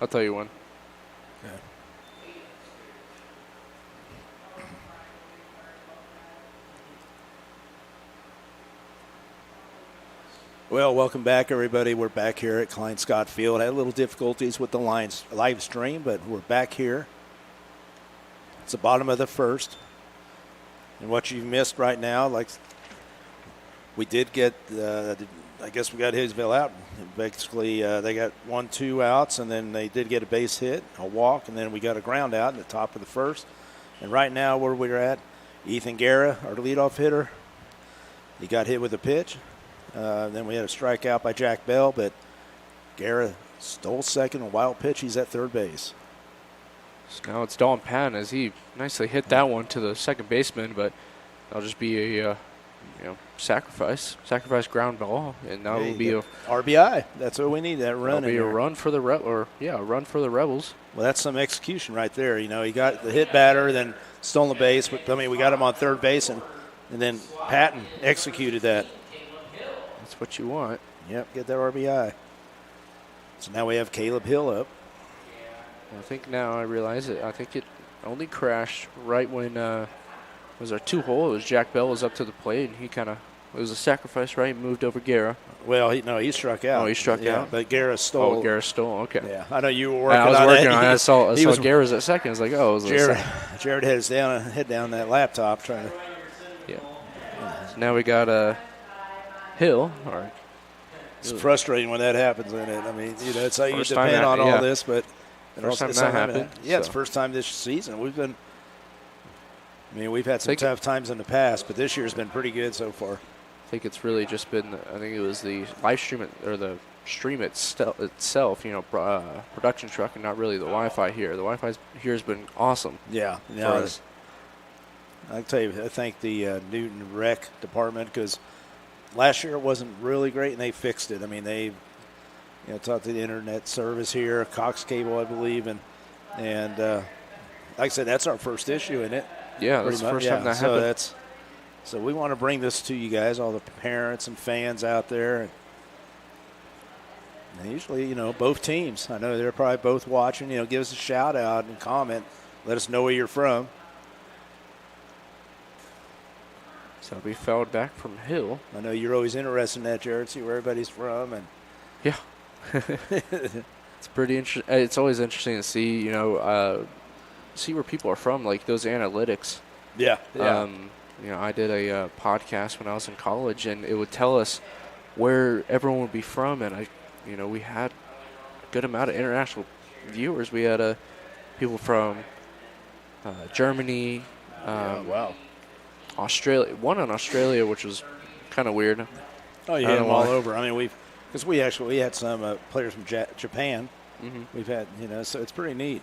I'll tell you when. Okay. Well, welcome back, everybody. We're back here at Klein Scott Field. Had a little difficulties with the live stream, but we're back here. It's the bottom of the first. And what you've missed right now, like we did get, I guess we got Haysville out. Basically, they got 1-2 outs, and then they did get a base hit, a walk, and then we got a ground out in the top of the first. And right now, where we're at, Ethan Guerra, our leadoff hitter, he got hit with a pitch. Then we had a strikeout by Jack Bell, but Guerra stole second, a wild pitch. He's at third base. So now it's Dalton Patton as he nicely hit that one to the second baseman, but that'll just be a sacrifice ground ball, and that will be a RBI. That's what we need. That run. That'll be a run for the run for the Rebels. Well, that's some execution right there. You know, he got the hit batter, then stolen the base. But I mean, we got him on third base, and then Patton executed that. That's what you want. Yep, get that RBI. So now we have Caleb Hill up. I think now I realize it. I think it only crashed right when it was our 2-hole. It was Jack Bell was up to the plate, and he it was a sacrifice, right? He moved over Guerra. Well, he struck out. Oh, he struck out. But Guerra stole. Oh, Guerra stole. Okay. Yeah, I know you were working I was on working it. on it. I saw Guerra's at second. I was like, oh, it was Jared head down that laptop trying to. Yeah. So now we got Hill. It's frustrating when that happens, isn't it? I mean, it's how you First depend on all this, but first time that happened. Yeah, it's the first time this season. We've had some tough times in the past, but this year's been pretty good so far. I think it's really just been. I think it was the live stream or the stream itself. Production truck, and not really the Wi-Fi here. The Wi-Fi here has been awesome. Yeah, for us. I tell you, I thank the Newton Rec department because last year it wasn't really great, and they fixed it. I mean, they talked to the internet service here, Cox Cable, I believe, and like I said, that's our first issue in it. Yeah, that's the first time that happened. So we want to bring this to you guys, all the parents and fans out there. And usually, both teams. I know they're probably both watching. Give us a shout out and comment. Let us know where you're from. So we fouled back from Hill. I know you're always interested in that, Jared. See where everybody's from, and yeah, it's pretty interesting. It's always interesting to see, see where people are from, like those analytics. Yeah. I did a podcast when I was in college, and it would tell us where everyone would be from, and we had a good amount of international viewers. We had people from Germany. Wow. Australia, one in Australia, which was kind of weird. Oh, you had them all over. I mean, we had some players from Japan. Mm-hmm. We've had, so it's pretty neat.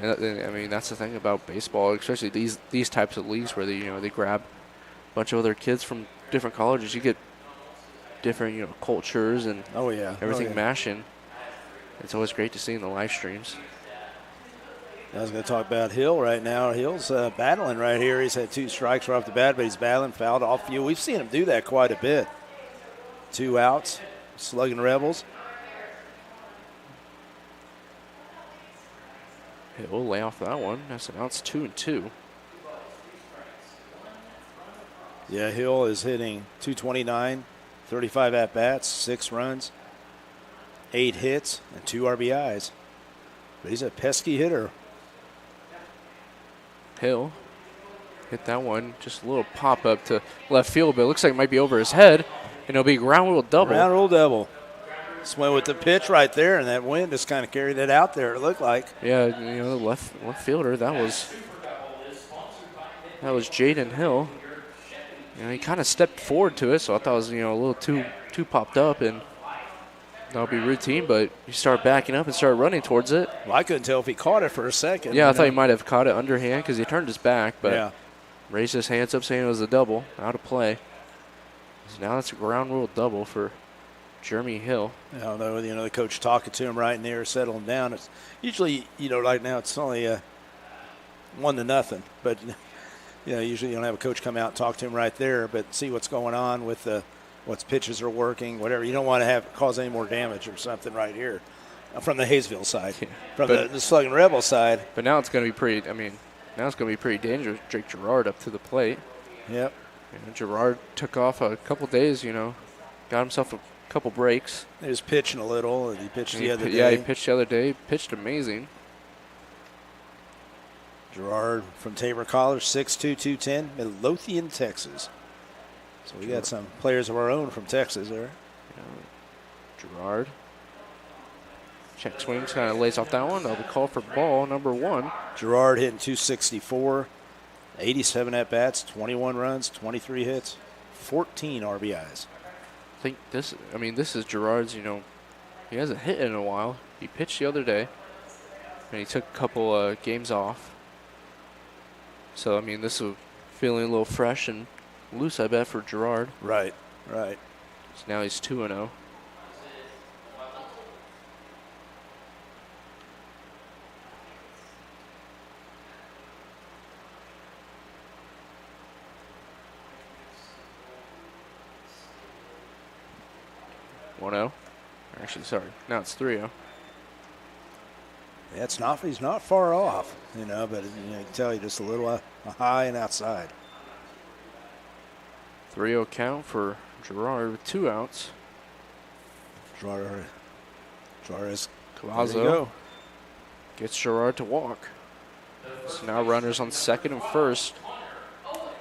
And, I mean, that's the thing about baseball, especially these types of leagues where they grab a bunch of other kids from different colleges. You get different cultures and everything mashing. It's always great to see in the live streams. I was going to talk about Hill right now. Hill's battling right here. He's had 2 strikes right off the bat, but he's battling, fouled off you. We've seen him do that quite a bit. 2 outs, slugging Rebels. Hill lay off that one. That's an outs 2-2. Yeah, Hill is hitting .229, 35 at-bats, 6 runs, 8 hits, and 2 RBIs. But he's a pesky hitter. Hill hit that one, just a little pop-up to left field, but it looks like it might be over his head, and it'll be a ground rule double. Ground rule double. Swing with the pitch right there, and that wind just kind of carried it out there, it looked like. Yeah, the left fielder, that was Jaden Hill. He kind of stepped forward to it, so I thought it was, a little too popped up, and that'll be routine, but you start backing up and start running towards it. Well, I couldn't tell if he caught it for a second. Yeah, I thought he might have caught it underhand because he turned his back, but raised his hands up saying it was a double, out of play. So now that's a ground rule double for Jeremy Hill. I don't know, the coach talking to him right near, settling down. It's usually, right now it's only 1-0, but usually you don't have a coach come out and talk to him right there, but see what's going on with what pitches are working, whatever. You don't want to cause any more damage or something right here. From the Haysville side. Yeah. From the Sluggin Rebel side. But now it's going to be pretty, now it's going to be pretty dangerous. Drake Gerard up to the plate. Yep. Gerard took off a couple days, got himself a couple breaks. He was pitching a little, and he pitched the other day. Yeah, he pitched the other day. Pitched amazing. Gerard from Tabor College, 6'2", 210, Midlothian, Texas. So we got some players of our own from Texas there. Gerard. Check swings, kind of lays off that one. That'll be called for ball number 1. Gerard hitting 264, 87 at-bats, 21 runs, 23 hits, 14 RBIs. I think this is Gerard's, he hasn't hit in a while. He pitched the other day, and he took a couple games off. So, this is feeling a little fresh and loose, I bet, for Gerard. Right. So now he's 2-0. Actually, sorry. Now it's 3-0. Yeah, he's not far off, but you can tell you just a little high and outside. 3-0 count for Gerard with 2 outs. Gerard is Cavazzo gets Gerard to walk. So now runners on second and first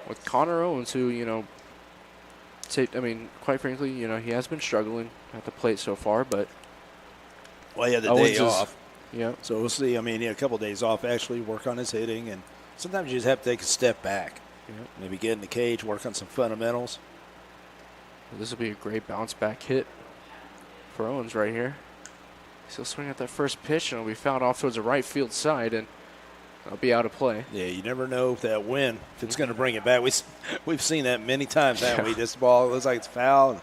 with Connor Owens, who, quite frankly, he has been struggling at the plate so far, but he had the day off. Yeah. So we'll see. He had a couple of days off, actually work on his hitting, and sometimes you just have to take a step back. Yep. Maybe get in the cage, work on some fundamentals. Well, this will be a great bounce back hit for Owens right here. He'll swing at that first pitch, and it'll be fouled off towards the right field side, and it'll be out of play. Yeah, you never know if that wind, if it's going to bring it back. We've seen that many times, haven't we? This ball looks like it's fouled.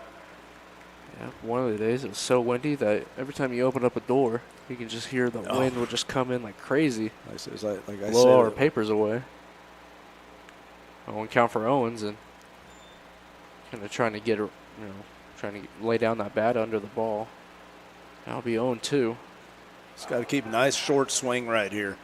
Yeah, one of the days it was so windy that every time you open up a door, you can just hear the wind will just come in like crazy. Like I blow said, all our papers away. 1 count for Owens, and kind of trying to lay down that bat under the ball. That'll be 0-2. He's got to keep a nice short swing right here.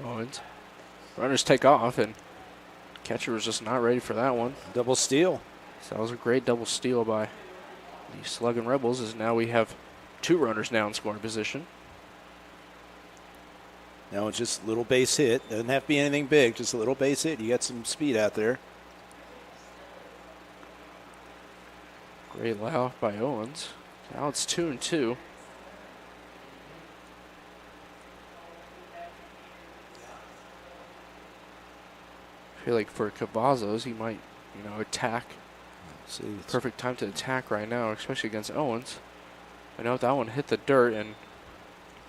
Owens. Runners take off, and catcher was just not ready for that one. Double steal. So that was a great double steal by the Sluggin Rebels, as now we have 2 runners now in scoring position. Now it's just a little base hit. Doesn't have to be anything big, just a little base hit. You got some speed out there. Great layoff by Owens. Now it's 2-2. I feel like for Cavazos, he might, attack. See, perfect time to attack right now, especially against Owens. I know that one hit the dirt, and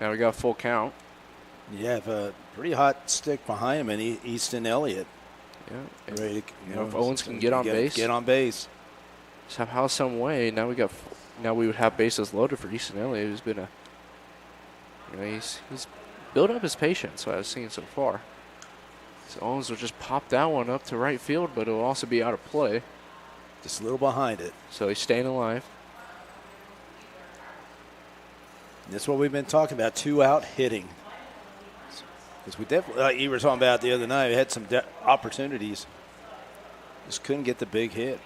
now we got a full count. You have a pretty hot stick behind him, and Easton Elliott. Yeah. Ready to, if Owens can get on base. Get on base. Somehow, some way, now we would have bases loaded for Easton Elliott, who's been he's built up his patience, what I've seen so far. So Owens will just pop that one up to right field, but it'll also be out of play. Just a little behind it. So he's staying alive. That's what we've been talking about, 2-out hitting. Because we definitely, like you were talking about the other night, we had some opportunities. Just couldn't get the big hit.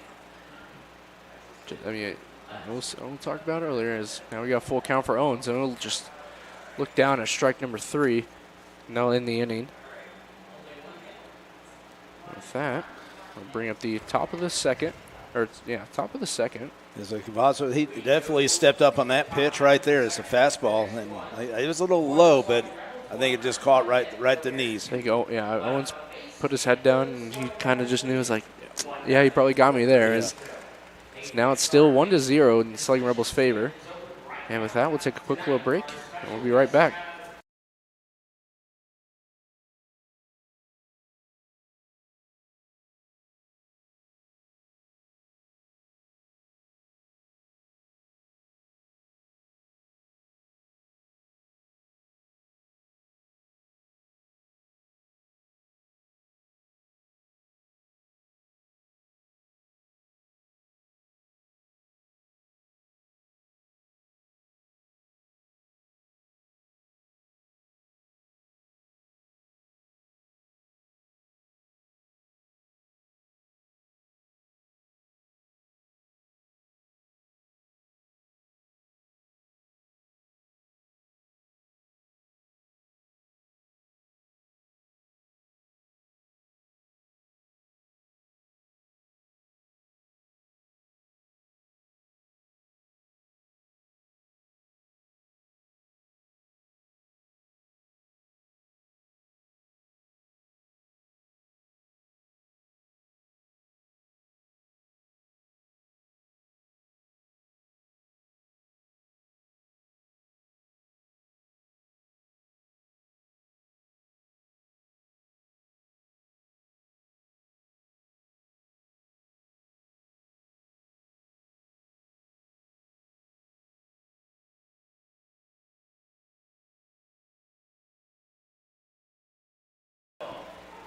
We'll talk about earlier is now we got full count for Owens, and we'll just look down at strike number 3. Now in the inning. With that, we'll bring up the top of the second. Top of the second. He definitely stepped up on that pitch right there. It's a fastball, and it was a little low, but I think it just caught right the knees. Owens put his head down, and he kind of just knew, he probably got me there. Yeah. Now it's still 1-0 in Sluggin Rebels' favor. And with that, we'll take a quick little break, and we'll be right back.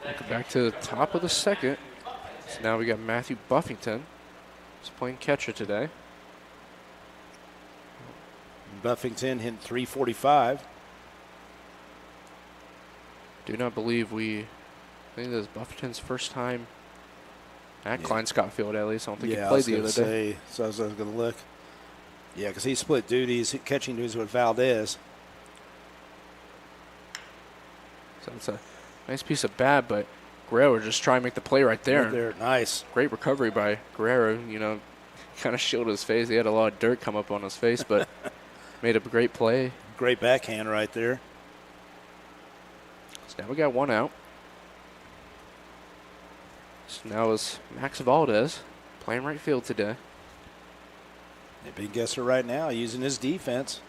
Welcome back to the top of the second. So now we got Matthew Buffington. He's playing catcher today. Buffington hit 345. Do not believe I think this is Buffington's first time at Klein Scott Field, at least. I don't think he played the other day. So I was going to look. Yeah, because he split duties, catching duties with Valdez. So it's a nice piece of bat, but Guerrero just trying to make the play right there. Right there, nice. Great recovery by Guerrero. You know, kind of shielded his face. He had a lot of dirt come up on his face, but made a great play. Great backhand right there. So now we got one out. So now is Max Valdez playing right field today. A big guesser right now, using his defense.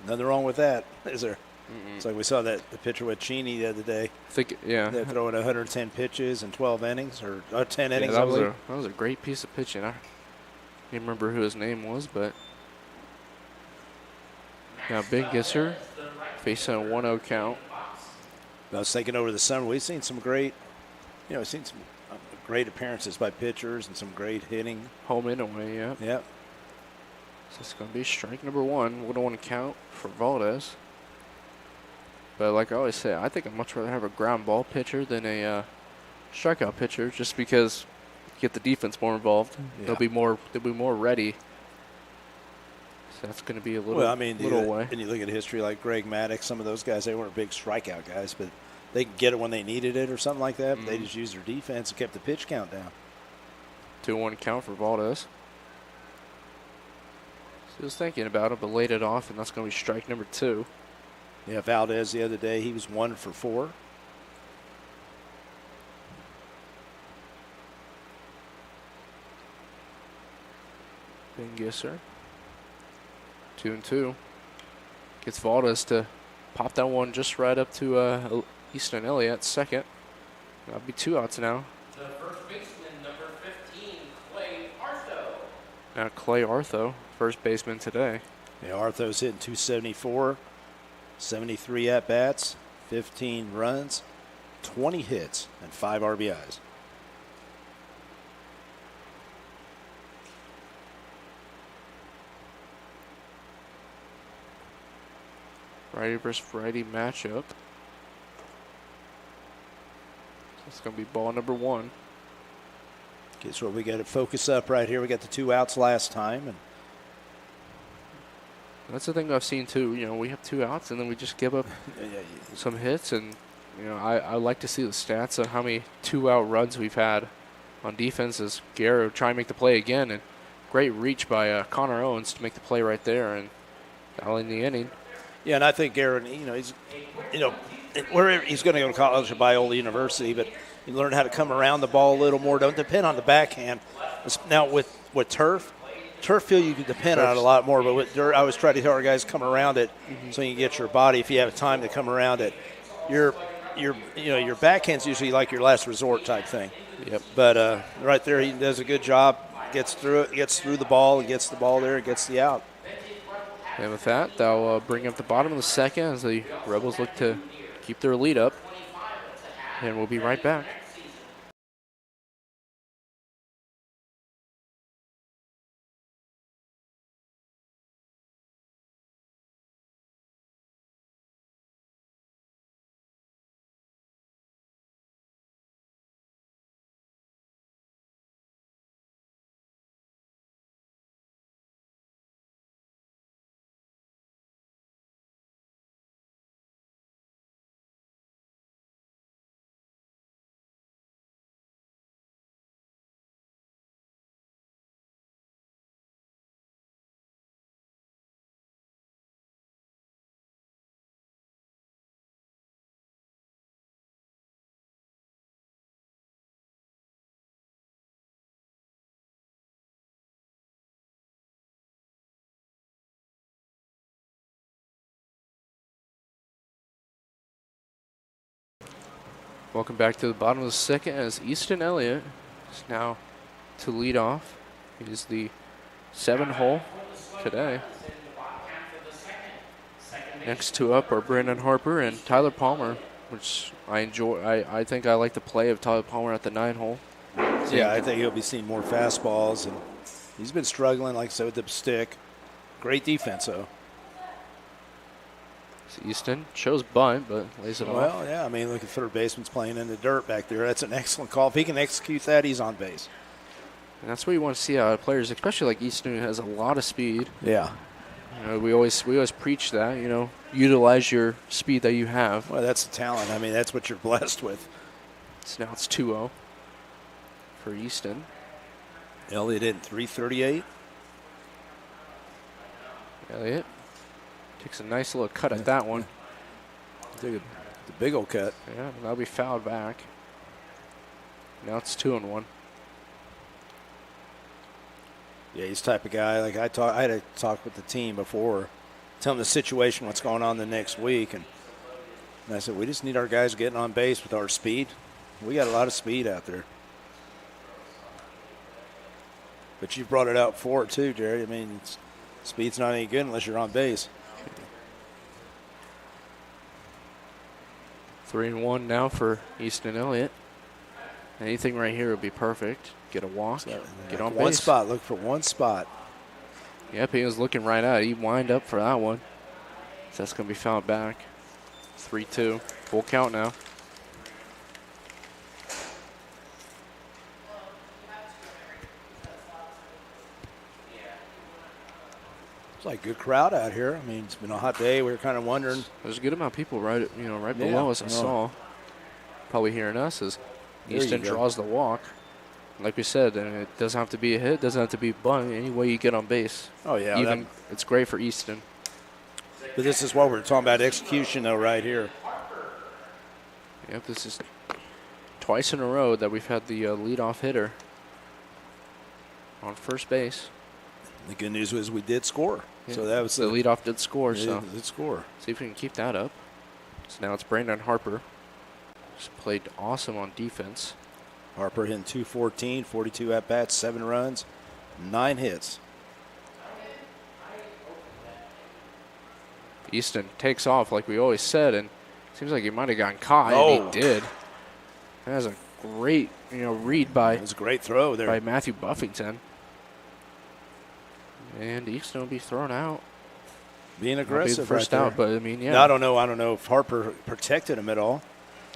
Nothing wrong with that, is there? It's like we saw the pitcher with Cheney the other day. They're throwing 110 pitches in 12 innings, or 10 innings. That was a great piece of pitching. I can't remember who his name was, but now big guesser facing a 1-0 count. I was thinking over the summer, we've seen some great, great appearances by pitchers and some great hitting. Home and away, yeah. Yep. So it's going to be strike number 1. 1-1 count for Valdez. But like I always say, I think I'd much rather have a ground ball pitcher than a strikeout pitcher, just because you get the defense more involved. Yeah. They'll be more ready. So that's going to be a little away. And you look at history like Greg Maddox, some of those guys, they weren't big strikeout guys, but they could get it when they needed it or something like that. But they just used their defense and kept the pitch count down. 2-1 count for Valdez. So he was thinking about it, but laid it off, and that's going to be strike number 2. Yeah, Valdez the other day, he was 1 for 4. Ben Gisser. 2-2. Gets Valdez to pop that one just right up to Easton Elliott, second. That'll be 2 outs now. The first baseman, number 15, Clay Artho. Now Clay Artho, first baseman today. Yeah, Artho's hitting 274, 73 at-bats, 15 runs, 20 hits, and 5 RBIs. Righty versus righty matchup. It's going to be ball number 1. Guess what, we got to focus up right here. We got the 2 outs last time. And that's the thing I've seen too. You know, we have 2 outs and then we just give up some hits. And, you know, I like to see the stats of how many 2-out runs we've had on defense as Guerrero trying to make the play again. And great reach by Connor Owens to make the play right there and all in the inning. Yeah, and I think Aaron, he's wherever he's going to go to college or Biola University, but you learn how to come around the ball a little more. Don't depend on the backhand. Now with turf field you can depend on it a lot more, but with dirt, I always try to tell our guys come around it so you can get your body if you have time to come around it. Your backhand's usually like your last resort type thing. Yep. But right there he does a good job. Gets through it, gets through the ball, and gets the ball there, and gets the out. And with that, that'll bring up the bottom of the second as the Rebels look to keep their lead up. And we'll be right back. Welcome back to the bottom of the second as Easton Elliott is now to lead off. He's the 7-hole today. Next 2 up are Brandon Harper and Tyler Palmer. which I enjoy. I think I like the play of Tyler Palmer at the 9 hole. Yeah, I think he'll be seeing more fastballs, and he's been struggling, like I said, with the stick. Great defense, though. Easton shows bunt, but lays it off. Well, yeah, I mean, look at third baseman's playing in the dirt back there. That's an excellent call. If he can execute that, he's on base. And that's what you want to see out of players, especially like Easton, who has a lot of speed. Yeah. You know, we always preach that, you know, utilize your speed that you have. Well, that's the talent. I mean, that's what you're blessed with. So now it's 2-0 for Easton. Elliott in 338. Elliott takes a nice little cut at that one. Take the big old cut. Yeah, that'll be fouled back. Now it's 2-1. Yeah, he's the type of guy. Like I had a talk with the team before, tell them the situation, what's going on the next week, and I said we just need our guys getting on base with our speed. We got a lot of speed out there. But you brought it out for it too, Jerry. I mean, speed's not any good unless you're on base. 3-1 now for Easton Elliott. Anything right here would be perfect. Get a walk, get on base. One spot, look for one spot. Yep, he was looking right at it. He wind up for that one. So that's going to be fouled back. 3-2. Full count now. It's like a good crowd out here. I mean, it's been a hot day. We were kind of wondering. There's a good amount of people right below us. I saw. Probably hearing us as Easton draws the walk. Like we said, and it doesn't have to be a hit, doesn't have to be a bunt. Any way you get on base. Oh, yeah. It's great for Easton. But this is what we're talking about, execution, though, right here. Yep, this is twice in a row that we've had the leadoff hitter on first base. The good news was we did score. Yeah. So that was the leadoff did score. Did score. See if we can keep that up. So now it's Brandon Harper. Just played awesome on defense. Harper hitting 214, 42 at-bats, 7 runs, 9 hits. Easton takes off like we always said, and seems like he might have gotten caught, and he did. That was a great, read by. It was a great throw there by Matthew Buffington. And Easton will be thrown out. Being aggressive, be the first right out, but I mean, yeah. Now, I don't know if Harper protected him at all.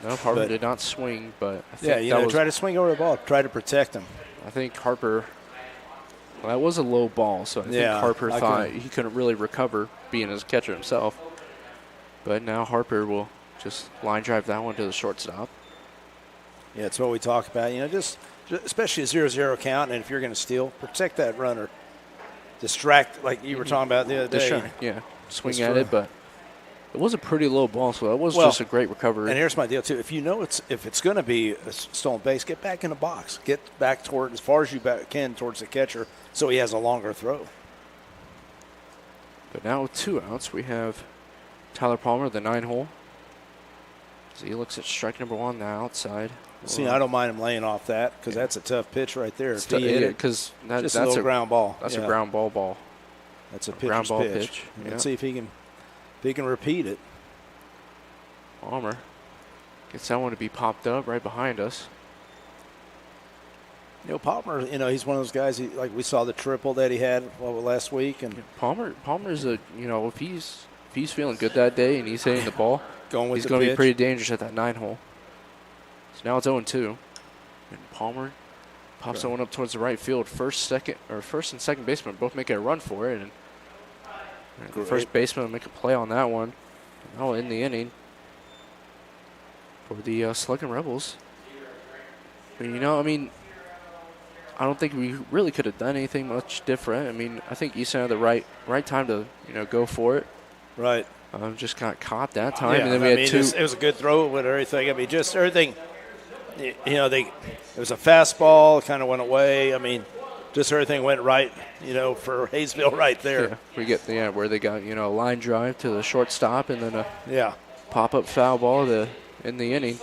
No, Harper did not swing, but I think try to swing over the ball, try to protect him. I think Harper. Well, that was a low ball, so I think Harper thought he couldn't really recover, being as a catcher himself. But now Harper will just line drive that one to the shortstop. Yeah, it's what we talk about. Just especially a 0-0 count, and if you're going to steal, protect that runner. Distract, like you were talking about the other day. Yeah, swing at it, but it was a pretty low ball, so that was just a great recovery. And here's my deal too: if it's going to be a stolen base, get back in the box, get back toward as far as you can towards the catcher, so he has a longer throw. But now with 2 outs, we have Tyler Palmer, the 9 hole. So he looks at strike number 1, the outside. See, I don't mind him laying off that because that's a tough pitch right there. If he hit it, because that's a little ground ball. That's a ground ball. That's a pitcher's ground ball pitch. Let's see if he can repeat it. Palmer gets that one to be popped up right behind us. Palmer, he's one of those guys. Like we saw the triple that he had last week, and Palmer's if he's feeling good that day and he's hitting the ball, he's going to be pretty dangerous at that 9 hole. So now it's 0-2, and Palmer pops that one up towards the right field. First and second baseman both making a run for it, and the first baseman will make a play on that one. Now in the inning for the Sluggin Rebels. I don't think we really could have done anything much different. I think Easton had the right time to go for it. Right. Just got caught that time, yeah, and then we had 2. It was a good throw with everything. Just everything. It was a fastball, kind of went away. Just everything went right. For Haysville right there. Yeah, we get where they got a line drive to the shortstop, and then a pop up foul ball in the inning.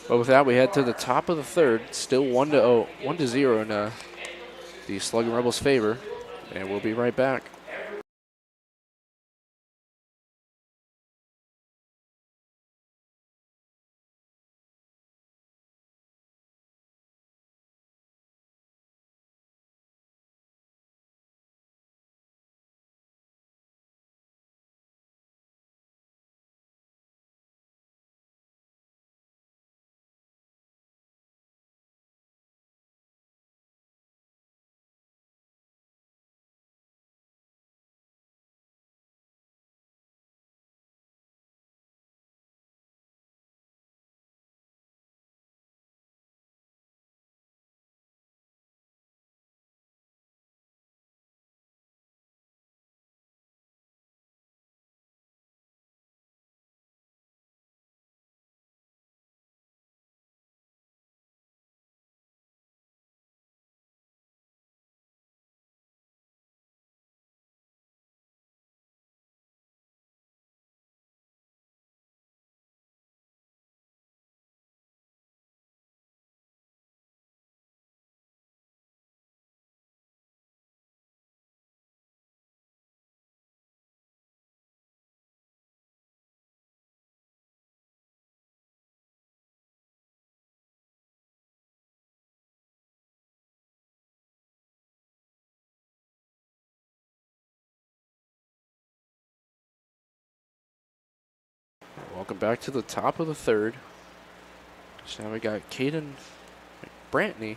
But with that, we head to the top of the third, still 1-0 in the Sluggin Rebels' favor, and we'll be right back. Welcome back to the top of the third. So now we got Caden Brantney,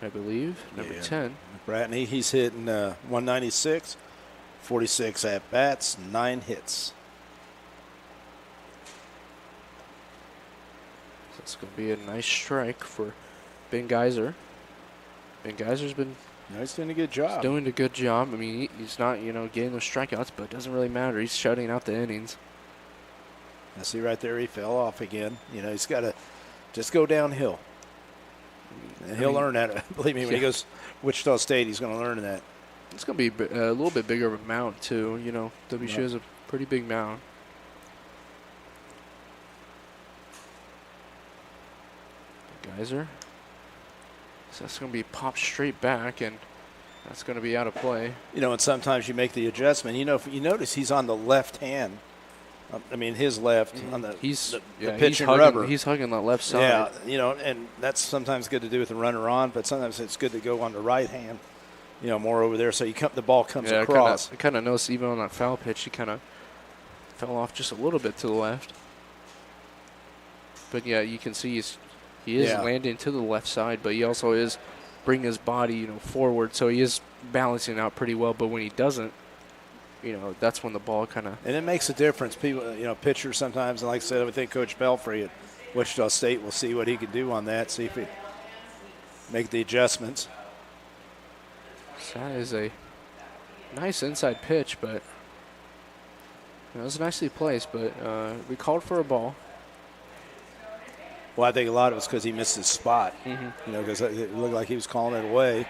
I believe, number 10. Brantney, he's hitting 196, 46 at-bats, 9 hits. So it's going to be a nice strike for Ben Geyser. Ben Geyser's been He's doing a good job. He's doing a good job. I mean, he's not, getting those strikeouts, but it doesn't really matter. He's shutting out the innings. I see right there he fell off again. He's got to just go downhill. And he'll learn that. Believe me, when he goes Wichita State, he's going to learn that. It's going to be a little bit bigger of a mound, too. WSU has a pretty big mound. Geyser. So that's going to be popped straight back, and that's going to be out of play. And sometimes you make the adjustment. If you notice, he's on the left hand. His left on the pitch and rubber. He's hugging that left side. Yeah, and that's sometimes good to do with the runner on, but sometimes it's good to go on the right hand, more over there, so the ball comes across. I kind of noticed even on that foul pitch, he kind of fell off just a little bit to the left. But, yeah, you can see he is landing to the left side, but he also is bringing his body, forward, so he is balancing out pretty well. But when he doesn't, that's when the ball kind of. And it makes a difference. People, pitchers sometimes, and like I said, I think Coach Belfry at Wichita State will see what he can do on that, see if he make the adjustments. So that is a nice inside pitch, but it was nicely placed. But we called for a ball. Well, I think a lot of it's because he missed his spot. Because it looked like he was calling it away.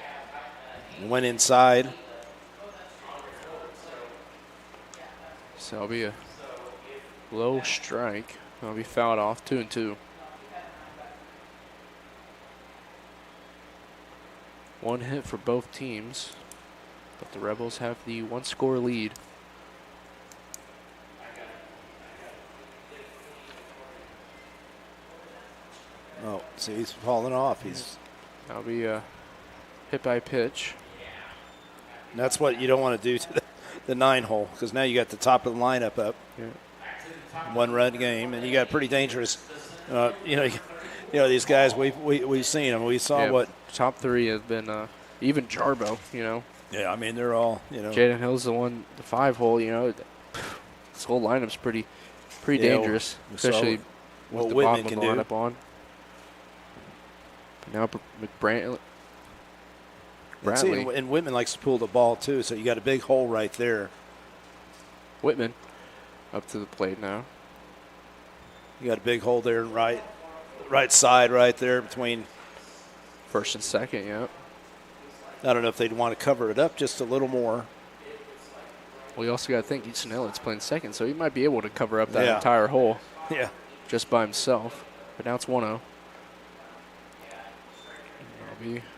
And went inside. So it'll be a low strike. It'll be fouled off, 2-2. One hit for both teams, but the Rebels have the one-score lead. Oh, see, he's falling off. That'll be a hit by pitch. And that's what you don't want to do to the 9-hole, because now you got the top of the lineup up. Yeah. One-run game, and you got pretty dangerous. These guys we've seen them. We saw what top three have been. Even Jarbo, Yeah, they're all Jaden Hill's the 5-hole. This whole lineup's pretty dangerous, especially with the Whitman bottom of the lineup on. But now Bradley. And Whitman likes to pull the ball too, so you got a big hole right there. Whitman up to the plate now. You got a big hole there, right side right there between first and second. Yeah. I don't know if they'd want to cover it up just a little more. Well, you also got to think Easton Elliott's playing second, so he might be able to cover up that entire hole. Yeah. Just by himself. But now it's 1-0.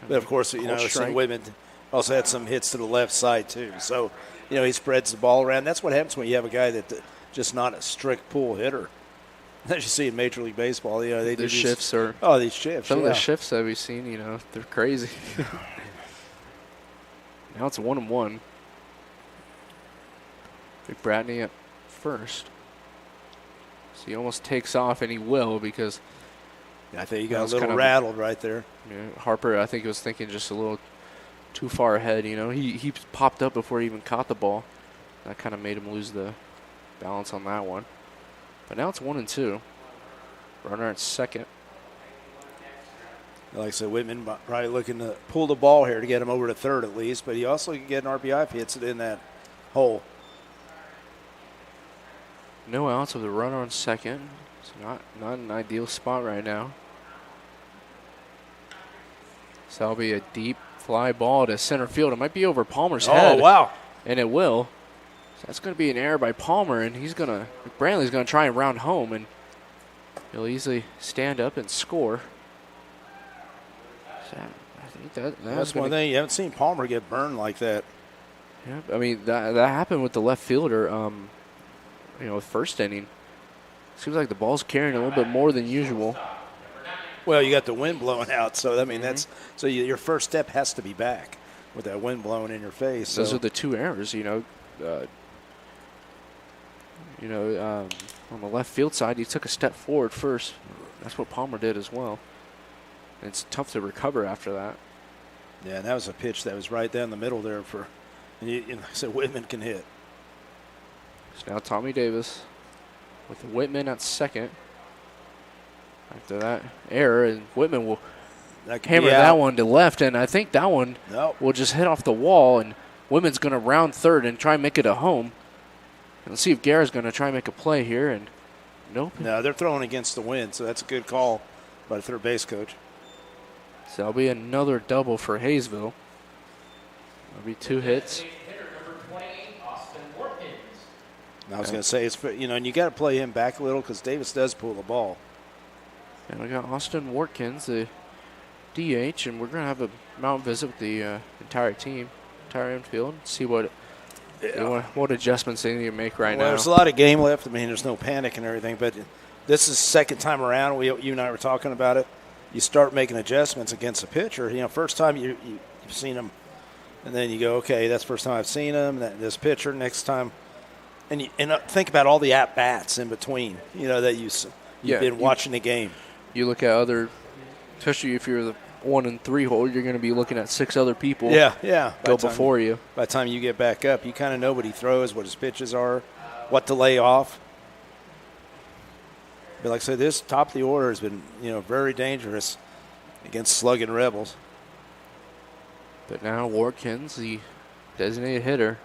But of course, Whitman also had some hits to the left side too. So, he spreads the ball around. That's what happens when you have a guy that just not a strict pull hitter. As you see in Major League Baseball, they do these shifts are. Oh, these shifts. Some of the shifts that we've seen, they're crazy. Now it's 1-1. Big Bradney at first. So he almost takes off, and he will because. I think he got a little rattled right there. Yeah, Harper, I think, was thinking just a little too far ahead. He popped up before he even caught the ball. That kind of made him lose the balance on that one. But now it's 1-2. Runner at second. Like I said, Whitman probably looking to pull the ball here to get him over to third at least, but he also can get an RBI if he hits it in that hole. No outs with a runner on second. It's not an ideal spot right now. So that'll be a deep fly ball to center field. It might be over Palmer's head. Oh, wow. And it will. So that's going to be an error by Palmer, and Brantley's going to try and round home, and he'll easily stand up and score. So I think that's one thing. You haven't seen Palmer get burned like that. Yeah, that happened with the left fielder, first inning. Seems like the ball's carrying a little bit more than usual. Well, you got the wind blowing out, so that's so your first step has to be back with that wind blowing in your face. Those are the two errors, on the left field side. He took a step forward first. That's what Palmer did as well. And it's tough to recover after that. Yeah, and that was a pitch that was right down the middle there for, and like I said, Whitman can hit. So now Tommy Davis with Whitman at second. After that error, and Whitman will hammer that one to left, and I think that one will just hit off the wall, and Whitman's going to round third and try and make it a home. And let's see if Guerra's going to try and make a play here, and nope. No, they're throwing against the wind, so that's a good call by the third base coach. So that'll be another double for Haysville. That'll be 2 hits. Hitter number 28, Austin Watkins. And I was going to say, it's and you got to play him back a little because Davis does pull the ball. And we got Austin Watkins, the DH, and we're going to have a mound visit with the entire team, entire infield, see what adjustments they need to make right now. There's a lot of game left. I mean, there's no panic and everything, but this is second time around. You and I were talking about it. You start making adjustments against a pitcher. First time you've seen him, and then you go, okay, that's the first time I've seen him. This pitcher, next time, and think about all the at bats in between. That you've been watching the game. You look at other, especially if you're the 1 and 3 hole, you're going to be looking at 6 other people. Yeah. Go before you. By the time you get back up, you kind of know what he throws, what his pitches are, what to lay off. But like I said, this top of the order has been, very dangerous against slugging Rebels. But now Watkins, the designated hitter,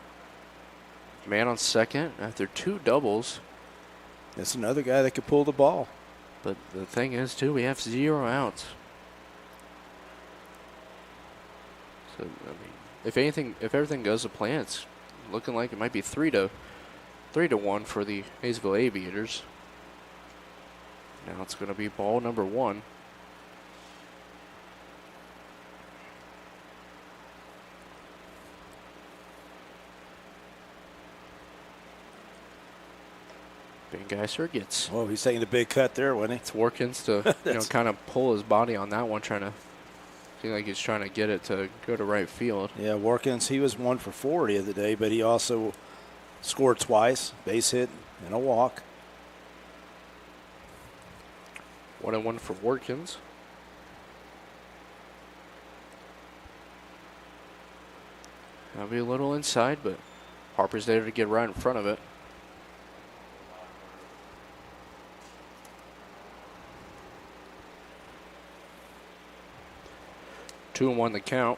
man on second after 2 doubles. That's another guy that could pull the ball. But the thing is, too, we have 0 outs. So, I mean, if everything goes to plan, it's looking like it might be 3-1 for the Haysville Aviators. Now it's going to be ball number 1. Ben Geiser gets. Oh, he's taking a big cut there, wasn't he? It's Watkins to kind of pull his body on that one, trying to seem like he's trying to get it to go to right field. Yeah, Watkins, he was 1 for 40 of the day, but he also scored twice, base hit and a walk. 1-1 for Watkins. That'll be a little inside, but Harper's there to get right in front of it. Two and 1 the count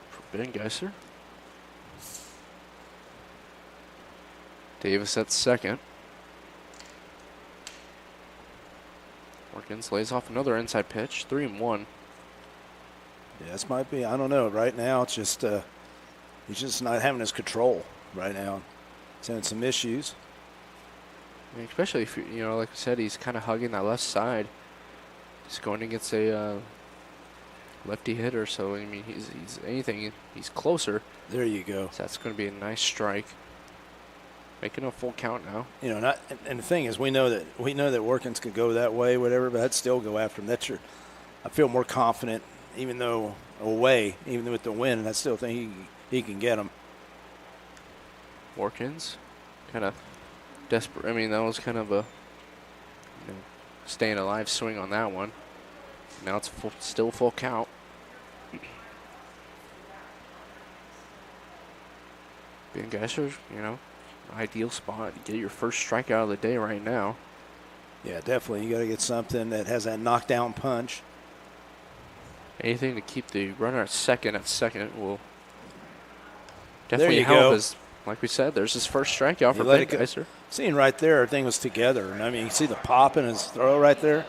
for Ben Geiser. Davis at second. Watkins lays off another inside pitch, 3-1. Yeah, this might be, I don't know. Right now, it's just, he's just not having his control right now. He's having some issues. I mean, especially if, like I said, he's kind of hugging that left side. He's going against a lefty hitter, so, I mean, he's closer. There you go. So that's going to be a nice strike. Making a full count now. And the thing is, we know that Watkins could go that way, whatever, but I'd still go after him. I feel more confident, even though away, even with the win, and I still think he can get him. Watkins, kind of desperate. I mean, that was kind of a staying alive swing on that one. Now it's still full count. Ben Geiser, ideal spot to get your first strikeout of the day right now. Yeah, definitely. You got to get something that has that knockdown punch. Anything to keep the runner at second will definitely help. As, like we said, there's his first strikeout for Ben Geiser. Seeing right there, everything was together. And I mean, you see the pop in his throw right there.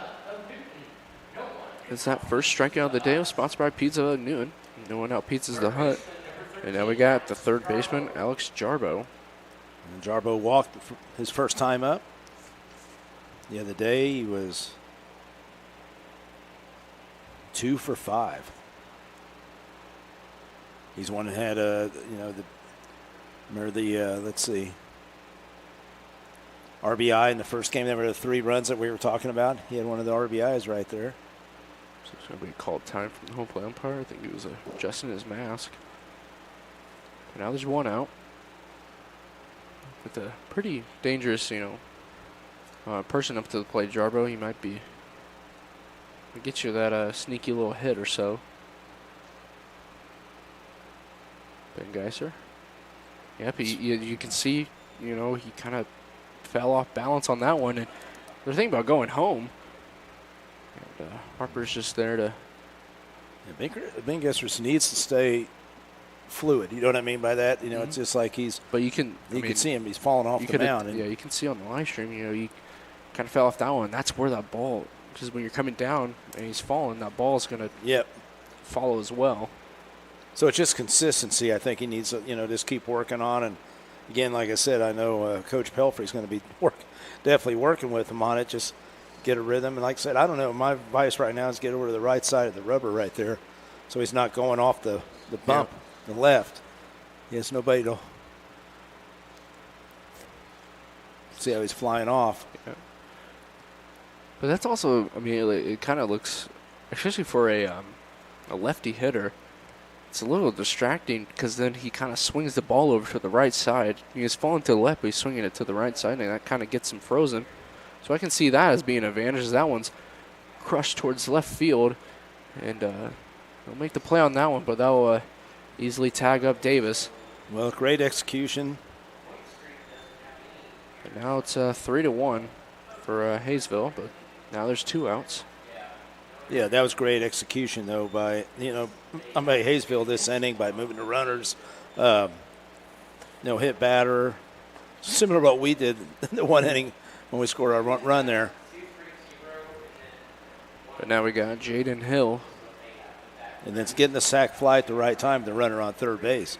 It's that first strikeout of the day was sponsored by Pizza Newton. Newton out pizzas the hut. And now we got the third baseman, Alex Jarbo. And Jarbo walked his first time up. The other day he was 2 for 5. He's one that had let's see, RBI in the first game. There were the 3 runs that we were talking about. He had one of the RBIs right there. So it's going to be called time from the home plate umpire. I think he was adjusting his mask. But now there's 1 out. With a pretty dangerous, person up to the plate, Jarbo. He might get you that sneaky little hit or so. Ben Geiser. Yep, you can see, he kind of fell off balance on that one. And they're thinking about going home. And Harper's just there to. Yeah, Ben Geiser needs to stay fluid. You know what I mean by that? It's just like he's. But you can see him. He's falling off the mound. Yeah, you can see on the live stream. He kind of fell off that one. That's where that ball. Because when you're coming down and he's falling, that ball's gonna. Yep. Follow as well. So it's just consistency. I think he needs to, just keep working on. And again, like I said, I know Coach Pelfrey's going to be definitely working with him on it. Just get a rhythm. And like I said, I don't know. My advice right now is get over to the right side of the rubber right there, so he's not going off the bump, the left. Yes, nobody to see how he's flying off. Yeah. But that's also, it kind of looks, especially for a lefty hitter, it's a little distracting because then he kind of swings the ball over to the right side. He's falling to the left, but he's swinging it to the right side, and that kind of gets him frozen. So I can see that as being an advantage. That one's crushed towards left field, and they'll make the play on that one, but that will easily tag up Davis. Well, great execution. And now it's 3-1 for Haysville, but now there's 2 outs. Yeah, that was great execution, though, by Haysville this inning by moving the runners. Hit batter. Similar to what we did in the one inning when we scored our run there. But now we got Jaden Hill. And then it's getting the sac fly at the right time, the runner on third base.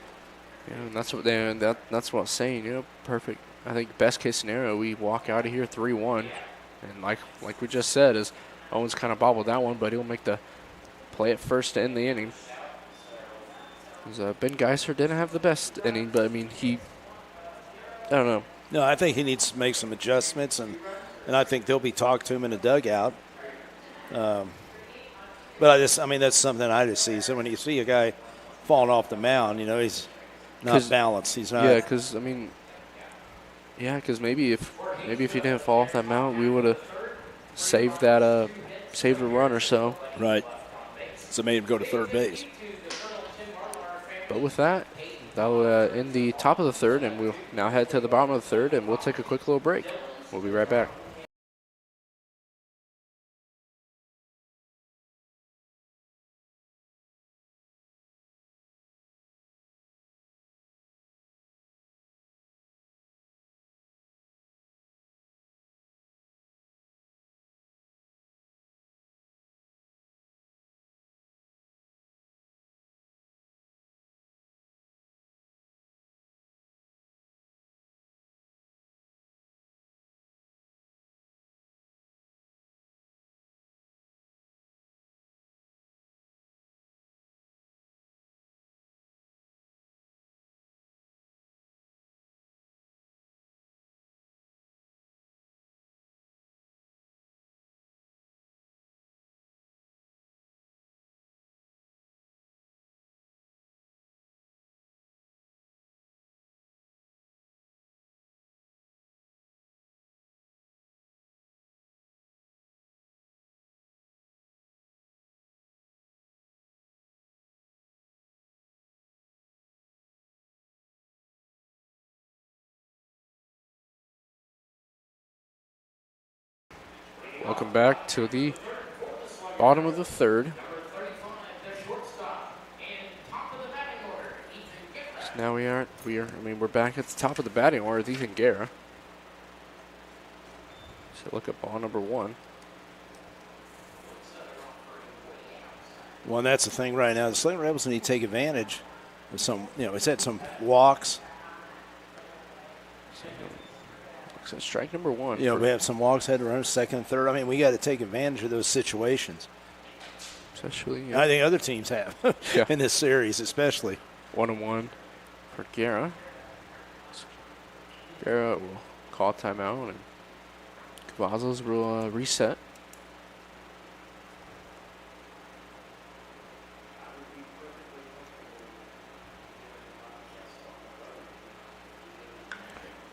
Yeah, and that's what that's what I was saying. Perfect. I think best case scenario, we walk out of here 3-1, and like we just said, is Owens kind of bobbled that one, but he'll make the play at first to end the inning. Ben Geiser didn't have the best inning, but I don't know. No, I think he needs to make some adjustments, and I think they'll be talking to him in the dugout. But that's something I just see. So when you see a guy falling off the mound, he's not balanced. He's not. Yeah, because maybe if he didn't fall off that mound, we would have saved the run or so. Right. So made him go to third base. But with that will end the top of the third, and we'll now head to the bottom of the third, and we'll take a quick little break. We'll be right back. Welcome back to the bottom of the third. So now we're back at the top of the batting order with Ethan Guerra. So look at ball number 1. Well, and that's the thing right now. The Sluggin Rebels need to take advantage of some, it's had some walks. So strike number 1. We have some walks, had runners second and third. We got to take advantage of those situations. Especially, I think other teams have in this series, especially. 1-1 for Guerra. Guerra will call timeout, and Cavazos will reset.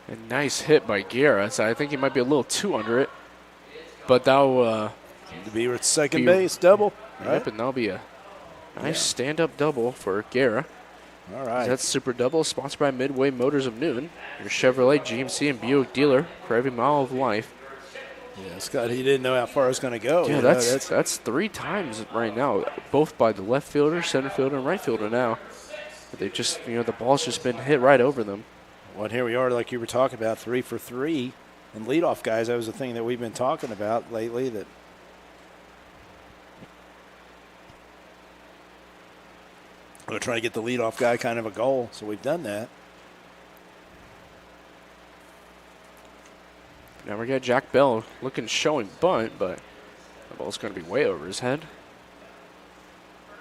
And Nice hit by Guerra. So I think he might be a little too under it. But that'll to be at second base double. Right? Yep, and that'll be a nice stand-up double for Guerra. All right. That's Super Double, sponsored by Midway Motors of Newton, your Chevrolet, GMC, and Buick dealer for every mile of life. Yeah, Scott, he didn't know how far it was going to go. Yeah, that's 3 times right now, both by the left fielder, center fielder, and right fielder now. They just, the ball's just been hit right over them. Well, here we are, like you were talking about, 3 for 3. And leadoff guys, that was the thing that we've been talking about lately. That we're trying to get the leadoff guy kind of a goal, so we've done that. Now we got Jack Bell looking showing bunt, but the ball's going to be way over his head.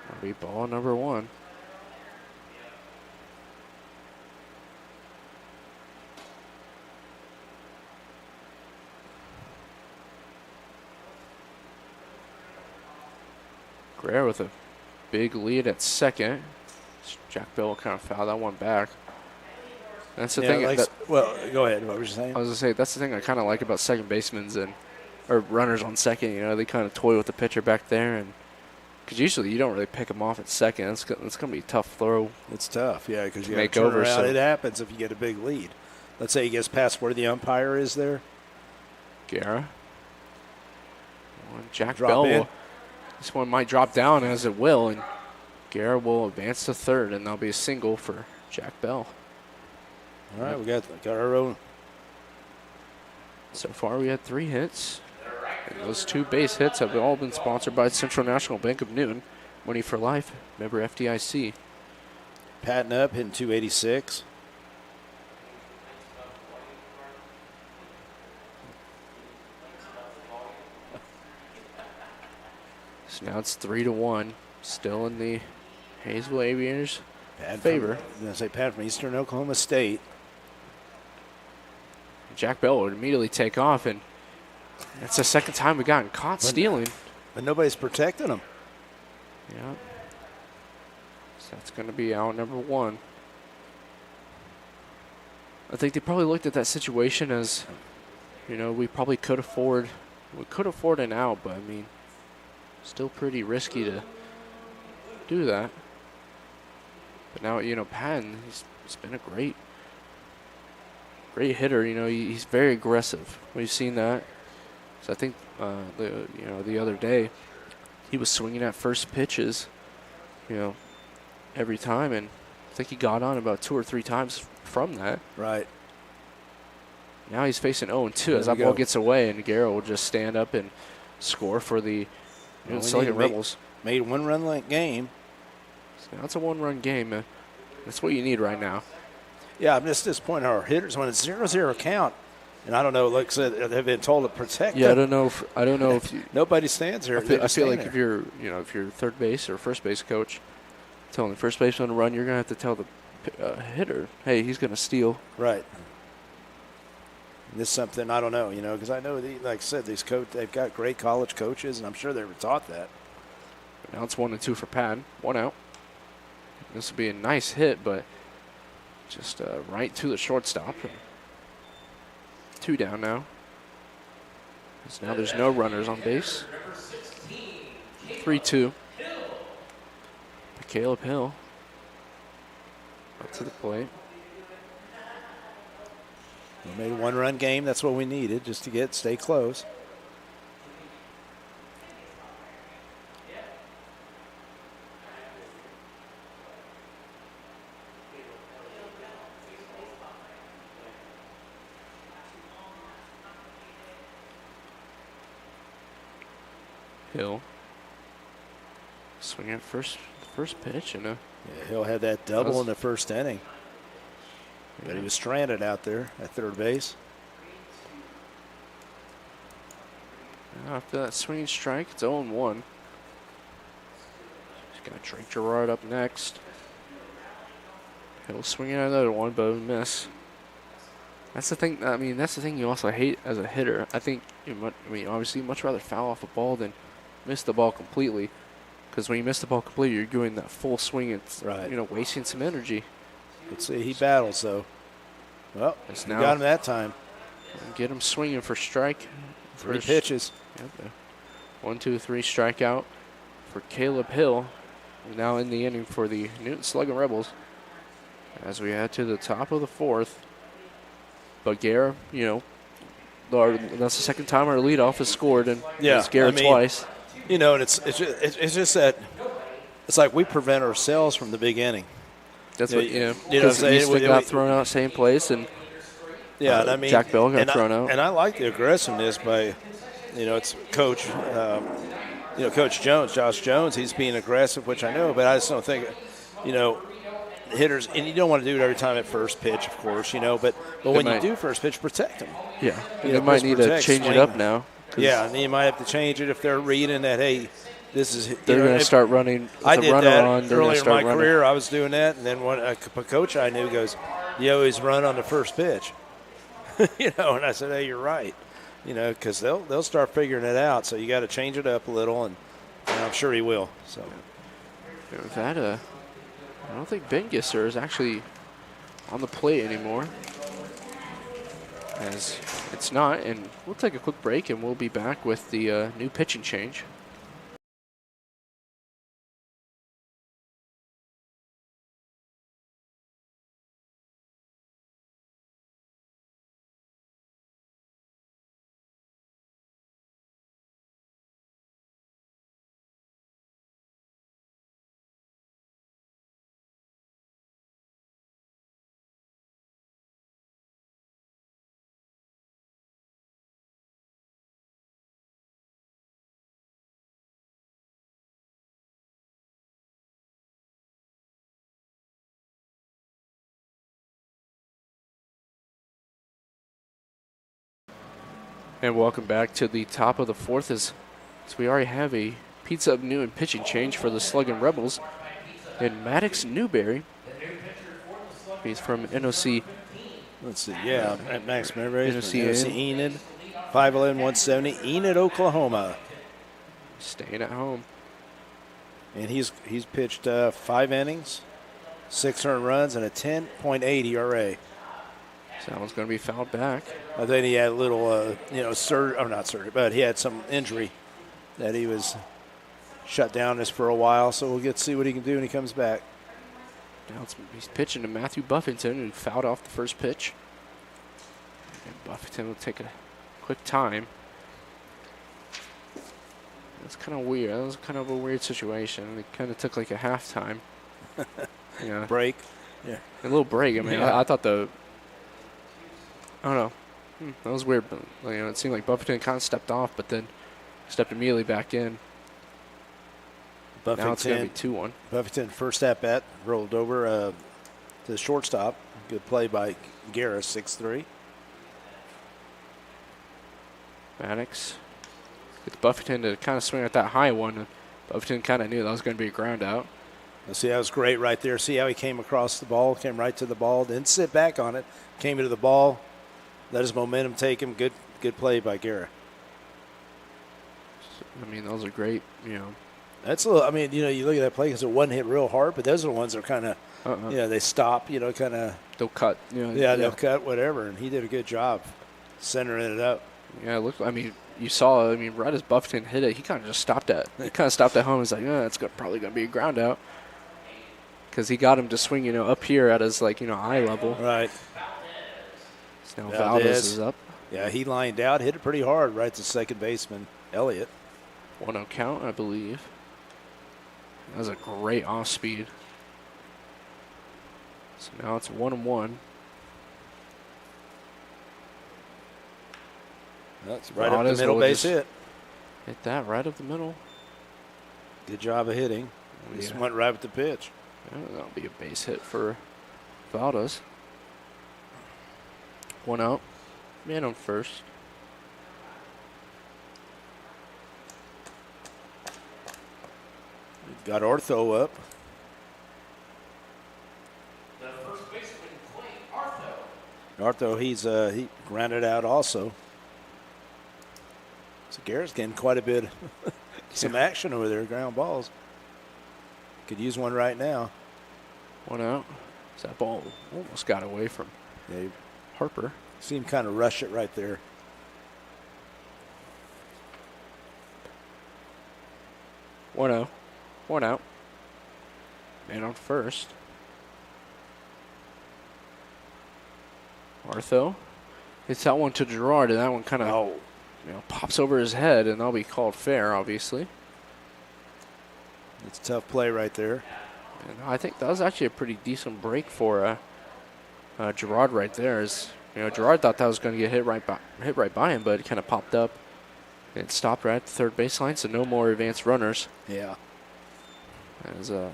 That'll be ball number 1. Guerrero with a big lead at second. Jack Bell kind of fouled that one back. That's the thing. Well, go ahead. What were you saying? I was going to say, that's the thing I kind of like about second basemen or runners on second. They kind of toy with the pitcher back there. And because usually you don't really pick them off at second. It's going to be a tough throw. It's tough, yeah, because you make turn over. Around. It happens if you get a big lead. Let's say he gets past where the umpire is there. Guerra. Jack Bell. This one might drop down as it will, and Guerra will advance to third, and that'll be a single for Jack Bell. All right, we got our own. So far, we had 3 hits. And those 2 base hits have all been sponsored by Central National Bank of Newton. Money for life, member FDIC. Patting up, hitting 286. So now it's 3-1, still in the Haysville Aviators' favor. I'm going to say Pat from Eastern Oklahoma State. Jack Bell would immediately take off, and that's the second time we've gotten caught stealing. But nobody's protecting him. Yeah. So that's going to be out number 1. I think they probably looked at that situation as, we probably could afford an out, but I mean, still pretty risky to do that. But now, Patton, he's been a great hitter. He's very aggressive. We've seen that. So I think the other day he was swinging at first pitches, every time, and I think he got on about 2 or 3 times from that. Right. Now he's facing 0-2 as that ball gets away, and Guerrero will just stand up and score for the Sluggin Rebels. Made 1-run game. So that's a 1-run game. That's what you need right now. Yeah, I'm just disappointed our hitters when it's 0-0 count, and I don't know. Like I said, they've been told to protect. Yeah, them. I don't know if nobody stands there. I feel like if you're third base or first base coach, telling the first baseman to run, you're gonna have to tell the hitter, hey, he's gonna steal. Right. This is something I don't know, because I know, like I said, they've got great college coaches, and I'm sure they were taught that. Now it's 1-2 for Patton. 1 out. This will be a nice hit, but just right to the shortstop. 2 down now. So now there's no runners on base. 3-2. Caleb Hill up to the plate. We made a 1-run game. That's what we needed, just to stay close. Hill swinging at first pitch, Yeah, Hill had that double in the first inning. But he was stranded out there at third base. After that swinging strike, it's 0-1. He's got Drake Gerard up next. Hill swinging at another one, but a miss. That's the thing. I mean, that's the thing you also hate as a hitter. I think. Obviously, you'd much rather foul off a ball than miss the ball completely. Because when you miss the ball completely, you're doing that full swing. It's right. Wasting some energy. Let's see, he battles though. Well, It's you now got him that time. get him swinging for strike. 3 pitches. Yep. 1, 2, 3 strikeout for Caleb Hill. Now in the inning for the Newton Sluggin Rebels. As we head to the top of the 4th. But Guerra, that's the second time our leadoff has scored, and it's Guerra twice. And it's just that it's like we prevent ourselves from the big inning. That's what, because Easton got thrown out same place, and Jack Bell got thrown out. And I like the aggressiveness by, it's Coach, Coach Jones, Josh Jones. He's being aggressive, which I know, but I just don't think, hitters, and you don't want to do it every time at first pitch, of course, but when you do first pitch, protect them. Yeah, they might need to change it up now. Yeah, and you might have to change it if they're reading that, hey, this is. They're going to start running. I did that earlier in my career. I was doing that, and then a coach I knew goes, "You always run on the first pitch," and I said, "Hey, you're right," because they'll start figuring it out. So you got to change it up a little, and I'm sure he will. So that I don't think Ben Gisser is actually on the plate anymore. As it's not, and we'll take a quick break, and we'll be back with the new pitching change. And welcome back to the top of the 4th as we already have a Pizza Up New and pitching change for the Sluggin Rebels. And Maddox Newberry, he's from NOC. Let's see, Max Newberry, NOC Enid, 5'11", 170, Enid, Oklahoma. Staying at home. And he's pitched 5 innings, 6 earned runs, and a 10.8 ERA. So that one's going to be fouled back. I think he had a little, not surgery, but he had some injury that he was shut down this for a while. So we'll get to see what he can do when he comes back. Now he's pitching to Matthew Buffington, who fouled off the first pitch. And Buffington will take a quick time. That's kind of weird. That was kind of a weird situation. It kind of took like a halftime. Break. Yeah. A little break. I mean, I thought I don't know. That was weird. But, it seemed like Buffington kind of stepped off, but then stepped immediately back in. Now it's going to be 2-1. Buffington, first at bat, rolled over to the shortstop. Good play by Garris, 6'3". Maddox gets Buffington to kind of swing at that high one. And Buffington kind of knew that was going to be a ground out. See, that was great right there. See how he came across the ball, came right to the ball, didn't sit back on it, came into the ball. Let his momentum take him. Good play by Guerra. I mean, those are great, That's a little, you look at that play because it wasn't hit real hard, but those are the ones that are kind of, they stop, kind of. They'll cut. They'll cut, whatever, and he did a good job centering it up. Yeah, you saw, right as Buffington hit it, he kind of just stopped at. He kind of stopped at home. He's like, it's probably going to be a ground out. Because he got him to swing, up here at his, eye level. Right. Now Valdez is up. Yeah, he lined out, hit it pretty hard right to second baseman Elliott. 1-0 count, I believe. That was a great off speed. So now it's 1-1. That's right up the middle base hit. Hit that right up the middle. Good job of hitting. Just went right with the pitch. Yeah, that'll be a base hit for Valdez. 1 out. Man on first. Got Ortho up. The first baseman, Clay Artho. Artho, he grounded out also. So Garrett's getting quite a bit, some action over there, ground balls. Could use one right now. 1 out. So that ball almost got away from. Yeah, Harper. See him kind of rush it right there. One out. One out. Man on first. Artho hits that one to Gerard, and that one kind of pops over his head, and that'll be called fair, obviously. It's a tough play right there. And I think that was actually a pretty decent break for Gerard right there. Gerard thought that was going to get hit right by him, but it kind of popped up and stopped right at the third baseline, so no more advanced runners. Yeah. As I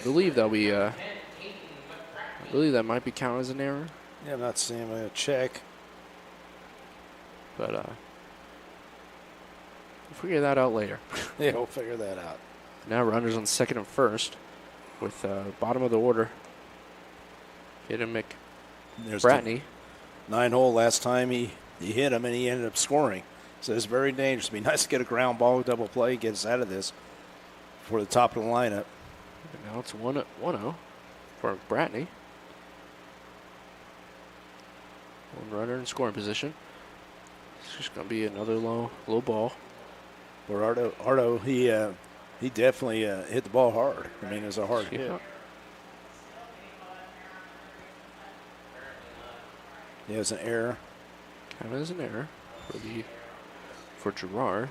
believe that might be counted as an error. Yeah, I'm not seeing him. I'm going to check. But we'll figure that out later. Yeah, we'll figure that out. Now runners on second and first with bottom of the order. Hidden Bratney. 9-hole last time he hit him and he ended up scoring. So it's very dangerous. It'd be nice to get a ground ball, double play, get us out of this for the top of the lineup. And now it's 1-0 for Bratney. One runner in scoring position. It's just going to be another low ball. For Ardo, he definitely hit the ball hard. I mean, it was a hard hit. Yeah, it was an error. Kind of is an error for Gerard.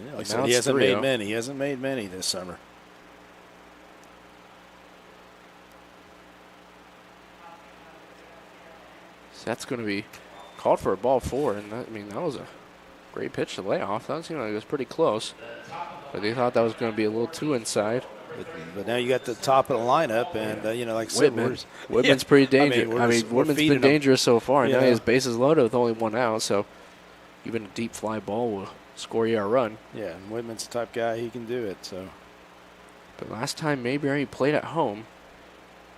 Yeah, like I said, he hasn't made many. He hasn't made many this summer. So that's going to be called for a ball 4, and that was a great pitch to lay off. That seemed like it was pretty close, but they thought that was going to be a little too inside. But now you got the top of the lineup, and like I said, Whitman's pretty dangerous. Whitman's been dangerous so far. Now he has bases loaded with only 1 out, so even a deep fly ball will score you a run. Yeah, and Whitman's the type guy, he can do it. So, but last time Mayberry played at home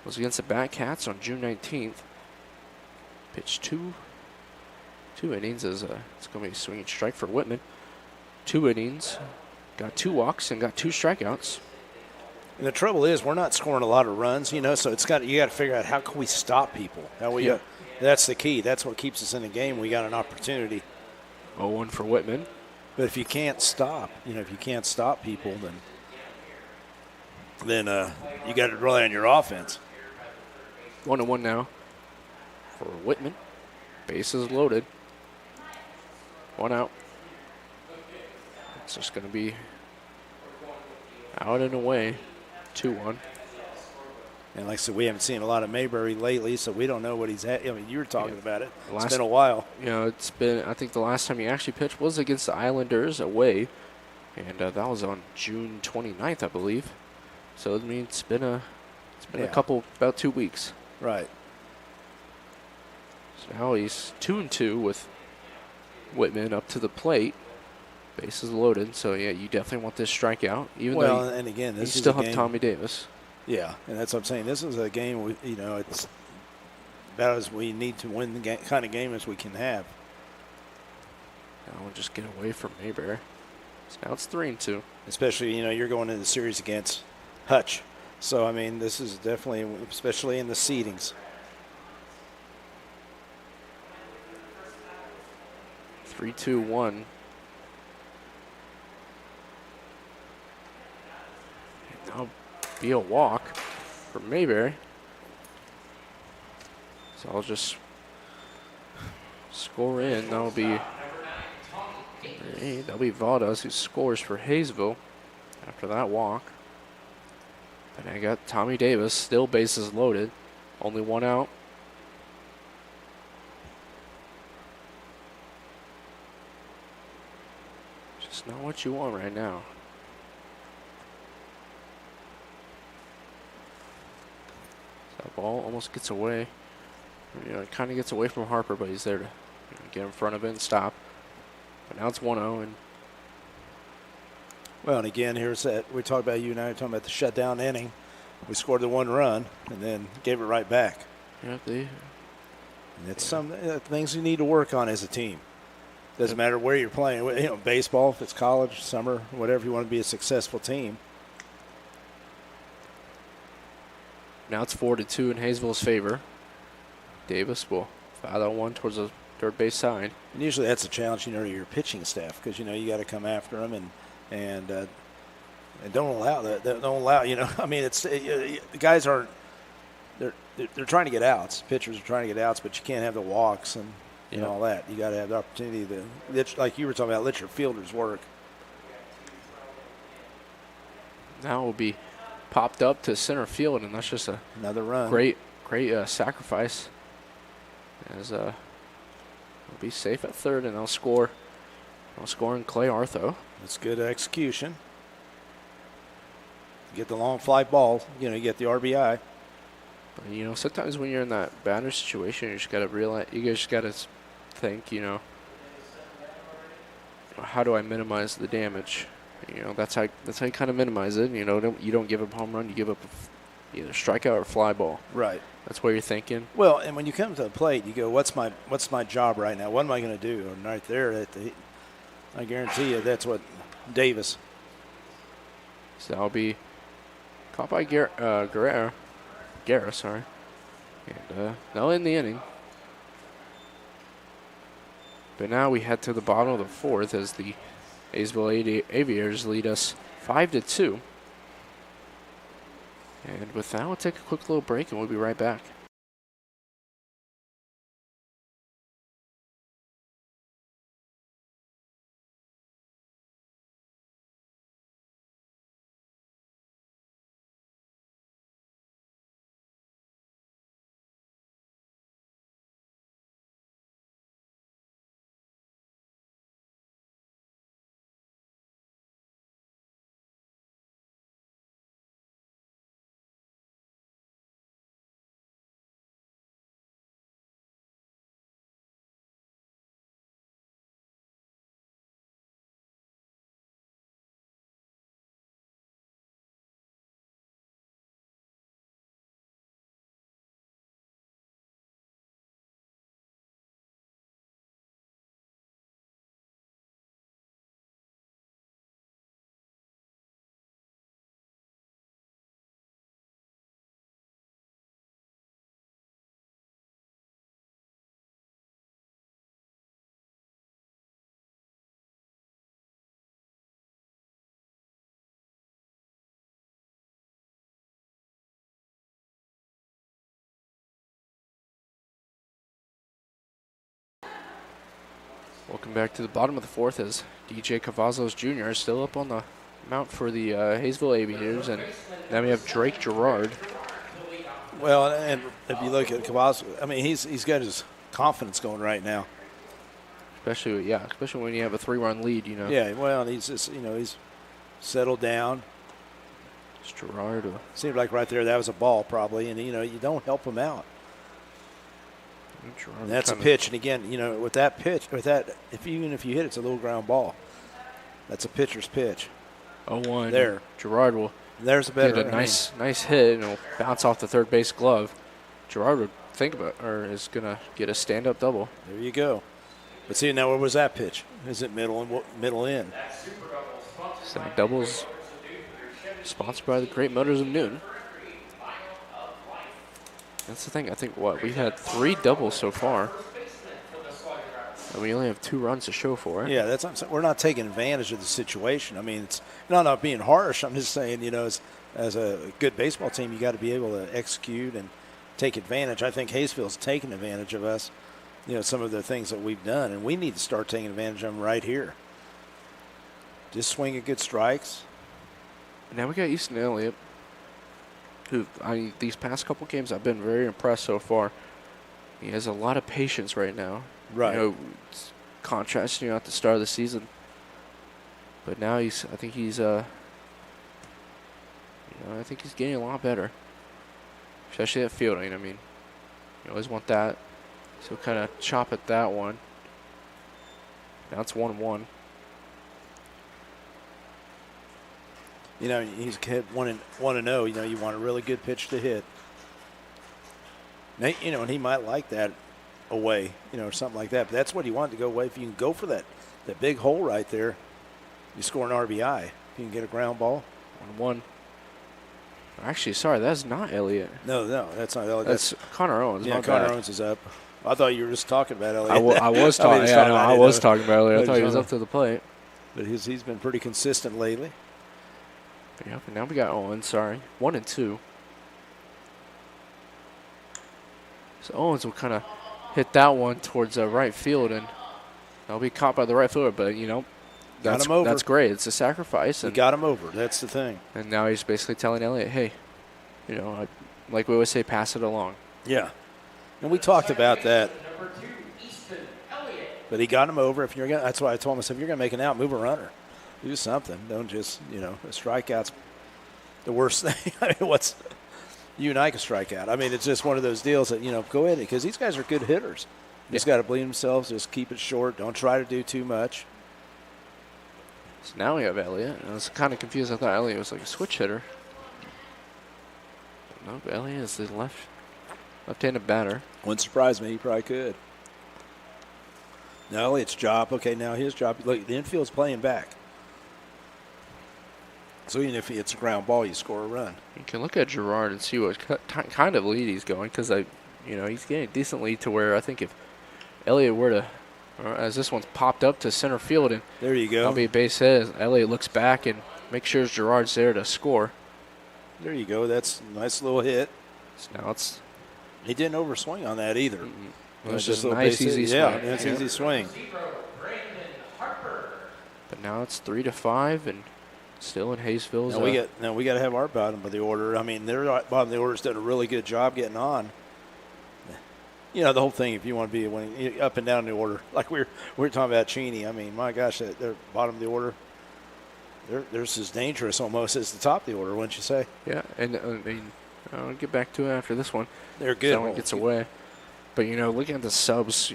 was against the Batcats on June 19th. Pitched two innings as it's going to be a swinging strike for Whitman. 2 innings, got 2 walks and got 2 strikeouts. And the trouble is, we're not scoring a lot of runs, so you got to figure out how can we stop people. That's the key. That's what keeps us in the game. We got an opportunity. 0-1 for Whitman. But if you can't stop, people, then you got to rely on your offense. 1-1 now for Whitman. Bases loaded. 1 out. It's just going to be out and away. 2-1. And like I said, we haven't seen a lot of Mayberry lately, so we don't know what he's at. I mean, you were talking about it. It's been a while. I think the last time he actually pitched was against the Islanders away, and that was on June 29th, I believe. So, it's been a couple, about 2 weeks. Right. So now he's 2-2 with Whitman up to the plate. Bases loaded, so you definitely want this strikeout. And again, this you still have Tommy Davis. Yeah, and that's what I'm saying. This is a game, it's about as we need to win the kind of game as we can have. Now we'll just get away from Mayberry. So now it's 3-2. Especially, you're going into the series against Hutch. So, this is definitely, especially in the seedings. 3-2-1. That'll be a walk for Mayberry. So I'll just score in. That'll be Valdes who scores for Haysville after that walk. And I got Tommy Davis, still bases loaded. Only 1 out. Just not what you want right now. That ball almost gets away. It kind of gets away from Harper, but he's there to get in front of it and stop. But now it's 1-0. And again, here's that. We talked about you and I talking about the shutdown inning. We scored the 1 run and then gave it right back. Yeah, and it's some things you need to work on as a team. Doesn't matter where you're playing. Baseball, if it's college, summer, whatever, you want to be a successful team. Now it's 4-2 in Haysville's favor. Davis will fire that one towards the third base side. And usually that's a challenge, to your pitching staff, because you got to come after them and don't allow that. Don't allow. I mean, it's the guys aren't. They're trying to get outs. Pitchers are trying to get outs, but you can't have the walks and all that. You got to have the opportunity to, like you were talking about, let your fielders work. Now will be popped up to center field, and that's just another run. Great sacrifice. As will be safe at third, and they'll score. They'll score in Clay Artho. That's good execution. Get the long fly ball. You get the RBI. But, sometimes when you're in that batter situation, you just got to realize, you just got to think, how do I minimize the damage? That's how you kind of minimize it. You don't give up a home run, you give up either strikeout or fly ball. Right. That's what you're thinking. Well, and when you come to the plate, you go, what's my job right now? What am I going to do? And right there, I guarantee you that's what Davis. So that'll be caught by Guerra, sorry. And they'll end the inning. But now we head to the bottom of the fourth as the Haysville Aviators lead us 5-2. And with that, we'll take a quick little break and we'll be right back. Welcome back to the bottom of the fourth as DJ Cavazos Jr. is still up on the mount for the Haysville Aviators, and now we have Drake Gerard. Well, and if you look at Cavazos, I mean, he's got his confidence going right now. Especially when you have a 3-run lead, Yeah, well, he's just, he's settled down. It's Gerard. Seemed like right there that was a ball probably, and you don't help him out. And that's a pitch, and again, with that pitch, even if you hit it, it's a little ground ball. That's a pitcher's pitch. 0-1. There, Gerard will. There's a better. Get a nice hit, and it'll bounce off the third base glove. Gerard would think about, or is gonna get a stand-up double. There you go. But see, now where was that pitch? Is it middle in? Stack doubles, sponsored by the Great Motors of Newton. That's the thing. I think we had 3 doubles so far, and we only have 2 runs to show for it. Yeah, that's what I'm saying. We're not taking advantage of the situation. I mean, it's not being harsh. I'm just saying, as a good baseball team, you got to be able to execute and take advantage. I think Haysville's taken advantage of us. Some of the things that we've done, and we need to start taking advantage of them right here. Just swing at good strikes. Now we got Easton Elliott, who these past couple games I've been very impressed so far. He has a lot of patience right now. Right. Contrasting at the start of the season, but now I think he's getting a lot better, especially at fielding. I mean, you always want that, so kind of chop at that one. Now it's 1-1. He's hit 1-0. You want a really good pitch to hit. And he might like that away, or something like that. But that's what he wanted to go away. If you can go for that big hole right there, you score an RBI. If you can get a ground ball. 1-1. Actually, sorry, that's not Elliott. No, that's not Elliott. That's Connor Owens. Yeah, My Connor bad. Owens is up. I thought you were just talking about Elliott. I was talking. I was talking about Elliott. I thought he was up to the plate. But he's been pretty consistent lately. Yep, and now we got Owens. Sorry, 1 and 2. So Owens will kind of hit that one towards right field, and that'll be caught by the right fielder. But Got him over. That's great. It's a sacrifice. He got him over. That's the thing. And now he's basically telling Elliott, hey, like we always say, pass it along. Yeah. And we talked about that. But he got him over. That's why I told him, if you're going to make an out, move a runner. Do something. Don't just, a strikeout's the worst thing. I mean, you and I can strike out. I mean, it's just one of those deals that, go ahead, because these guys are good hitters. Just got to believe themselves. Just keep it short. Don't try to do too much. So now we have Elliott. I was kind of confused. I thought Elliott was like a switch hitter. Nope, Elliott is the left-handed batter. Wouldn't surprise me. He probably could. Now Elliott's job. Okay, now his job. Look, the infield's playing back. So even if it's a ground ball, you score a run. You can look at Gerard and see what kind of lead he's going, because he's getting a decent lead to where I think if Elliott were to, as this one's popped up to center field, and there you go. That'll be a base hit. Elliott looks back and makes sure Gerard's there to score. There you go. That's a nice little hit. So now he didn't overswing on that either. It was just a nice, easy swing. Yeah, that's easy swing. But now it's 3-5, and still in Haysville's. Now we got to have our bottom of the order. I mean, their bottom of the order's done a really good job getting on. The whole thing, if you want to be winning, up and down the order, like we were talking about Cheney. I mean, my gosh, they're bottom of the order. They're as dangerous almost as the top of the order, wouldn't you say? Yeah, and I'll get back to it after this one. They're good. That one gets away. But, looking at the subs,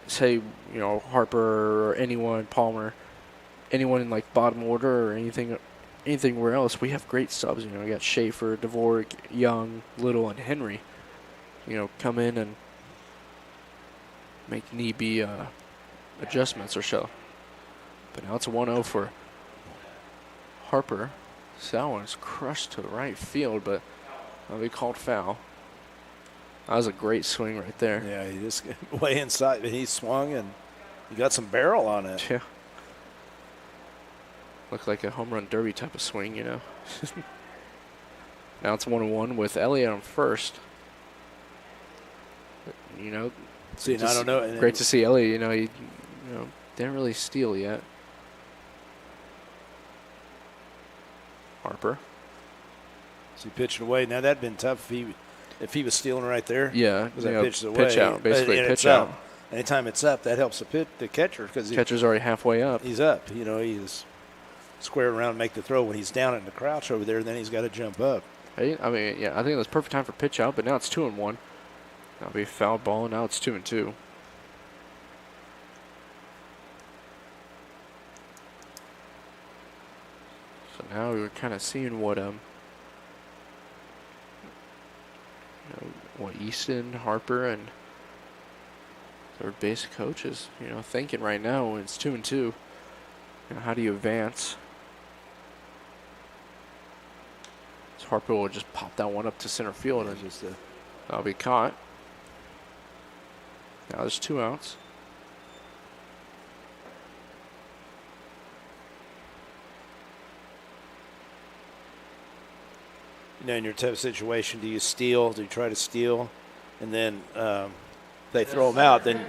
say, Harper or anyone, Palmer, anyone in, bottom order or anything where else, we have great subs. We got Schaefer, Dvorak, Young, Little, and Henry, come in and make need-be adjustments or so. But now it's a 1-0 for Harper. So that one's crushed to right field, but that'll be called foul. That was a great swing right there. Yeah, he just way inside, but he swung and he got some barrel on it. Yeah. Looked like a home run derby type of swing, Now it's 1-1 with Elliott on first. See, I don't know. Great to see Elliott. He didn't really steal yet. Harper. So he pitched away. Now that'd been tough if he was stealing right there. Yeah, because that pitch away. Pitch out, basically pitch out. Anytime it's up, that helps the catcher because catcher's already halfway up. He's up. He's square around and make the throw. When he's down in the crouch over there, then he's got to jump up. I think it was perfect time for pitch out, but now it's 2-1. That'll be a foul ball, and now it's 2-2. So now we were kind of seeing what Easton, Harper, and third base coaches, thinking right now when it's 2-2. How do you advance? So Harper will just pop that one up to center field, and that'll be caught. Now there's 2 outs. In your tough situation, do you steal? Do you try to steal? And then they throw him out. Then,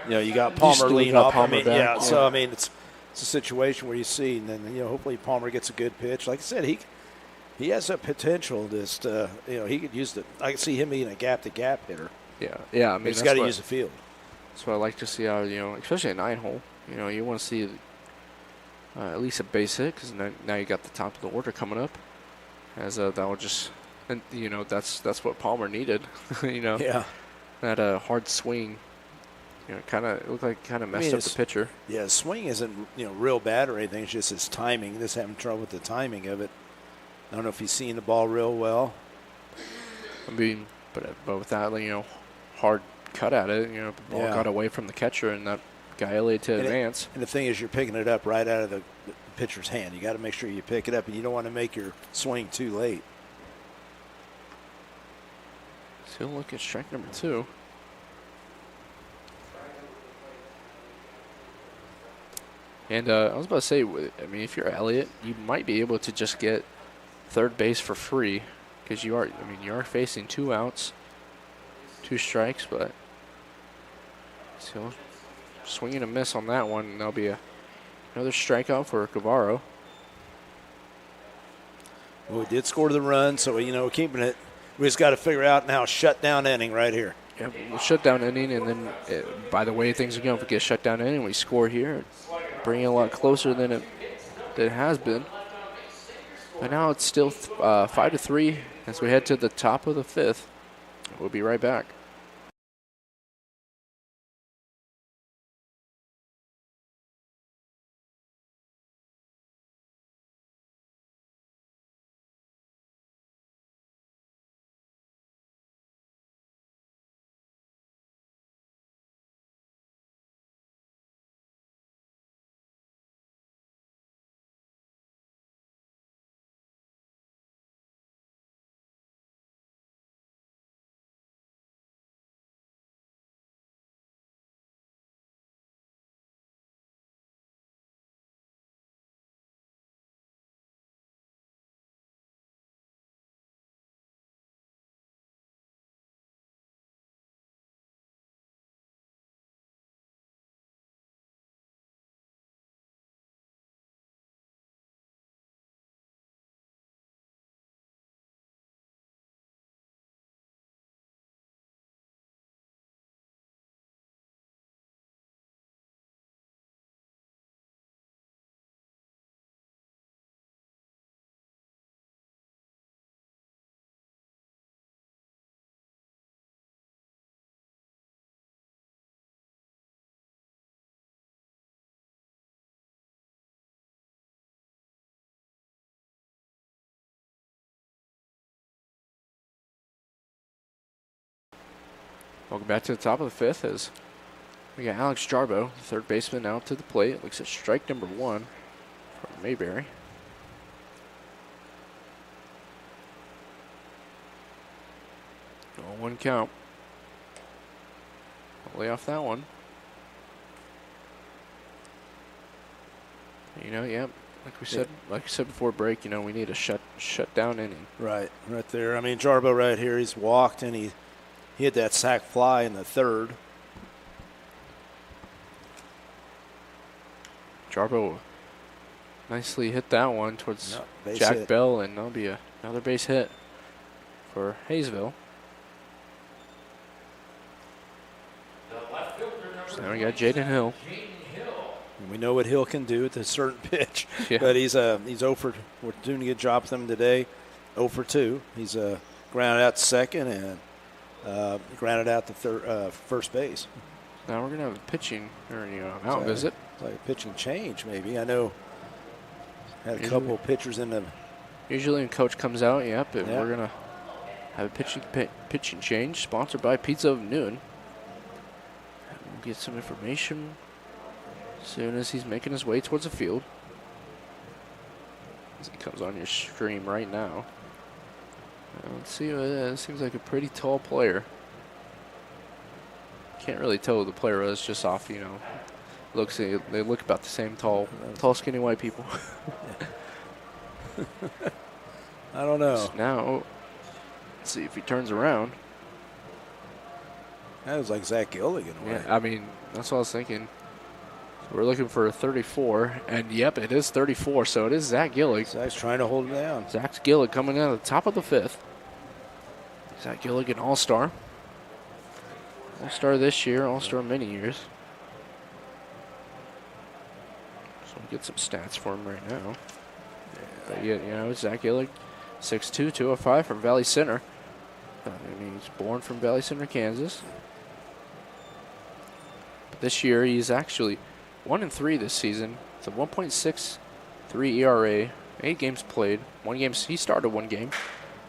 you got Palmer leaning up. So, it's a situation where you see, and then, hopefully Palmer gets a good pitch. Like I said, he has a potential. Just, he could use I could see him being a gap-to-gap hitter. Yeah. He's got to use the field. That's what I like to see out, especially a 9-hole. You want to see at least a base hit, because now you got the top of the order coming up. As that will just, and that's what Palmer needed. Yeah. That hard swing. Kind of looked like messed up the pitcher. Yeah, the swing isn't real bad or anything. It's just his timing. Just having trouble with the timing of it. I don't know if he's seeing the ball real well. But with that, hard cut at it. The ball got away from the catcher, and that got Elliott to advance. And the thing is, you're picking it up right out of the pitcher's hand. You got to make sure you pick it up, and you don't want to make your swing too late. So he'll look at strike number 2. And I was about to say, I mean, if you're Elliott, you might be able to just get third base for free because you are facing 2 outs, 2 strikes, but so swing and a miss on that one, and there'll be another strikeout for Guevara. Well, we did score the run, so we're keeping it. We just got to figure out now shutdown inning right here. Yeah, we'll shut down inning, and then by the way things are going, if we get a shutdown inning, we score here, bring it a lot closer than it has been. But now it's still 5-3 as we head to the top of the 5th. We'll be right back. Welcome back to the top of the 5th as we got Alex Jarbo, the third baseman, out to the plate. Looks at strike number 1 for Mayberry. Oh, 1 count. I'll lay off that one. Like we said before break, we need a shut down inning. Right there. I mean, Jarbo right here, he's walked and he hit that sac fly in the 3rd. Jarbo nicely hit that one towards Jack Bell, and that'll be another base hit for Haysville. So now we got Jaden Hill. We know what Hill can do at a certain pitch, but he's 0 for. We're doing a good job with him today. 0 for 2. He's grounded out to second and grounded out to first base. Now we're gonna have a pitching or mound visit. Like a pitching change, maybe. I know. Had a couple of pitchers in the. Usually, when coach comes out, but we're gonna have a pitching change, sponsored by Pizza of Noon. We'll get some information as soon as he's making his way towards the field. As he comes on your stream right now. Let's see what it is. Seems like a pretty tall player. Can't really tell who the player is just off, they look about the same tall, skinny white people. I don't know. So now, let's see if he turns around. That was like Zach Gillig in a way. Yeah, I mean, that's what I was thinking. So we're looking for a 34, and yep, it is 34, so it is Zach Gillig. Zach's trying to hold him down. Zach Gillig coming in at the top of the 5th. Zach Gillig, an all-star. All-star this year, all-star many years. So we'll get some stats for him right now. But yeah, Zach Gillig, 6'2", 205 from Valley Center. He's born from Valley Center, Kansas. But this year, he's actually 1-3 this season. It's a 1.63 ERA, 8 games played. He started 1 game.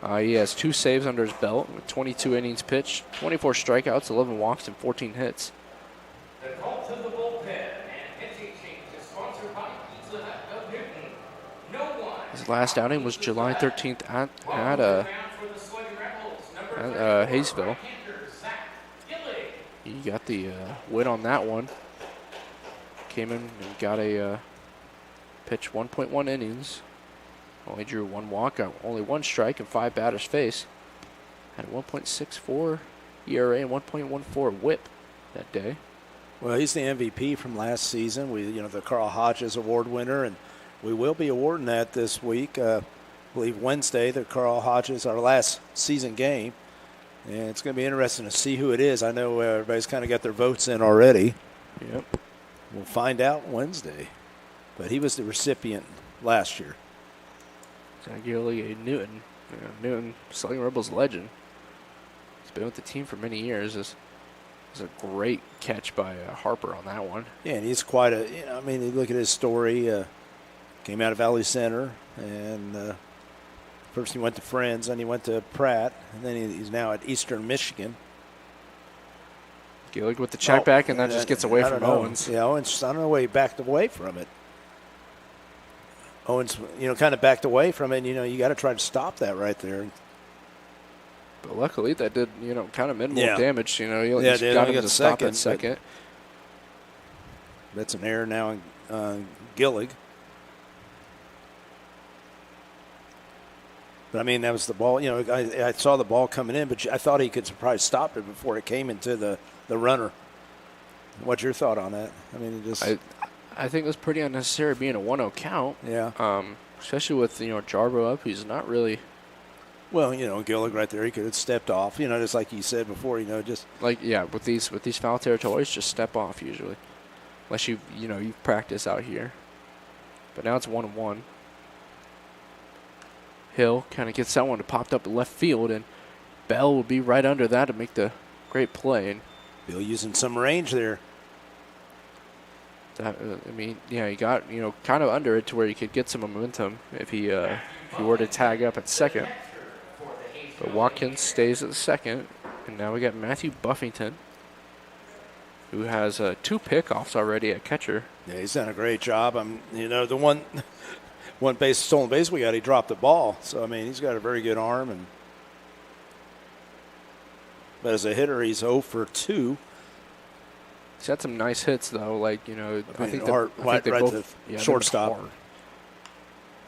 He has 2 saves under his belt with 22 innings pitched, 24 strikeouts, 11 walks, and 14 hits. The call to the bullpen and pitching change is sponsored by Pizza Hut of Newton. No one. His last outing was July 13th at Haysville. He got the win on that one. Came in and got a pitch 1.1 innings. Only drew 1 walkout, only 1 strike, and 5 batters faced. Had a 1.64 ERA and 1.14 WHIP that day. Well, he's the MVP from last season. The Carl Hodges Award winner, and we will be awarding that this week. I believe Wednesday, the Carl Hodges, our last season game. And it's going to be interesting to see who it is. I know everybody's kind of got their votes in already. Yep. We'll find out Wednesday. But he was the recipient last year. Zach Gillig, Newton. Newton, Sluggin Rebels legend. He's been with the team for many years. It was a great catch by Harper on that one. Yeah, and he's quite a, you look at his story. Came out of Valley Center, and first he went to Friends, then he went to Pratt, and then he's now at Eastern Michigan. Gillig with the check back, and that just gets away from Owens. Yeah, Owens, I don't know why he backed away from it. Owens, kind of backed away from it, and, you got to try to stop that right there. But luckily that did, kind of minimal damage. He got him to stop at second. That's an error now on Gillig. But, that was the ball. I saw the ball coming in, but I thought he could probably stop it before it came into the runner. What's your thought on that? I think it was pretty unnecessary being a 1-0 count. Yeah. Especially with, Jarbo up. He's not really. Well, Gillig right there, he could have stepped off, just like you said before, just. With these foul territories, just step off usually. Unless you practice out here. But now it's 1-1. Hill kind of gets that one to popped up in left field, and Bell will be right under that to make the great play. And Bill using some range there. He got, kind of under it to where he could get some momentum if he were to tag up at second. But Watkins stays at second, and now we got Matthew Buffington, who has 2 pickoffs already at catcher. Yeah, he's done a great job. The one stolen base we got, he dropped the ball. So, he's got a very good arm. But as a hitter, he's 0 for 2. He's had some nice hits, though. I think they both shortstop.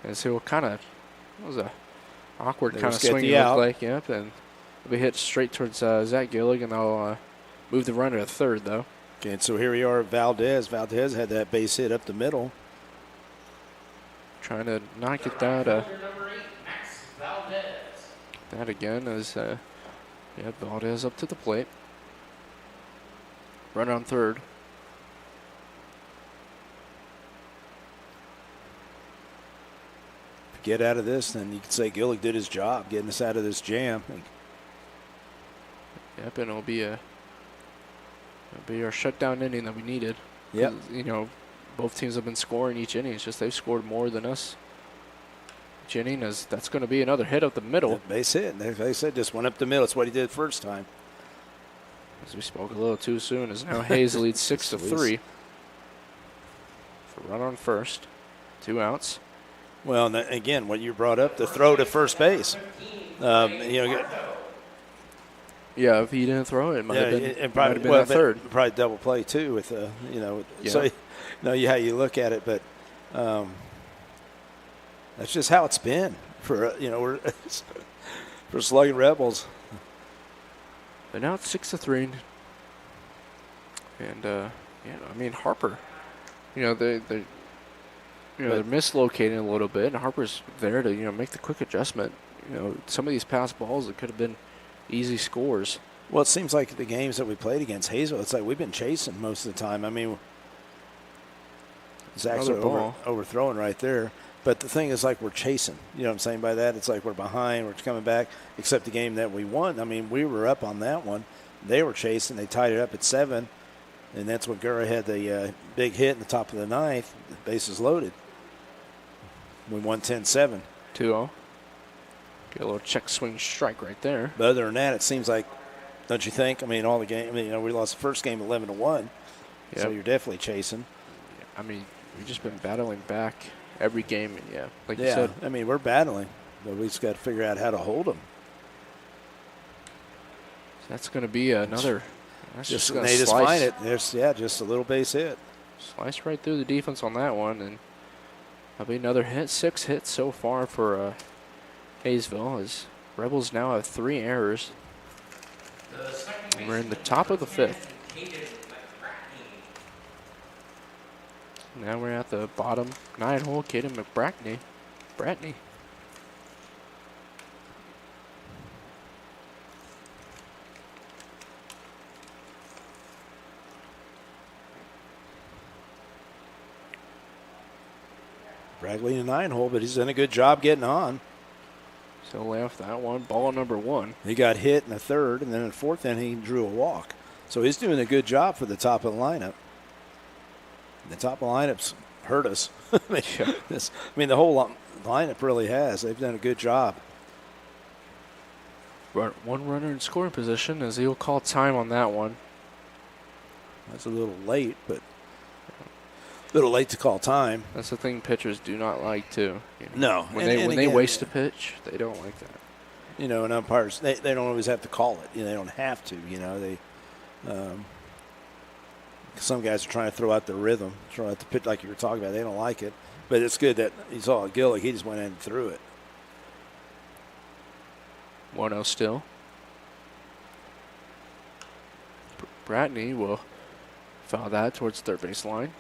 And so it was a awkward kind of swing. It looked like, yep. And it'll be hit straight towards Zach Gillig, and they'll move the runner to third, though. Okay, and so here we are at Valdez. Valdez had that base hit up the middle. Trying to not get that. That again as Valdez up to the plate. Runner on third. If you get out of this, then you could say Gillig did his job getting us out of this jam. Yep, and it'll be our shutdown inning that we needed. Yep. Both teams have been scoring each inning. It's just they've scored more than us. Each inning that's going to be another hit up the middle. Base hit. They said just went up the middle. That's what he did first time. As we spoke a little too soon, as now Hayes leads 6-3. Run on first, 2 outs. Well, and again, what you brought up, the throw to first base. Yeah, if he didn't throw it, it might have been that third. Probably double play too with So how you look at it, but that's just how it's been for we're for Sluggin Rebels. But now it's 6-3, and Harper, they're mislocating a little bit, and Harper's there to make the quick adjustment. Some of these pass balls that could have been easy scores. Well, it seems like the games that we played against Haysville, it's like we've been chasing most of the time. Zach's overthrowing right there. But the thing is, we're chasing. You know what I'm saying by that? It's like we're behind, we're coming back, except the game that we won. We were up on that one. They were chasing. They tied it up at 7, and that's when Gura had the big hit in the top of the 9th. The bases loaded. We won 10-7. 2-0. Get a little check swing strike right there. But other than that, it seems like, don't you think? All the game. We lost the first game 11-1, so you're definitely chasing. We've just been battling back every game, and you said. We're battling, but we just got to figure out how to hold them. That's going to be another. That's just going to they just slice. find it. There's just a little base hit. Slice right through the defense on that one, and that'll be another hit. 6 hits so far for Haysville, as Rebels now have 3 errors. And we're in the top of the 5th. Now we're at the bottom 9-hole. Caden Bratney. Bradley in 9-hole, but he's done a good job getting on. So lay off that one. Ball number 1. He got hit in the 3rd, and then in the 4th inning, he drew a walk. So he's doing a good job for the top of the lineup. The top of the lineup's hurt us. The whole lineup really has. They've done a good job. One runner in scoring position, as he'll call time on that one. That's a little late, but a little late to call time. That's the thing pitchers do not like, too. No. When they waste a pitch, they don't like that. And umpires, they don't always have to call it. They don't have to. They some guys are trying to throw out the rhythm, throw out the pitch like you were talking about. They don't like it. But it's good that you saw Gillick. He just went in and threw it. 1-0 still. Bratney will foul that towards third base line.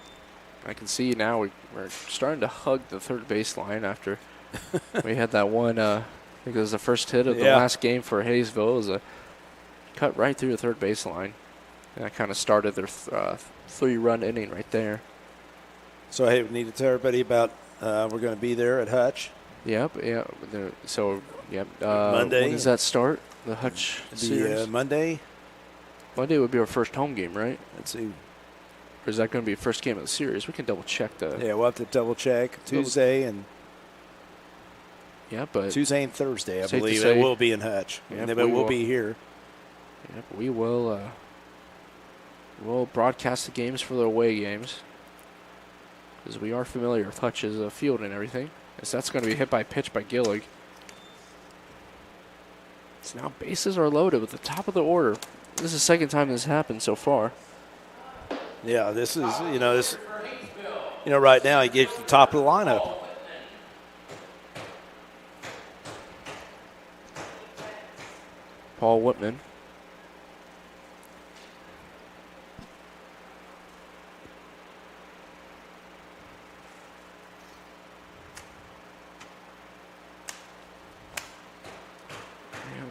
I can see now we're starting to hug the third base line after we had that one. I think it was the first hit of the last game for Haysville. It was a cut right through the third base line. And that kind of started their 3-run inning right there. So, hey, we need to tell everybody about we're going to be there at Hutch. Yep. Monday. When does that start? The Hutch series? Monday. Monday would be our first home game, right? Let's see. Or is that going to be first game of the series? We can double check the. Yeah, we'll have to double check Tuesday and. Yeah, but Tuesday and Thursday, I believe it will be in Hutch. Yeah, but we'll be here. Yep, we will. We'll broadcast the games for the away games, because we are familiar with Hutch's field and everything. So that's going to be hit by pitch by Gillig. So now bases are loaded with the top of the order. This is the second time this happened so far. Yeah, this is right now he gets the top of the lineup. Paul Whitman.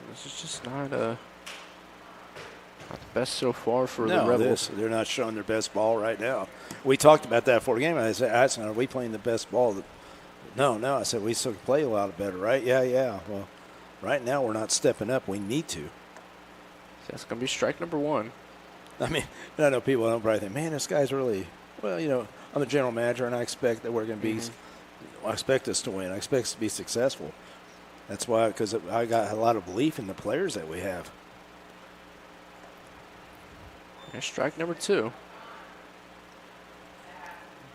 This is just not the best so far for the Rebels. They're not showing their best ball right now. We talked about that before the game. I said, are we playing the best ball? No. I said, we still play a lot better, right? Yeah. Well, right now we're not stepping up. We need to. That's going to be strike number 1. I mean, I know people don't probably think, man, this guy's really, I'm the general manager, and I expect that we're going to be, I expect us to win. I expect us to be successful. That's why, because I got a lot of belief in the players that we have. And strike number 2.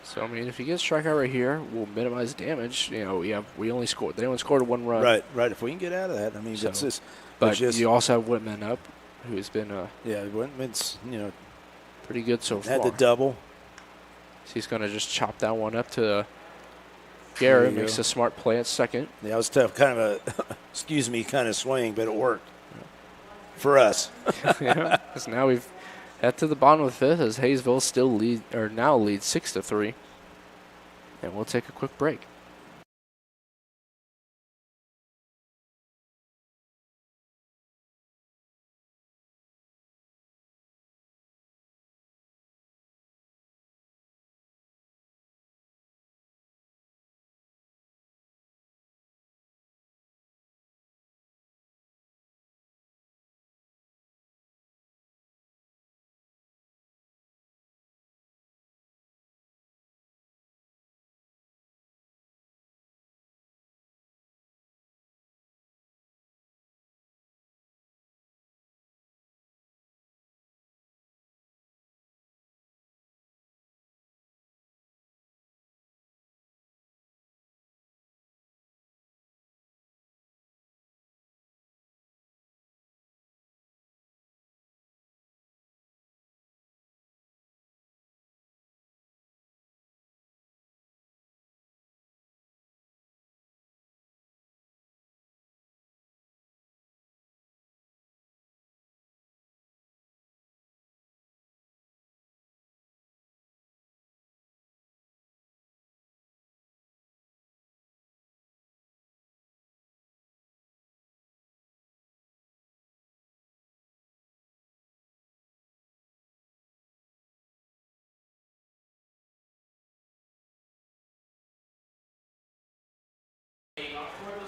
So, I mean, if he gets strikeout right here, we'll minimize damage. They only scored 1 run. Right. If we can get out of that, I mean, but you also have Whitman up, who's been Whitman's pretty good so far. Had the double. So he's going to just chop that one up to Garrett. Makes a smart play at second. Yeah, it was tough. Kind of a kind of swing, but it worked for us. Yeah, because now we've head to the bottom of the 5th as Haysville now leads 6-3. And we'll take a quick break.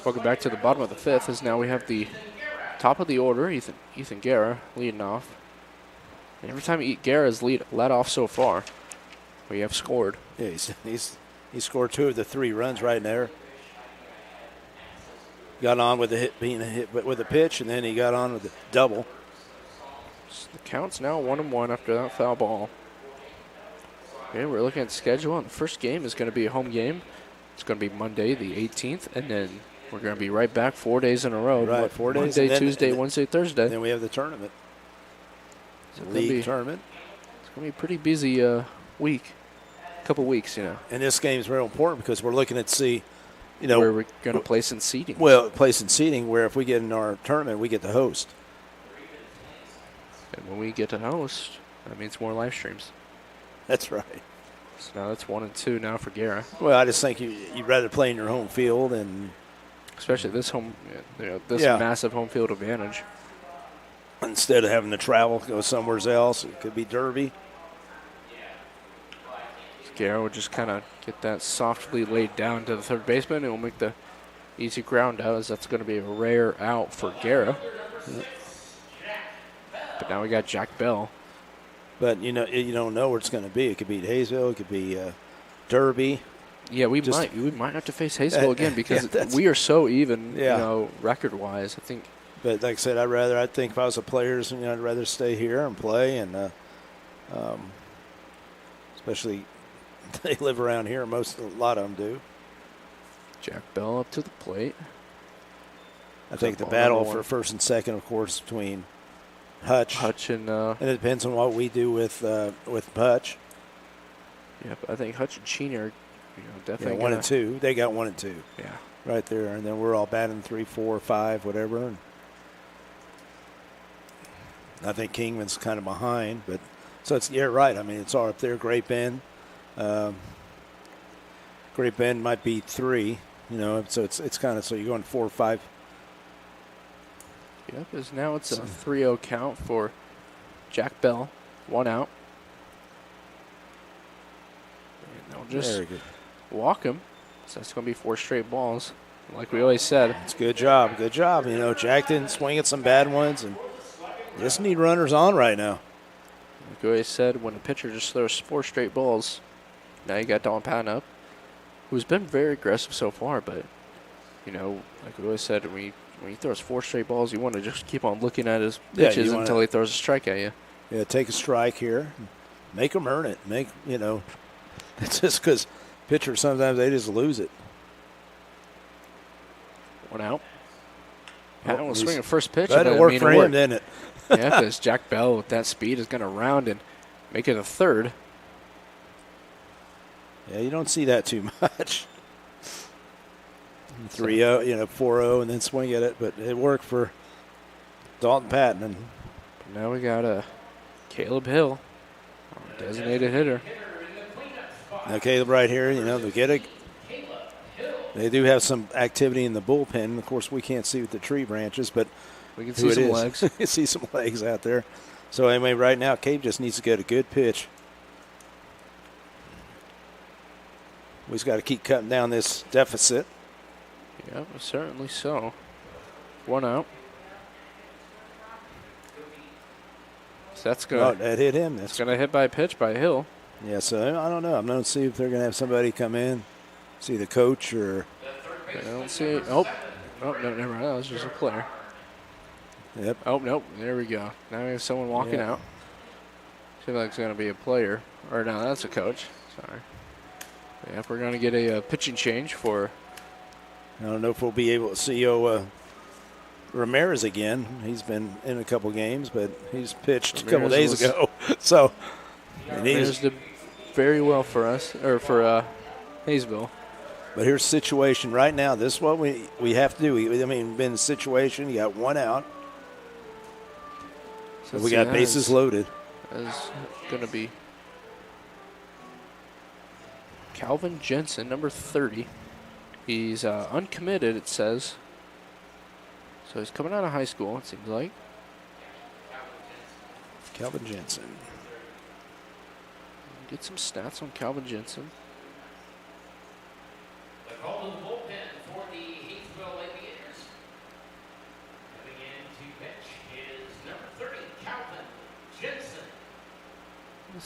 Welcome back to the bottom of the fifth, as now we have the top of the order, Ethan Guerra leading off. And every time Guerra's led off so far, we have scored. Yeah, he scored 2 of the 3 runs right there. Got on with being hit with a pitch, and then he got on with a double. So the count's now 1-1 after that foul ball. Okay, we're looking at the schedule, and the first game is going to be a home game. It's going to be Monday, the 18th, and then we're going to be right back 4 days in a row. Right, 4 days. Monday, Tuesday, Wednesday, Thursday. Then we have the tournament. So League tournament. It's going to be a pretty busy couple weeks, you know. And this game is real important because we're looking at see, where we're going to place in seeding. Well, place in seeding where if we get in our tournament, we get to host. And when we get to host, that means more live streams. That's right. So now that's 1 and 2 now for Guerra. Well, I just think you'd rather play in your home field, and especially this massive home field advantage. Instead of having to travel, go somewhere else. It could be Derby. Guerra would just kind of get that softly laid down to the third baseman, and will make the easy ground out, as that's going to be a rare out for Guerra. But now we got Jack Bell. But you don't know where it's going to be. It could be Haysville. It could be Derby. Yeah, we might have to face Haysville again because we are so even, record-wise. I think. But like I said, I think if I was a player, I'd rather stay here and play, and especially they live around here. A lot of them do. Jack Bell up to the plate. I think the battle for first and second, of course, between Hutch and it depends on what we do with Hutch. Yeah, but I think Hutch and Cheney are, definitely 1 and 2. They got 1 and 2. Yeah, right there, and then we're all batting 3, 4, 5, whatever. And I think Kingman's kind of behind, but so you're right. I mean, it's all up there. Great Bend. Great Bend might be 3. So it's kind of so you're going 4 or 5. Yep, because now it's a 3-0 count for Jack Bell. 1 out. And they'll just walk him. So that's going to be 4 straight balls, like we always said. It's good job. Good job. Jack didn't swing at some bad ones, and just need runners on right now. Like we always said, when a pitcher just throws 4 straight balls, now you got Don Patton up, who's been very aggressive so far, but, like we always said, when he throws 4 straight balls, you want to just keep on looking at his pitches until he throws a strike at you. Yeah, take a strike here. Make them earn it. It's just because pitchers, sometimes they just lose it. 1 out. Patton will swing a first pitch. That worked for him, didn't it? Yeah, because Jack Bell with that speed is going to round and make it a third. Yeah, you don't see that too much. 3-0, 4-0, and then swing at it. But it worked for Dalton Patton. And now we got Caleb Hill, our designated hitter. Now Caleb right here, they do have some activity in the bullpen. Of course, we can't see with the tree branches, but we can see some legs. You see some legs out there. So anyway, right now, Caleb just needs to get a good pitch. We just got to keep cutting down this deficit. Yeah, certainly so. 1 out. So that's going that hit him. That's going to hit by a pitch by Hill. Yeah, so I don't know. I'm going to see if they're going to have somebody come in, see the coach or. I don't see it. Oh, no, never mind. That was just a player. Yep. Oh, nope. There we go. Now we have someone walking out. Seems like it's going to be a player. Or no, that's a coach. Sorry. Yep, we're going to get a pitching change for. I don't know if we'll be able to see Ramirez again. He's been in a couple games, but he's pitched a couple days ago. So Ramirez did very well for us, or for Haysville. But here's the situation right now. This is what we have to do. Been in a situation. You got 1 out. So we got bases loaded. That's going to be Calvin Jensen, number 30. He's uncommitted, it says. So he's coming out of high school, it seems like. Calvin Jensen. Get some stats on Calvin Jensen. The call to the bullpen for the Haysville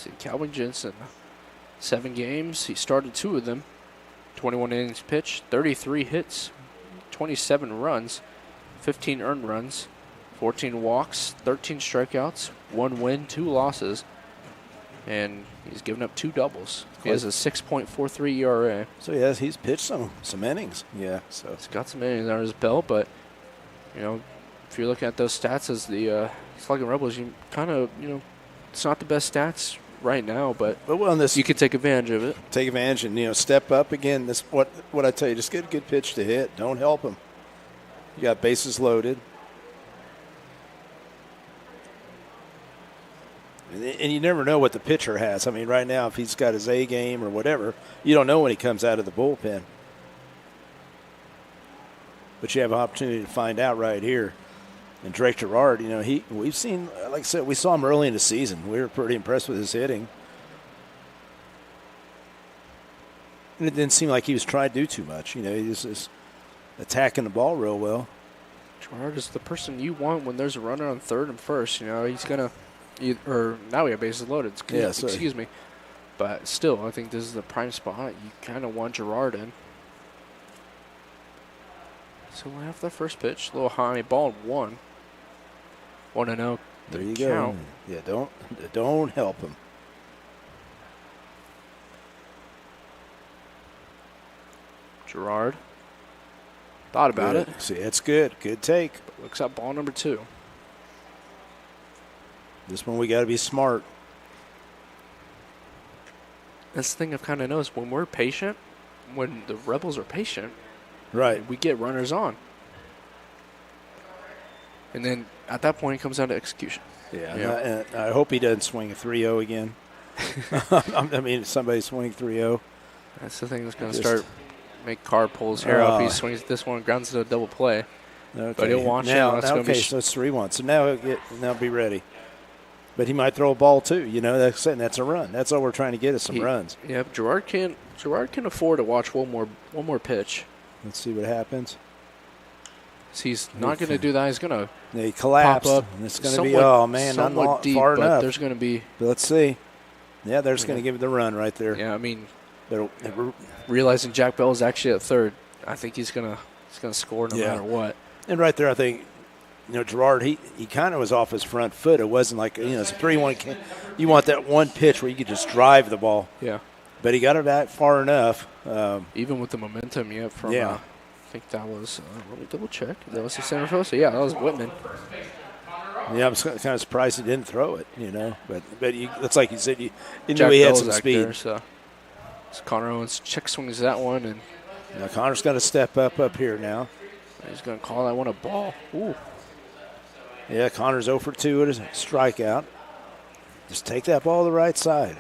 see, Calvin Jensen, 7 games. He started 2 of them. 21 innings pitched, 33 hits, 27 runs, 15 earned runs, 14 walks, 13 strikeouts, 1 win, 2 losses, and he's given up 2 doubles. He has a 6.43 ERA. So yeah, he's pitched some innings. Yeah, so he's got some innings under his belt, but you know, if you're looking at those stats as the Sluggin Rebels, you kind of, you know, it's not the best stats right now, but well, this you can take advantage of it. Take advantage and, you know, step up again. This what I tell you, just get a good pitch to hit. Don't help him. You got bases loaded. And you never know what the pitcher has. I mean, right now, if he's got his A game or whatever, you don't know when he comes out of the bullpen. But you have an opportunity to find out right here. And Drake Gerard, you know, we've seen, like I said, we saw him early in the season. We were pretty impressed with his hitting. And it didn't seem like he was trying to do too much. You know, he was just attacking the ball real well. Gerard is the person you want when there's a runner on third and first. You know, he's going to, or now we have bases loaded. Excuse me. But still, I think this is the prime spot. You kind of want Gerard in. So we'll have the first pitch. A little high, ball 1. 1-0. There you go. Yeah, don't help him. Gerard thought about it. See, that's good. Good take. But looks at ball number 2. This one we got to be smart. That's the thing I've kind of noticed. When we're patient, when the Rebels are patient, right, we get runners on. And then at that point, it comes down to execution. Yeah, and I hope he doesn't swing a 3-0 again. I mean, if somebody swing 3-0. That's the thing that's going to start make Carr pull his hair off. He swings this one, grounds to a double play. Okay. But he'll watch now. It. Okay, so it's 3-1. So now be ready. But he might throw a ball too. You know, that's a run. That's all we're trying to get is some runs. Yeah, Gerard can afford to watch one more pitch. Let's see what happens. He's not going to do that. He's going to collapse. Pop up. And it's going to be, oh, man, not deep, far but enough. There's going to be. But let's see. Yeah, they're just going to give it the run right there. Yeah, I mean, realizing Jack Bell is actually at third, I think he's going to score no matter what. And right there, I think, you know, Gerard, he kind of was off his front foot. It wasn't like, you know, it's a 3-1. You want that one pitch where you could just drive the ball. Yeah. But he got it back far enough. Even with the momentum you have from I think that was, let me double check. That was the center field. So, yeah, that was Whitman. Yeah, I was kind of surprised he didn't throw it, you know. But it's like you said, you knew he had some speed. There, so Connor Owens check swings that one. And now Connor's got to step up here now. He's going to call that one a ball. Ooh. Yeah, Connor's 0 for 2 at a strikeout. Just take that ball to the right side.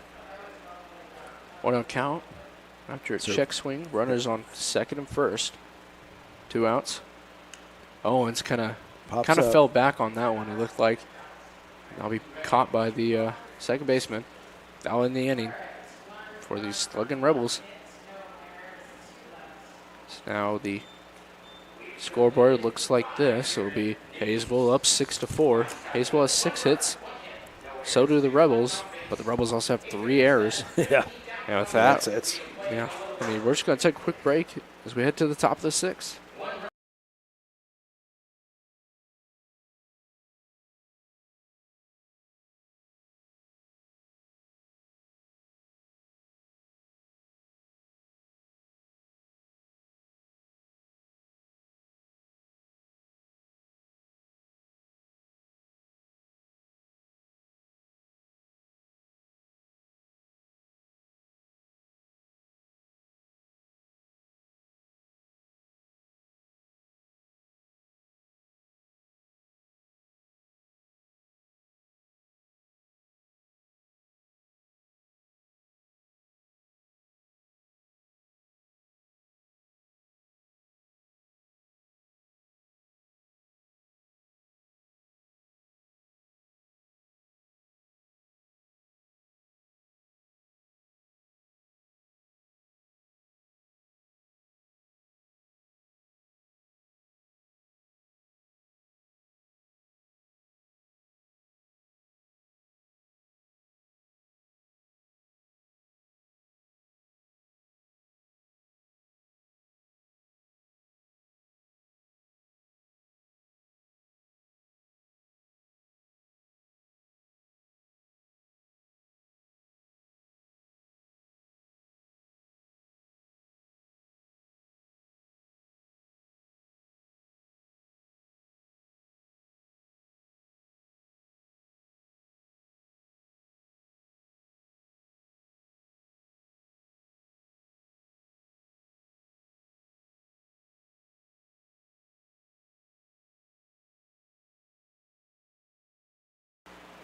1-0 count. After a check swing, runners on second and first. 2 outs. Owens kind of fell back on that one. It looked like I'll be caught by the second baseman. Now in the inning for the Sluggin Rebels. So now the scoreboard looks like this. It'll be Haysville up 6-4. Haysville has 6 hits. So do the Rebels, but the Rebels also have 3 errors. Yeah. And with that, that's yeah. I mean, we're just going to take a quick break as we head to the top of the 6th.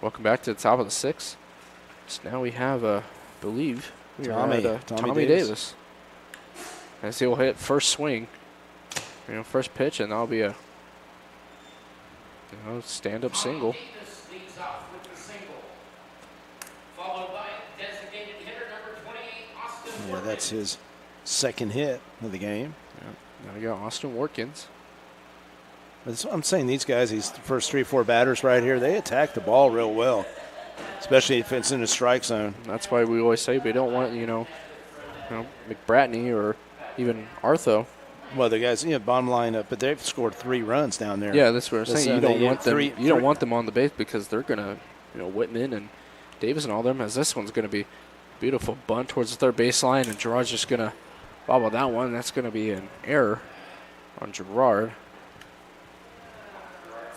Welcome back to the top of the 6th. So now we have, believe, Tommy Davis. As he'll hit first swing, first pitch, and that'll be a stand-up single. Davis leads off with the single, followed by designated hitter number 28, Austin Yeah, Workins. that's his second hit of the game. Now we got Austin Workins. I'm saying these guys, these first 3-4 batters right here, they attack the ball real well, especially if it's in the strike zone. That's why we always say we don't want, McBratney or even Artho. Well, the guys, bottom lineup, but they've scored 3 runs down there. Yeah, that's what I'm saying. You don't want them. three- Don't want them on the base because they're gonna, Whitman and Davis and all them. As this one's gonna be beautiful bunt towards the third baseline, and Gerard's just gonna bobble that one. That's gonna be an error on Gerard.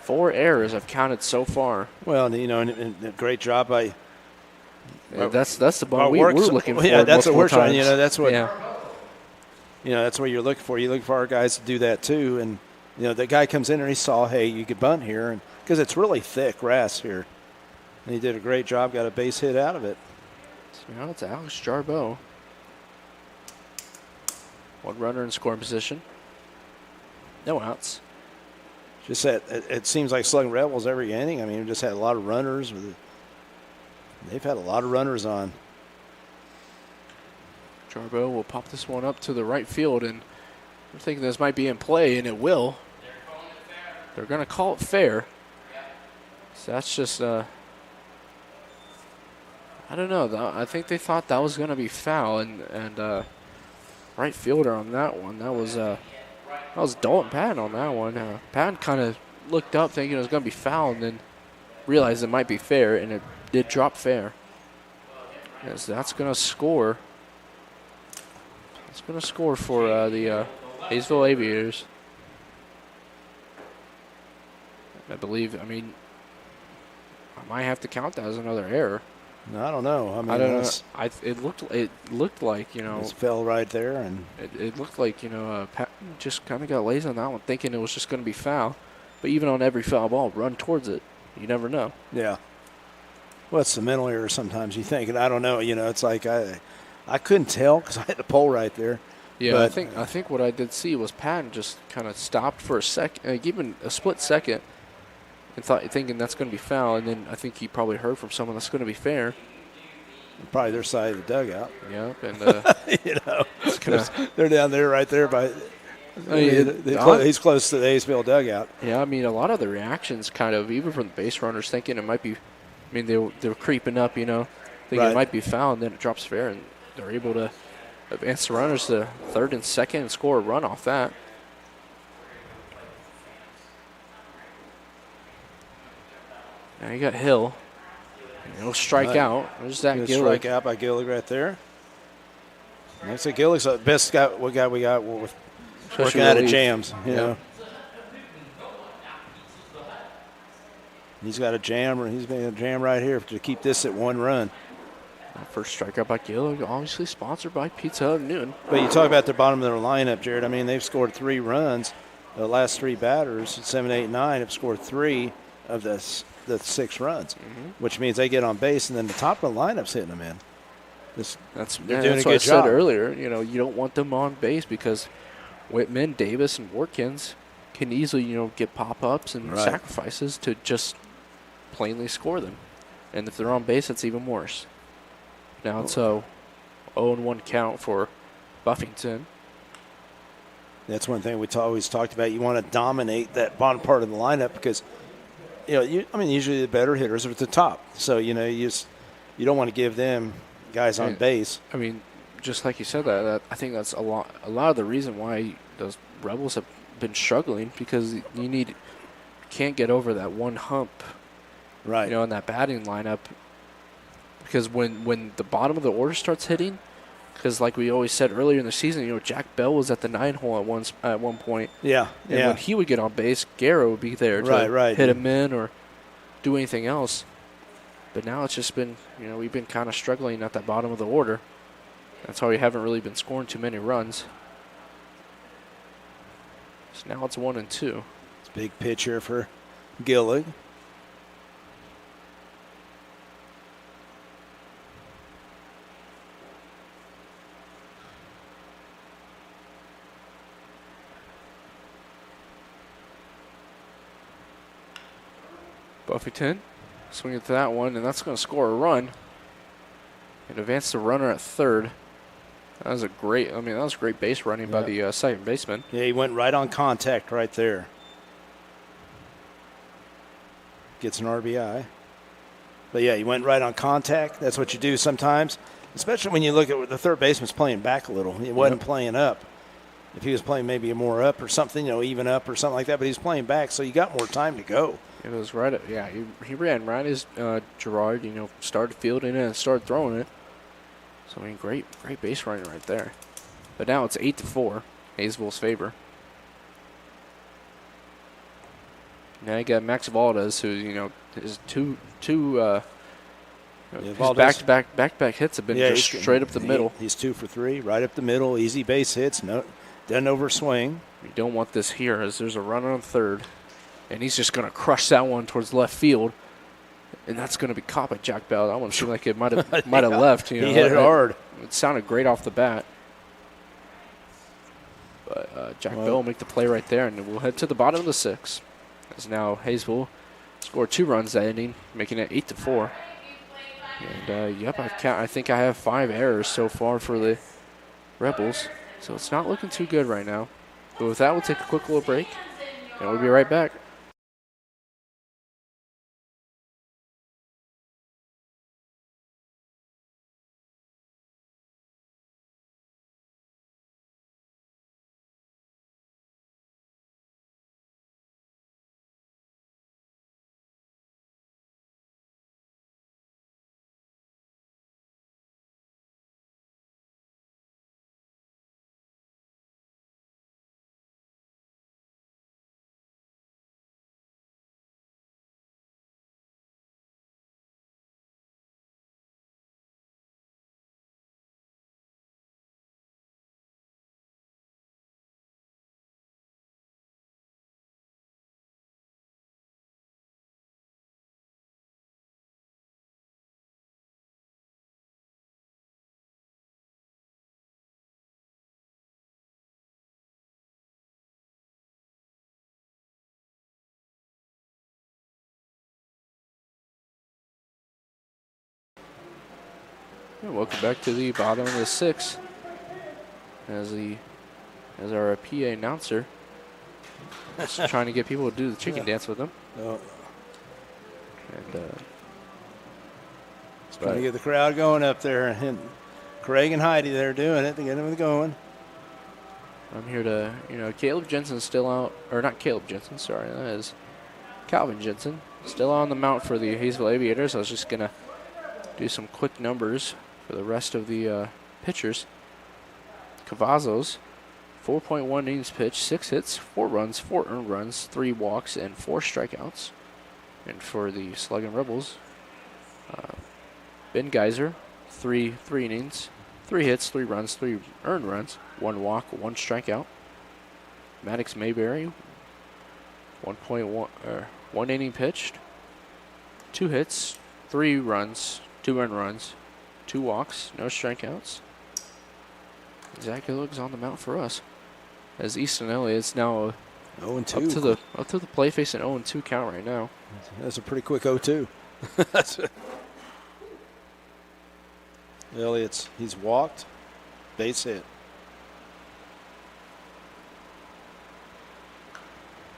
4 errors I've counted so far. Well, and a great job by. That's the bunt we're looking for. Yeah, that's what we're trying. times. That's what. Yeah. That's what you're looking for. You look for our guys to do that too, and the guy comes in and he saw, hey, you could bunt here, and because it's really thick grass here, and he did a great job, got a base hit out of it. So now it's Alex Jarboe. 1 runner in scoring position. No outs. Just that it seems like Sluggin Rebels every inning. I mean, we just had a lot of runners. They've had a lot of runners on. Jarboe will pop this one up to the right field, and I'm thinking this might be in play, and it will. They're going to call it fair. So that's just, I don't know. I think they thought that was going to be foul, and right fielder on that one. That was Dalton Patton on that one. Patton kind of looked up thinking it was going to be foul, and then realized it might be fair, and it did drop fair. Yes, that's going to score. It's going to score for the Haysville Aviators. I might have to count that as another error. No, I don't know. I don't know. It looked like, it fell right there, and it looked like, Patton just kind of got lazy on that one, thinking it was just going to be foul. But even on every foul ball, run towards it. You never know. Yeah. Well, it's the mental error sometimes you think, and I don't know. It's like I couldn't tell because I had the pole right there. Yeah, but I think what I did see was Patton just kind of stopped for a second, even a split second, and thinking that's going to be foul. And then I think he probably heard from someone that's going to be fair. Probably their side of the dugout. Yeah, and they're down there right there by. He's close to the Haysville dugout. Yeah, I mean, a lot of the reactions kind of, even from the base runners, thinking it might be. I mean, they were creeping up, thinking it might be foul, and then it drops fair, and they're able to advance the runners to third and second and score a run off that. Now you got Hill. He'll strike out. There's that Gillick. Strike out by Gillick right there. Next to Gillick's the best guy we got with working out of jams. He's got a jam, he's made a jam right here to keep this at 1 run. First strikeout by Gillick, obviously sponsored by Pizza Hut of Newton. But you talk about the bottom of their lineup, Jared. I mean, they've scored 3 runs. The last 3 batters, 7, 8, 9, have scored 3 of the 6 runs, which means they get on base, and then the top of the lineup's hitting them in. That's doing a what good I job. said earlier. You don't want them on base because Whitman, Davis, and Workins can easily, get pop-ups and sacrifices to just plainly score them. And if they're on base, it's even worse. Now it's a 0-1 count for Buffington. That's one thing we always talked about. You want to dominate that bottom part of the lineup because, usually the better hitters are at the top. So, you don't want to give them guys on base. I mean, just like you said, that I think that's a lot of the reason why those Rebels have been struggling, because you can't get over that one hump, right? In that batting lineup, because when the bottom of the order starts hitting, because like we always said earlier in the season, Jack Bell was at the 9 hole at one point. Yeah, and when he would get on base, Garrow would be there to hit him in or do anything else. But now it's just been, we've been kind of struggling at that bottom of the order. That's why we haven't really been scoring too many runs. So now it's 1-2. It's a big pitch here for Gillig. Buffington swinging to that one, and that's going to score a run and advance the runner at third. That was great base running by the second baseman. Yeah, he went right on contact right there. Gets an RBI. But yeah, he went right on contact. That's what you do sometimes, especially when you look at the third baseman's playing back a little. He wasn't playing up. If he was playing maybe a more up or something, even up or something like that, but he's playing back, so you got more time to go. It was right. He ran right as Gerard, started fielding it and started throwing it. So great base running right there. But now it's 8-4, Haysville's favor. Now you got Max Valdez, who his his back-to-back hits have been just straight up the middle. He's 2 for 3, right up the middle, easy base hits, doesn't overswing. You don't want this here, as there's a runner on third, and he's just going to crush that one towards left field, and that's going to be caught by Jack Bell. That one seemed like it might have left. He hit it hard. It sounded great off the bat. But Jack Bell will make the play right there, and we'll head to the bottom of the 6th. As now Haysville scored 2 runs that inning, making it 8-4. And I think I have 5 errors so far for the Rebels, so it's not looking too good right now. But with that, we'll take a quick little break, and we'll be right back. Welcome back to the bottom of the 6th. As our PA announcer is trying to get people to do the chicken dance with him. And trying to get the crowd going up there. And Craig and Heidi, they're doing it to get them going. I'm here to, Caleb Jensen's still out, or not Caleb Jensen, sorry, that is Calvin Jensen. Still on the mount for the Haysville Aviators. I was just going to do some quick numbers for the rest of the pitchers. Cavazos, 4.1 innings pitched, 6 hits, 4 runs, 4 earned runs, 3 walks, and 4 strikeouts. And for the Sluggin Rebels, Ben Geyser, 3 innings, 3 hits, 3 runs, 3 earned runs, 1 walk, 1 strikeout. Maddox Mayberry, 1 inning pitched, 2 hits, 3 runs, 2 earned runs, 2 walks, no strikeouts. Zach Gillig's on the mount for us. As Easton Elliott's now 0-2. Up to the play facing 0-2 count right now. That's a pretty quick 0-2. Elliott's, he's walked, base hit.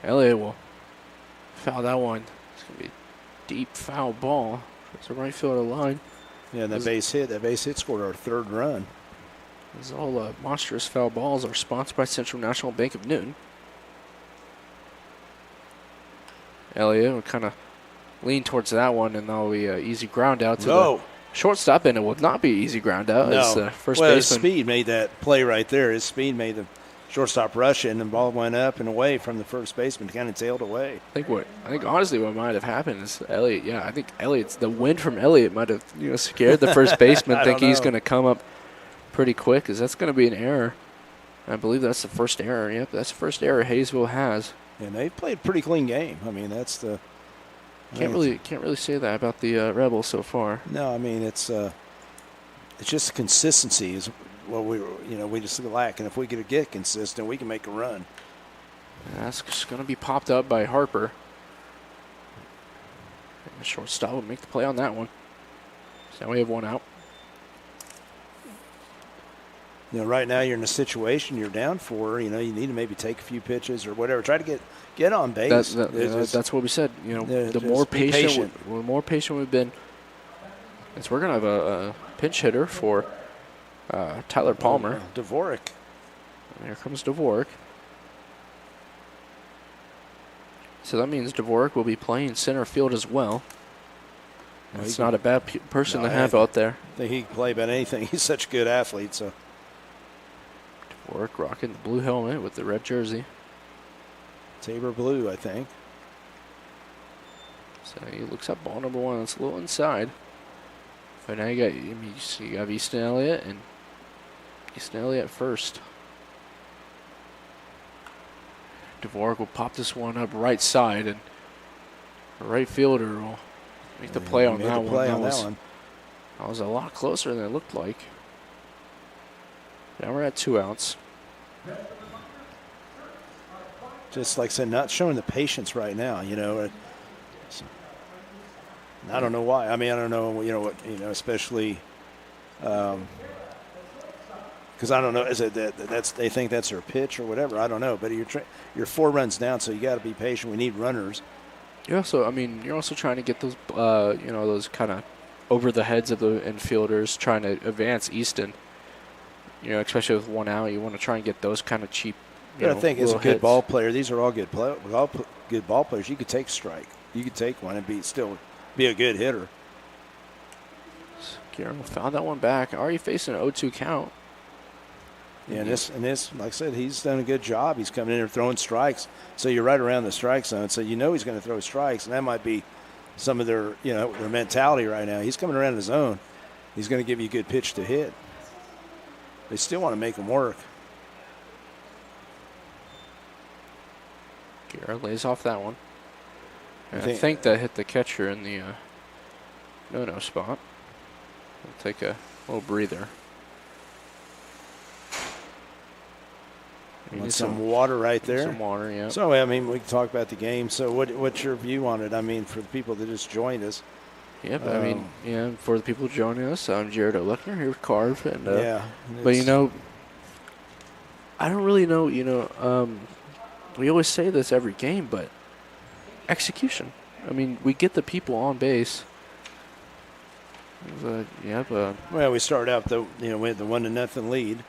Elliott will foul that one. It's going to be a deep foul ball. It's a right fielder line. Yeah, that base hit scored our 3rd run. These all monstrous foul balls are sponsored by Central National Bank of Newton. Elliott will kind of lean towards that one, and that'll be an easy ground out to the shortstop, and it will not be an easy ground out. No. As first baseman. His speed made that play right there. His speed made the shortstop rush, and the ball went up and away from the first baseman, kind of tailed away. I think honestly what might have happened is Elliott. Yeah, I think the wind from Elliott might have scared the first baseman, thinking he's going to come up pretty quick, because that's going to be an error. I believe that's the first error. Yep, that's the first error Haysville has. And they played a pretty clean game. I mean, that's the can't really say that about the Rebels so far. No, I mean it's just consistency is what we just lack, and if we could get consistent, we can make a run. And that's just going to be popped up by Harper. shortstop will make the play on that one. So now we have one out. Right now you're in a situation you're down 4. You need to maybe take a few pitches or whatever. Try to get on base. That's what we said. The more patient we've been, we're gonna have a pinch hitter for Tyler Palmer. Dvorak. And here comes Dvorak. So that means Dvorak will be playing center field as well. It's not a bad person to have out there. I think he can play about anything. He's such a good athlete. So Dvorak rocking the blue helmet with the red jersey. Tabor blue, I think. So he looks up ball number 1. That's a little inside. But now you got Easton Elliott and Easton Elliott first. Dvorak will pop this one up right side, and the right fielder will make the play on that one. That was a lot closer than it looked like. Now we're at 2 outs. Just like I said, not showing the patience right now. I don't know why. I don't know. Especially because I don't know. Is it that's they think that's their pitch or whatever? I don't know. But you're 4 runs down, so you got to be patient. We need runners. Yeah. So you're also trying to get those those kind of over the heads of the infielders, trying to advance Easton. Especially with 1 out, you want to try and get those kind of cheap. I think as a good ball player, these are all good ball players. You could take a strike. You could take one and still be a good hitter. Guerrero found that one back. Already facing an 0-2 count. Yeah, and this, like I said, he's done a good job. He's coming in there throwing strikes. So you're right around the strike zone. So he's going to throw strikes, and that might be some of their their mentality right now. He's coming around the zone. He's going to give you a good pitch to hit. They still want to make him work. Guerrero lays off that one. I think that hit the catcher in the no spot. We'll take a little breather. Want some water right there. Some water, yeah. So, we can talk about the game. So, what's your view on it? For the people that just joined us. Yeah, but for the people joining us, I'm Jared O'Leckner here with Carv. And, but, I don't really know, we always say this every game, but execution. We get the people on base. But, well, we started out, we had the 1-0 lead.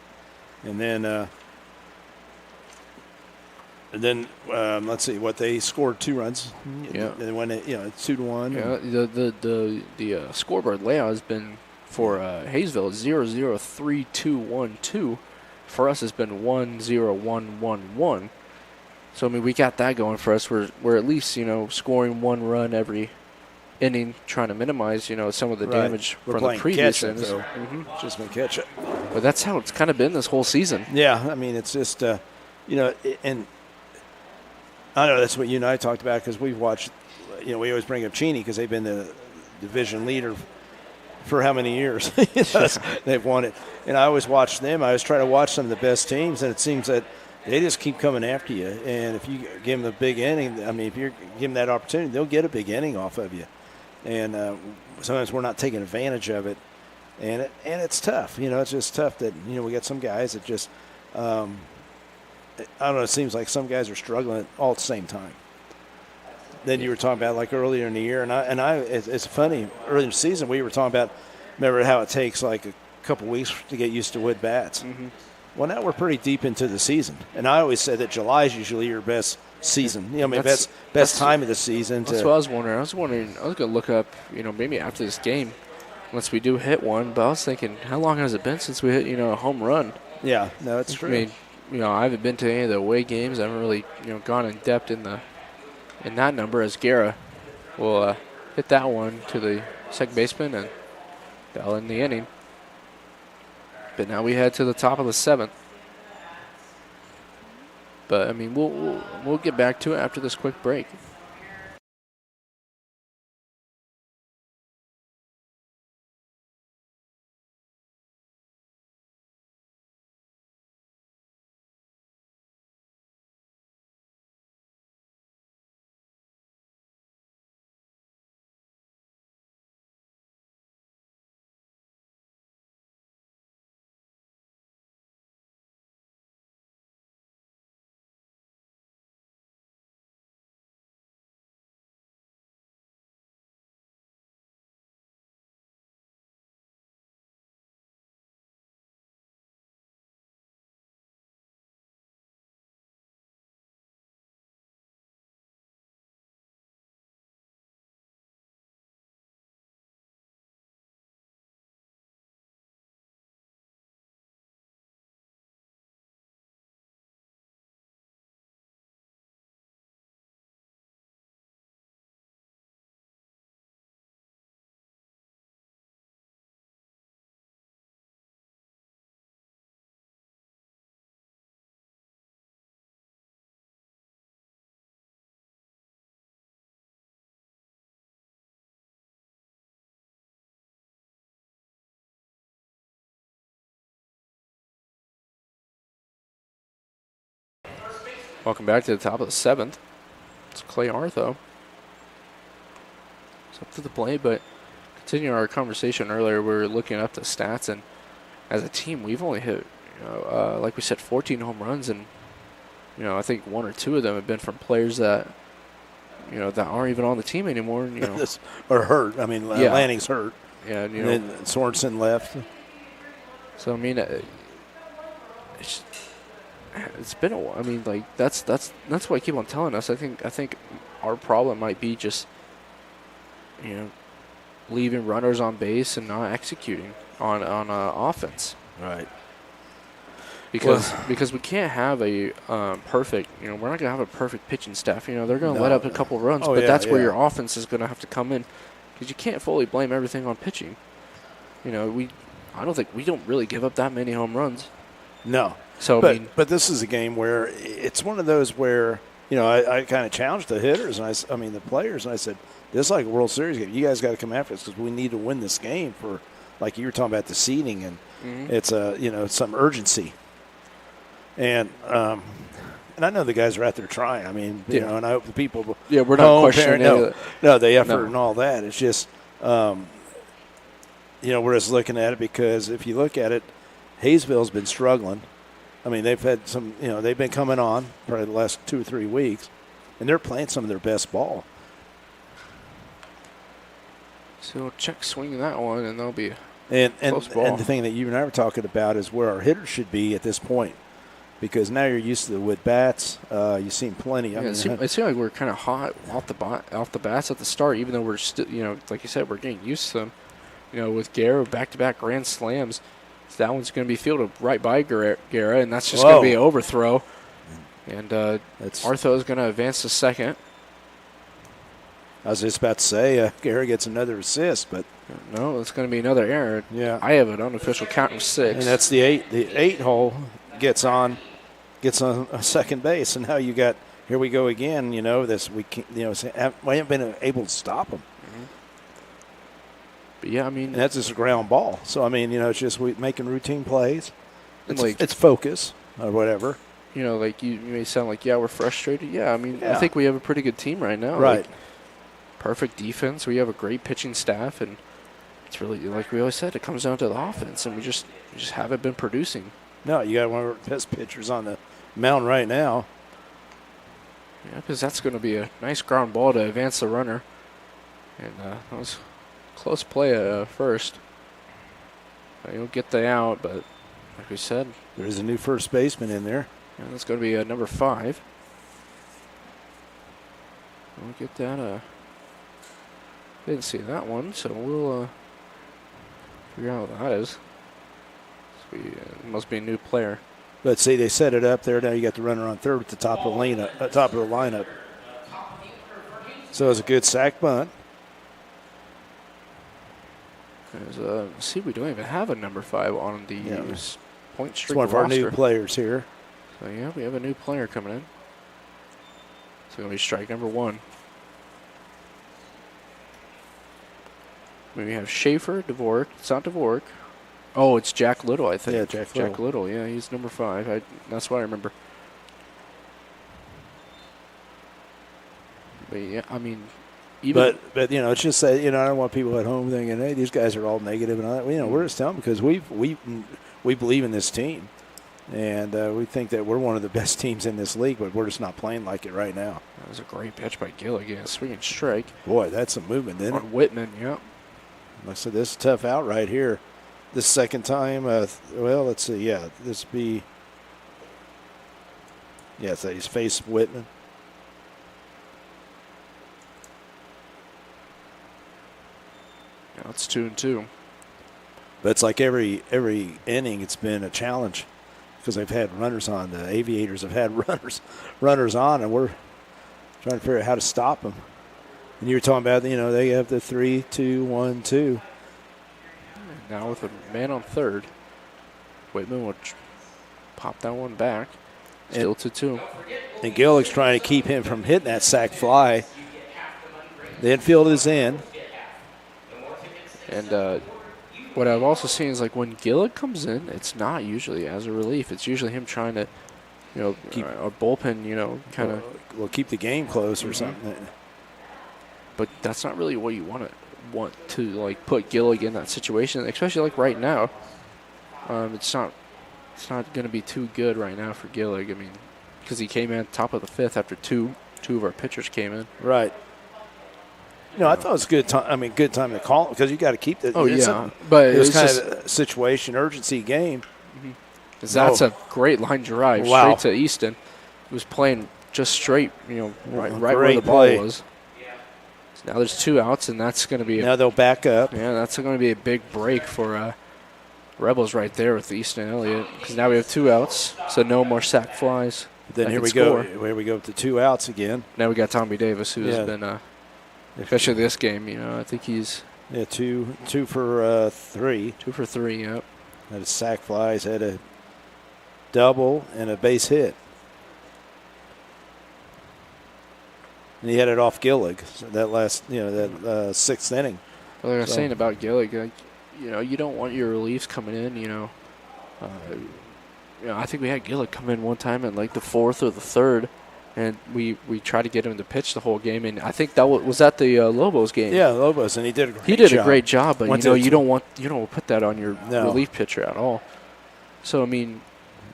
And then, let's see, they scored 2 runs. Yeah. And when it's 2-1. Yeah, the scoreboard layout has been for Haysville 0-0-3-2-1-2. For us, it's been 1-0-1-1-1. So we got that going for us. We're at least scoring 1 run every inning, trying to minimize some of the damage from the previous innings. Just been catch it. But that's how it's kind of been this whole season. Yeah, it's just and I know that's what you and I talked about because we've watched. We always bring up Cheney because they've been the division leader for how many years? They've won it, and I always watch them. I always try to watch some of the best teams, and it seems that they just keep coming after you. And if you give them a big inning, if you give them that opportunity, they'll get a big inning off of you. And sometimes we're not taking advantage of it, and it's tough. It's just tough that we got some guys that just. I don't know, it seems like some guys are struggling all at the same time. Then you were talking about like earlier in the year, and it's funny, early in the season we were talking about, remember how it takes like a couple weeks to get used to wood bats. Mm-hmm. Well, now we're pretty deep into the season, and I always said that July is usually your best season. Best time of the season. That's what I was wondering. I was going to look up, maybe after this game, once we do hit one. But I was thinking, how long has it been since we hit, a home run? Yeah, no, it's true. I haven't been to any of the away games. I haven't really, gone in depth in that number as Guerra will hit that one to the second baseman and that'll end the inning. But now we head to the top of the 7th. But we'll get back to it after this quick break. Welcome back to the top of the 7th. It's Clay Artho. It's up to the plate, but continuing our conversation earlier, we were looking up the stats, and as a team, we've only hit, like we said, 14 home runs, and I think 1 or 2 of them have been from players that that aren't even on the team anymore. Or hurt. I mean, Lanning's hurt. Yeah, and then Sorensen left. So I mean, it's been a while. I mean, like that's what I keep on telling us. I think our problem might be just leaving runners on base and not executing on offense. Right. Because we can't have a perfect. We're not going to have a perfect pitching staff. They're going to let up a couple runs, but that's where your offense is going to have to come in, because you can't fully blame everything on pitching. I don't think we don't really give up that many home runs. No. So, but this is a game where it's one of those where, I kind of challenged the hitters and the players, and I said, this is like a World Series game. You guys got to come after us because we need to win this game for, like you were talking about, the seeding, and it's some urgency. And I know the guys are out there trying. I mean, and I hope the people. Yeah, we're not questioning the effort and all that. It's just, we're just looking at it because if you look at it, Haysville's been struggling. I mean, they've had some, they've been coming on probably the last 2 or 3 weeks, and they're playing some of their best ball. So check swing that one, and they'll be close ball. And the thing that you and I were talking about is where our hitters should be at this point, because now you're used to the wood bats. You've seen plenty. Yeah, it seemed like we're kind of hot off the bats at the start, even though we're still, like you said, we're getting used to them. With Guerra, back-to-back grand slams. That one's going to be fielded right by Guerra, and that's just going to be an overthrow. And Artho is going to advance to second. I was just about to say, Guerra gets another assist, but no, it's going to be another error. Yeah, I have an unofficial count of 6. And that's the 8. The 8 hole gets on second base, and now you got, here we go again. We haven't been able to stop them. But yeah, I mean, and that's just a ground ball. So I mean, it's just making routine plays. It's focus or whatever. Like you may sound like, we're frustrated. Yeah, I mean, I think we have a pretty good team right now. Right. Like, perfect defense. We have a great pitching staff, and it's really, like we always said, it comes down to the offense, and we just haven't been producing. No, you got one of our best pitchers on the mound right now. Yeah, because that's going to be a nice ground ball to advance the runner, and that was close play at first. You'll get the out, but like we said, there's a new first baseman in there. Yeah, that's going to be number 5. We'll get that. Didn't see that one, so we'll figure out what that is. It must be a new player. Let's see, they set it up there. Now you got the runner on third at the top of the lineup. So it's a good sack bunt. See, we don't even have a number 5 on the point streak. It's one of our new players here. So yeah, we have a new player coming in. So going to be strike number 1. We have Schaefer, Dvorak. It's not Dvorak. Oh, it's Jack Little, I think. Yeah, Jack Little. Yeah, he's number 5. That's what I remember. But yeah, I mean, but it's just that I don't want people at home thinking, hey, these guys are all negative and all that. We're just telling them because we believe in this team, and we think that we're one of the best teams in this league, but we're just not playing like it right now. That was a great pitch by Gill again, swinging strike. Boy, that's some movement, isn't it? On Whitman, yep. Like I said, this is a tough out right here. This second time, let's see. Yeah, this be. Yeah, so he's faced Whitman. Now it's 2-2. But it's like every inning, it's been a challenge because they've had runners on. The Aviators have had runners on, and we're trying to figure out how to stop them. And you were talking about, they have the 3-2-1-2. Now with a man on third, Whitman will pop that one back. Still 2-2. And Gillick's trying to keep him from hitting that sac fly. The infield is in. And what I've also seen is like when Gillick comes in, it's not usually as a relief. It's usually him trying to our bullpen, kind of. We'll keep the game close or something. But that's not really what you want to like put Gillig in that situation, especially like right now. It's not going to be too good right now for Gillig. I mean, because he came in top of the fifth after two of our pitchers came in. Right. I thought it was good time to call because you got to keep the. But it was kind of a situation, urgency game. That's a great line drive straight to Easton. He was playing just straight, right where the ball was. So now there's 2 outs, and that's going to be. Now they'll back up. Yeah, that's going to be a big break for Rebels right there with Easton Elliott because now we have 2 outs, so no more sac flies. Then here we go. Here we go with the 2 outs again. Now we got Tommy Davis, who has been, especially this game. I think he's 2 for 3. 2 for 3. Yep. Had a sac flies, had a double and a base hit. And he had it off Gillig. So that last, sixth inning. Well, like I was saying about Gillig, you don't want your reliefs coming in. I think we had Gillig come in one time in like the 4th or the 3rd, and we tried to get him to pitch the whole game. And I think that was at the Lobos game. Yeah, Lobos, and he did a great job. He did a great job, but you don't put that on your relief pitcher at all. So I mean.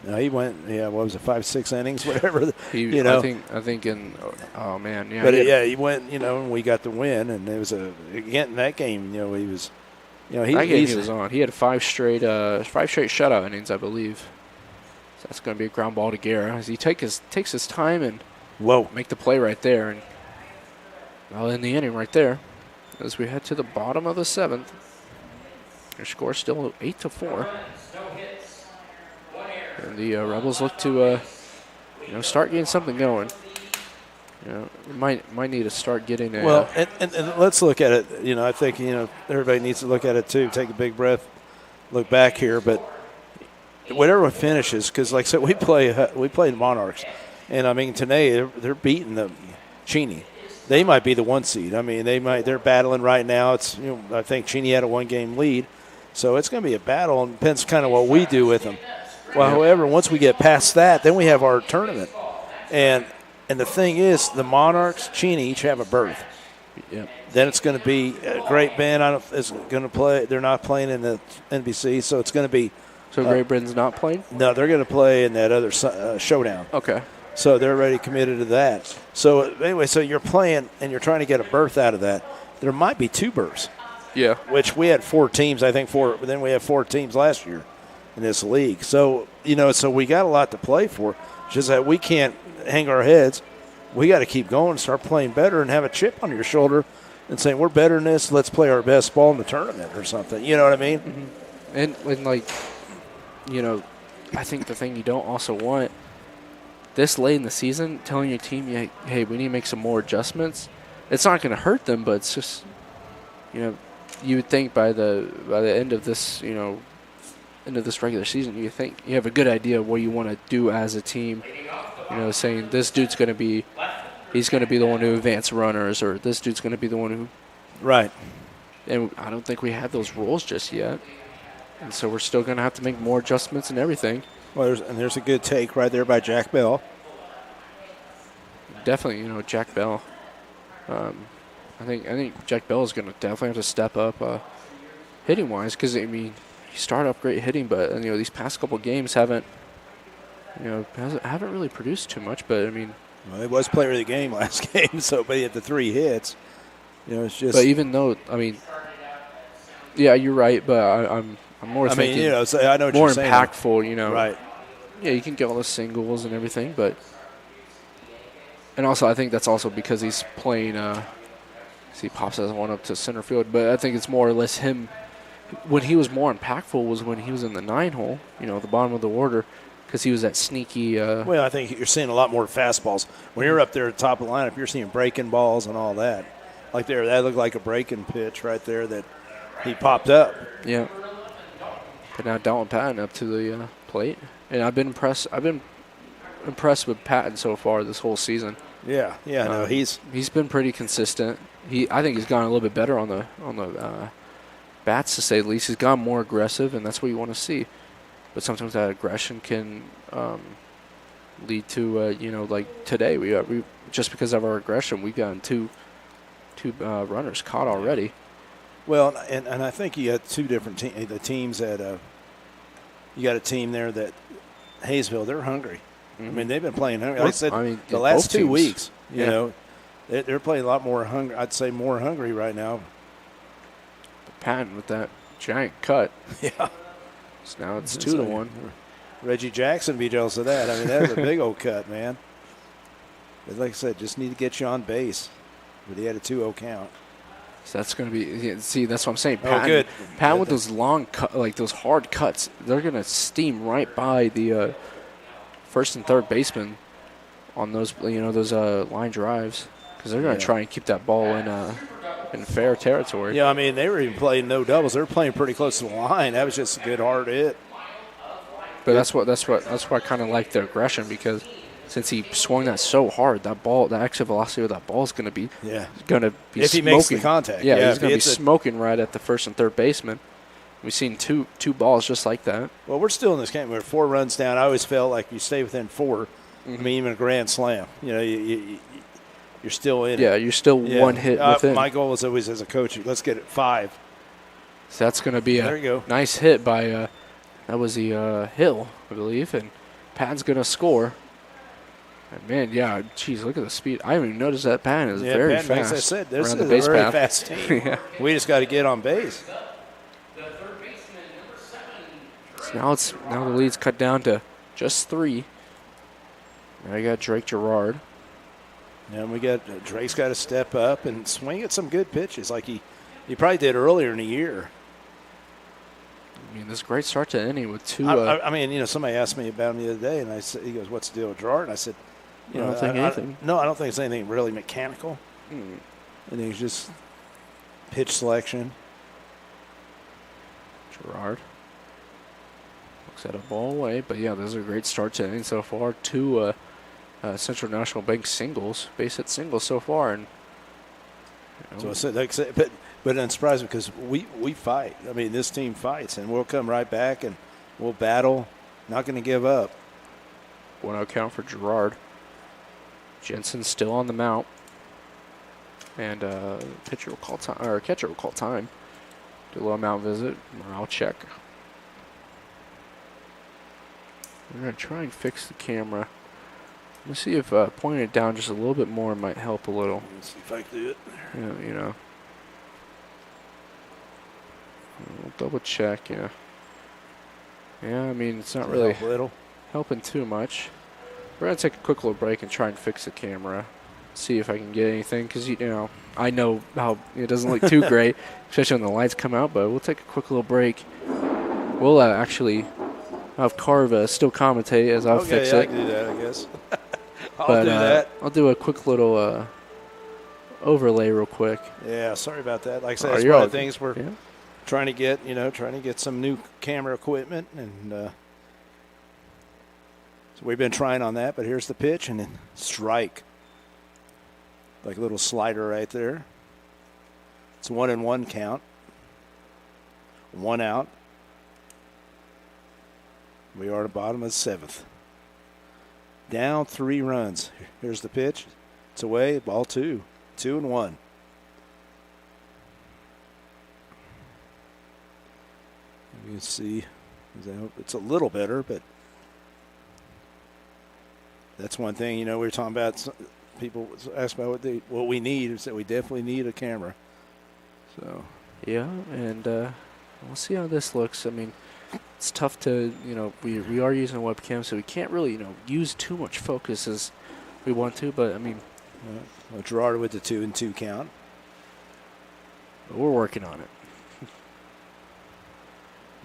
No, he went. Yeah, what was it? 5-6 innings, whatever. I think in. Oh man, yeah. But he went. And we got the win, and it was again in that game. He was. He was on. He had 5 straight shutout innings, I believe. So that's going to be a ground ball to Guerra as he takes his time and make the play right there, and in the inning right there, as we head to the bottom of the 7th, your score still 8-4. And the Rebels look to, start getting something going. Might need to start getting a. Well, and let's look at it. I think everybody needs to look at it too. Take a big breath, look back here. But whatever finishes, because like I said, we play the Monarchs, and I mean today they're beating the Cheney. They might be the 1 seed. I mean they're battling right now. It's I think Cheney had a 1-game lead, so it's going to be a battle, and depends kind of what we do with them. Well, however, once we get past that, then we have our tournament. And the thing is, the Monarchs, Cheney each have a berth. Yep. Then it's going to be Great Bend is going to play. They're not playing in the NBC, so it's going to be. So Great Bend's not playing? No, they're going to play in that other showdown. Okay. So they're already committed to that. So anyway, so you're playing and you're trying to get a berth out of that. There might be 2 berths. Yeah. Which we had 4 teams, I think 4. But then we had 4 teams last year in this league. So, so we got a lot to play for. It's just that we can't hang our heads. We got to keep going, start playing better, and have a chip on your shoulder and saying, we're better than this, let's play our best ball in the tournament or something. You know what I mean? Mm-hmm. And I think the thing you don't also want this late in the season, telling your team, hey, we need to make some more adjustments. It's not going to hurt them, but it's just, you would think by the end of this, end of this regular season, you think you have a good idea of what you want to do as a team. Saying this dude's going to be, he's going to be the one who advance runners, or this dude's going to be the one who. Right. And I don't think we have those rules just yet. And so we're still going to have to make more adjustments and everything. Well, there's a good take right there by Jack Bell. Definitely, Jack Bell. I think Jack Bell is going to definitely have to step up hitting wise, because he started off great hitting, but these past couple games haven't really produced too much. But well, he was player of the game last game, but he had the 3 hits. It's just. But even though yeah, you're right, but I'm more thinking. I know what more you're saying. Impactful. Right. Yeah, you can get all the singles and everything, but. And also, I think that's also because he's playing. He pops as one up to center field, but I think it's more or less him. When he was more impactful was when he was in the 9 hole, the bottom of the order, because he was that sneaky. Well, I think you're seeing a lot more fastballs. When you're up there at the top of the lineup, you're seeing breaking balls and all that. Like that looked like a breaking pitch right there that he popped up. Yeah. But now Dalton Patton up to the plate, and I've been impressed. I've been impressed with Patton so far this whole season. Yeah. No, he's been pretty consistent. I think he's gotten a little bit better on the bats, to say the least. He's gotten more aggressive, and that's what you want to see. But sometimes that aggression can, lead to like today we just because of our aggression we've gotten two runners caught already. Well, and I think you got two different the teams that you got a team there that Haysville, they're hungry. I mean, they've been playing hungry. Like I said, the last 2 weeks, you know, they're playing a lot more hungry. I'd say more hungry right now. Patton with that giant cut. Yeah. So now it's 2-1. Reggie Jackson be jealous of that. I mean, that's a big old cut, man. But like I said, just need to get you on base. But he had a 2-0 count. So that's going to be – see, that's what I'm saying. Patton, good. Patton with those long – like those hard cuts, they're going to steam right by the first and third baseman on those, those line drives because they're going to try and keep that ball in fair territory. Yeah, I mean, they were even playing no doubles. They were playing pretty close to the line. That was just a good hard hit. But that's why I kind of like the aggression because since he swung that so hard, that ball, the exit velocity of that ball is going to be if smoking. He makes the contact. Yeah, he's going to be smoking right at the first and third baseman. We've seen two balls just like that. Well, we're still in this game. We're 4 runs down. I always felt like you stay within 4. I mean, even a grand slam. You know, you're still in it. Yeah, you're still one hit within. My goal is always as a coach, let's get it 5. So that's going to be there you go. Nice hit by that was the Hill, I believe, and Patton's going to score. And man, yeah, geez, look at the speed. I haven't even noticed that Patton is very Patton, fast. As I said, this is the a base very path. fast team. Yeah. We just got to get on base. So now the lead's cut down to just 3. Now you got Drake Gerard. And we got Drake's got to step up and swing at some good pitches like he probably did earlier in the year. I mean, this is a great start to the inning with 2. I mean, somebody asked me about him the other day, and I said, he goes, "What's the deal with Gerard?" And I said, I don't think anything. No, I don't think it's anything really mechanical. I think it's just pitch selection. Gerard looks at a ball away, but yeah, this is a great start to the inning so far. 2 Central National Bank singles, base hit singles so far, and so I said, like I said, but it's surprising because we fight. I mean, this team fights, and we'll come right back and we'll battle. Not going to give up. 1-0 count for Gerard. Jensen's still on the mount, and pitcher will call time, or catcher will call time. Do a little mount visit, morale check. We're going to try and fix the camera. Let's see if pointing it down just a little bit more might help a little. Let's see if I can do it. Yeah, We'll double check, yeah. Yeah, I mean, it's not really helping too much. We're going to take a quick little break and try and fix the camera. See if I can get anything, because, I know how it doesn't look too great, especially when the lights come out, but we'll take a quick little break. We'll actually have Carva still commentate as I'll fix it. I can do that, I guess. I'll do that. I'll do a quick little overlay real quick. Yeah, sorry about that. Like I said, it's one of the things we're trying to get some new camera equipment, and so we've been trying on that. But here's the pitch, and then strike, like a little slider right there. It's 1-1 count. 1 out. We are at the bottom of the 7th. Down 3 runs. Here's the pitch. It's away. Ball 2. 2-1. You can see it's a little better, but that's one thing. We were talking about. People ask about what we need. Is that we definitely need a camera. So yeah, and we'll see how this looks. I mean, it's tough to we are using a webcam, so we can't really use too much focus as we want to. But I mean, Gerard with the 2-2 count. But we're working on it.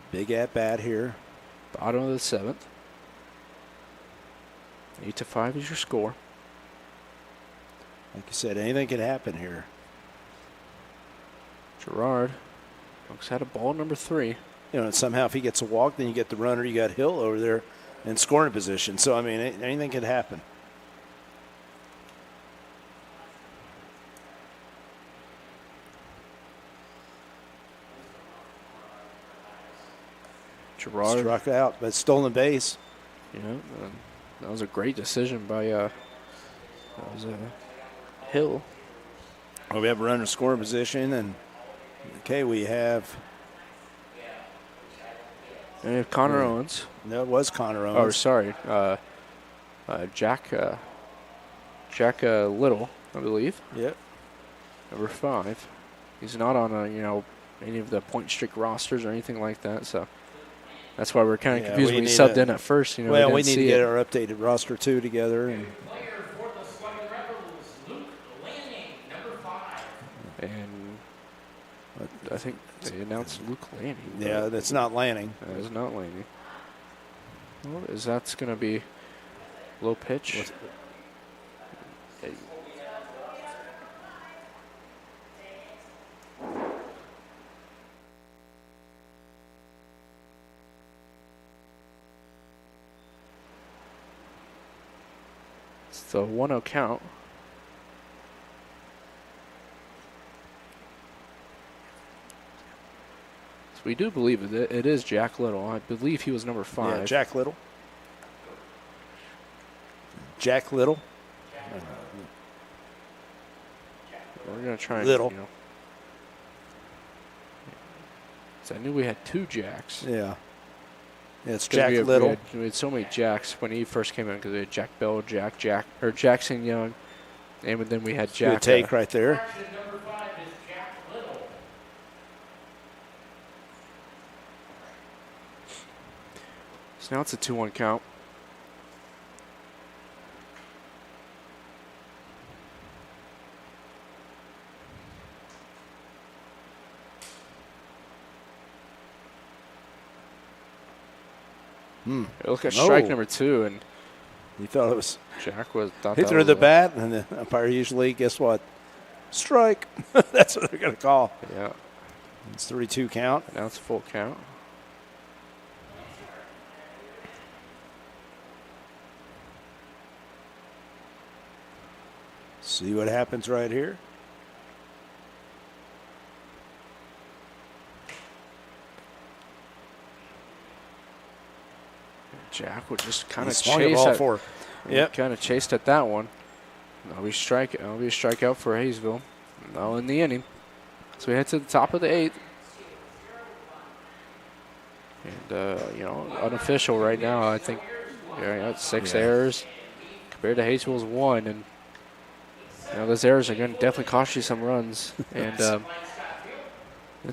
Big at bat here. Bottom of the 7th. 8-5 is your score. Like you said, anything could happen here. Gerard looks at a ball number 3. And somehow if he gets a walk, then you get the runner. You got Hill over there in scoring position. So, I mean, anything could happen. Gerard struck out, but stolen base. Yeah. That was a great decision by Hill. Well, we have a runner scoring position, and okay, we have. And we have Connor Owens. No, it was Connor Owens. Oh, sorry, Jack Little, I believe. Yep. Number 5. He's not on any of the point streak rosters or anything like that, so that's why we're kind of confused when he subbed in at first. Well, we need to get our updated roster too together. And Player for the Sluggin Rebels, Luke Lanning, number 5. And I think they announced Luke Lanning. Yeah, that's not Lanning. That is not Lanning. Well, that's going to be low pitch? It's the 1-0 count. So we do believe it is Jack Little. I believe he was number 5. Yeah, Jack Little. Jack Little. We're going to try and, Little. So I knew we had 2 Jacks. Yeah. It's Jack Little. We had so many Jacks when he first came in because we had Jack Bell, Jackson Young, and then we had Jack. Good take right there. Number 5 is Jack Little. So now it's a 2-1 count. Look at strike number 2, and you thought it was Jack was. He threw the bat, and the umpire usually, guess what? Strike. That's what they're going to call. Yeah. It's 3-2 count. Now it's a full count. See what happens right here. Jack would just kind of swung chase the ball at, for. Yep. Kind of chased at that one. That'll be a strikeout for Haysville. Now in the inning. So we head to the top of the 8th. And unofficial right now. I think it's 6 errors compared to Haysville's 1, and those errors are going to definitely cost you some runs and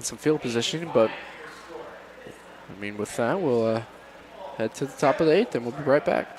some field positioning. But I mean, with that, we'll head to the top of the 8th, and we'll be right back.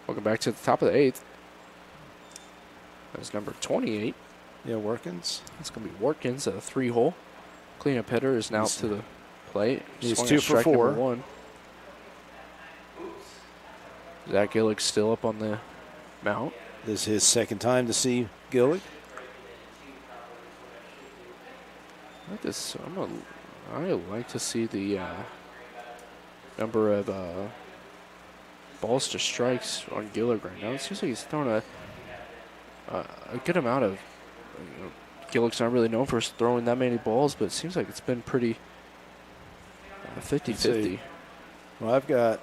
Welcome back to the top of the 8th. That's number 28. Yeah, Workins. It's going to be Workins, a 3-hole. Cleanup hitter is now to the plate. He's Swung 2 at for strike 4. number 1. Zach Gillick's still up on the mount. This is his second time to see Gillick. I like to see the number of balls to strikes on Gillick right now. It seems like he's throwing a good amount of. Gillick's not really known for throwing that many balls, but it seems like it's been pretty 50-50. Well, I've got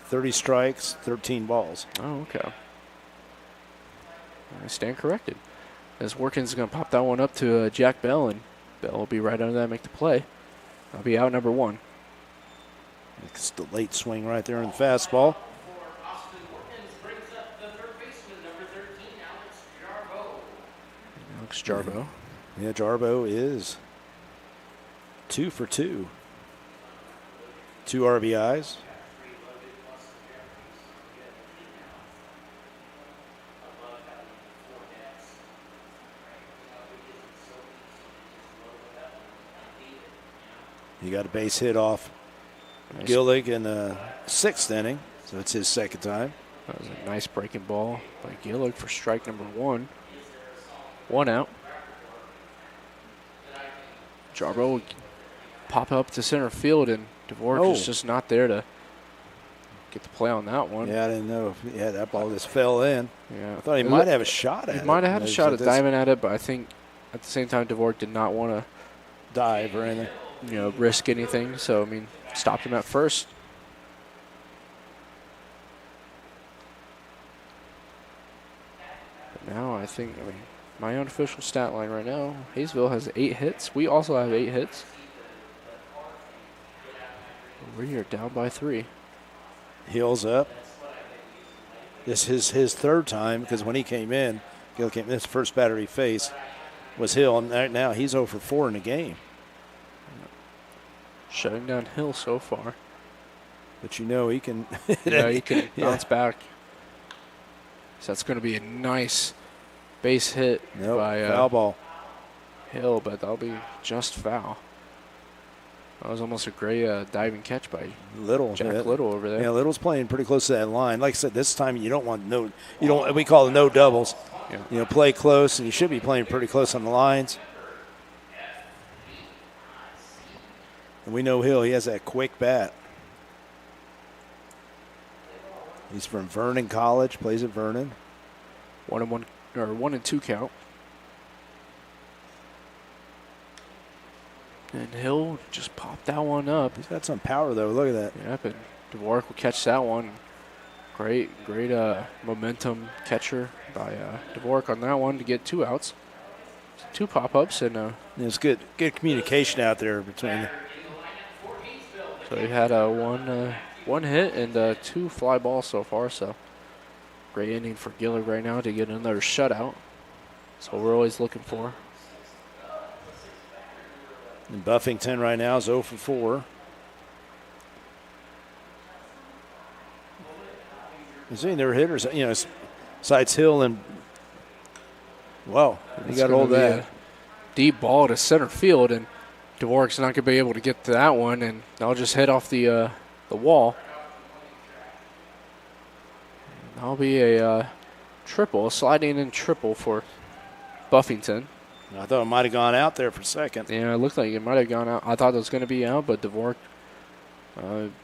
30 strikes, 13 balls. Oh, okay. I stand corrected. As Workins is going to pop that one up to Jack Bell, and Bell will be right under that and make the play. I'll be out number 1. It's the late swing right there in the fastball. Austin Workins brings up the third baseman, number 13, Alex Jarbo. Alex Jarbo. Yeah, Jarbo is 2 for 2. 2 RBIs. He got a base hit off Gillig in the 6th inning, so it's his 2nd time. That was a nice breaking ball by Gillig for strike number 1. 1 out. Jarbo would pop up to center field, and Dvorak is just not there to get the play on that one. Yeah, I didn't know if that ball just fell in. Yeah, I thought he might have a shot at it. He might have had a shot at diving at it, but I think at the same time Dvorak did not want to dive or anything. Risk anything. So, I mean, stopped him at first. But now I think, my unofficial stat line right now, Haysville has 8 hits. We also have 8 hits. We are down by 3. Hill's up. This is his 3rd time because when he came in, his first batter he faced was Hill, and right now he's 0 for 4 in the game. Shutting down Hill so far. But he can. Yeah, he can bounce back. So that's going to be a nice base hit by foul ball. Hill, but that'll be just foul. That was almost a great diving catch by Jack Little over there. Yeah, Little's playing pretty close to that line. Like I said, this time you don't want we call it no doubles. Yeah. Play close, and you should be playing pretty close on the lines. And we know Hill, he has that quick bat. He's from Vernon College, plays at Vernon. 1-2 count. And Hill just popped that one up. He's got some power though. Look at that. Yep, and Dvorak will catch that one. Great momentum catcher by Dvorak on that one to get 2 outs. 2 pop-ups and it's good communication out there between. So we had one hit and 2 fly balls so far. So great inning for Gillig right now to get another shutout. That's what we're always looking for. And Buffington right now is 0 for 4. You see, their hitters, besides Hill and he got hold of that deep ball to center field, and Dvorak's not going to be able to get to that one, and that'll just hit off the wall. That'll be a sliding in triple for Buffington. I thought it might have gone out there for second. Yeah, it looked like it might have gone out. I thought it was going to be out, but Dvorak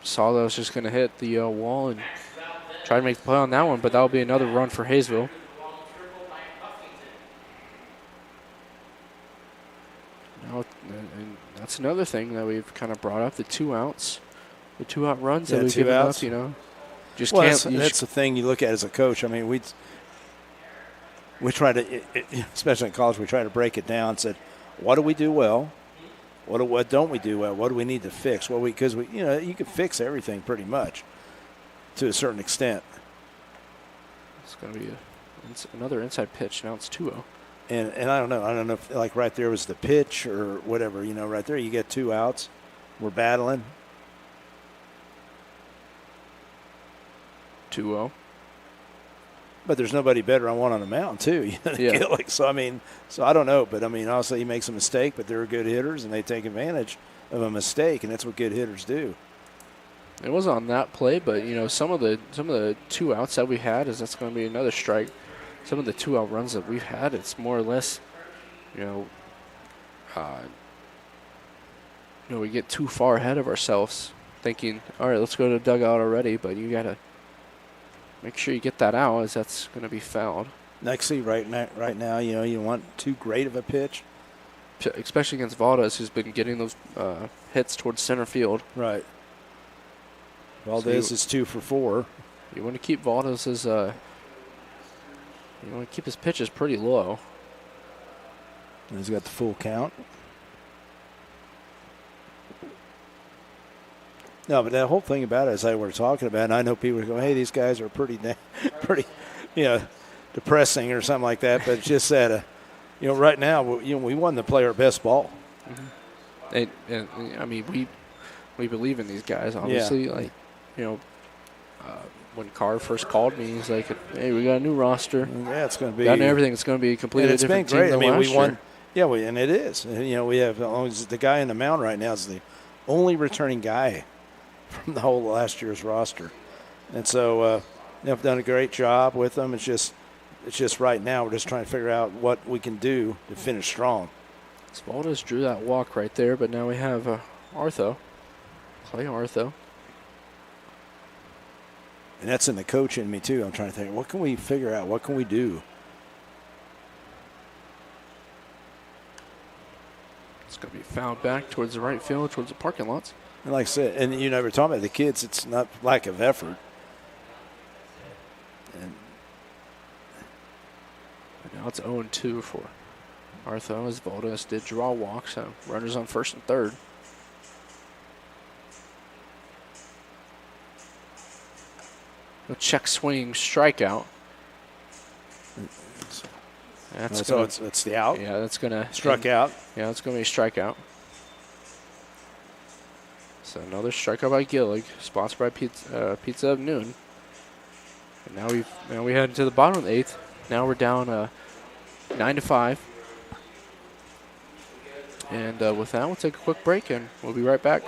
saw that it was just going to hit the wall and try to make the play on that one, but that'll be another run for Haysville. Now, and that's another thing that we've kind of brought up, the 2 outs. The 2-out runs that we've given up, Just that's the thing you look at as a coach. I mean, we try to, especially in college, we try to break it down and said, what do we do well? What don't we do well? What do we need to fix? Because you can fix everything pretty much to a certain extent. It's going to be another inside pitch. Now it's 2-0. And I don't know if like right there was the pitch or whatever, right there you get 2 outs. We're battling. 2-0. But there's nobody better on the mound too. Gillig. So I don't know, but obviously he makes a mistake, but they're good hitters and they take advantage of a mistake, and that's what good hitters do. It wasn't on that play, but some of the 2 outs that we had that's going to be another strike. Some of the 2-out runs that we've had, it's more or less, we get too far ahead of ourselves, thinking, all right, let's go to the dugout already. But you got to make sure you get that out, as that's going to be fouled. Next, right now, you want too great of a pitch, especially against Valdez, who's been getting those hits towards center field. Right. Valdez is 2 for 4. You want to keep Valdez's, you want to keep his pitches pretty low. And he's got the full count. No, but that whole thing about it, as I were talking about, and I know people are going, hey, these guys are pretty, depressing or something like that. But it's just that, right now, we won the player best ball. Mm-hmm. And I mean, we believe in these guys, obviously. Yeah. When Carr first called me, he's like, hey, we got a new roster. Yeah, it's going to be. Got everything. It's going to be a completely different team than last we won. year. Yeah, and it is. And, we have the guy in the mound right now is the only returning guy from the whole last year's roster. And so they've done a great job with them. It's just right now we're just trying to figure out what we can do to finish strong. Valdez drew that walk right there, but now we have Clay Artho. And that's in the coach in me, too. I'm trying to think, what can we figure out? What can we do? It's going to be fouled back towards the right field, towards the parking lots. And like I said, and we're talking about the kids, it's not lack of effort. And now it's 0-2 for Artho as Valdez did draw a walk, so runners on first and third. A check swing strikeout. It's the out. Yeah, that's gonna struck out. Yeah, it's gonna be a strikeout. So another strikeout by Gillig, sponsored by Pizza of Noon. And now we head to the bottom of the 8th. Now we're down 9-5. And with that, we'll take a quick break and we'll be right back.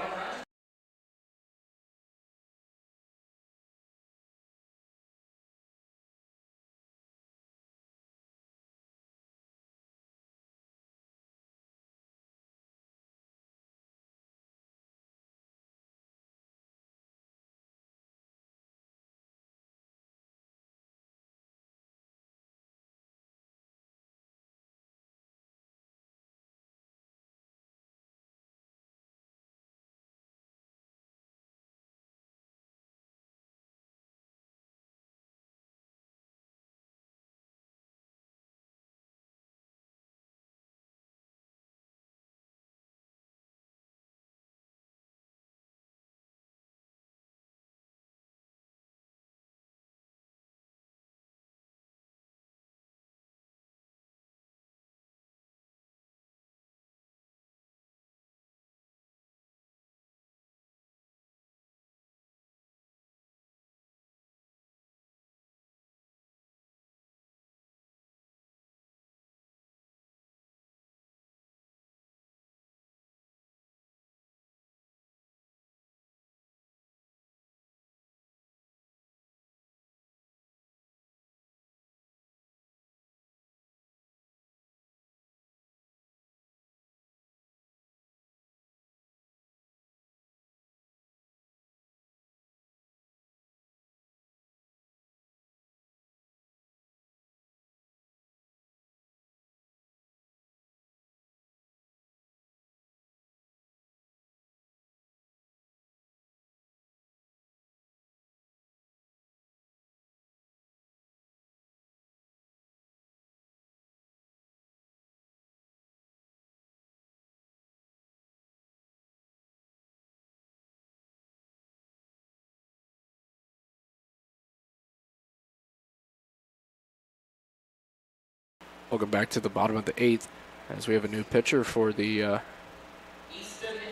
Welcome back to the bottom of the 8th as we have a new pitcher for the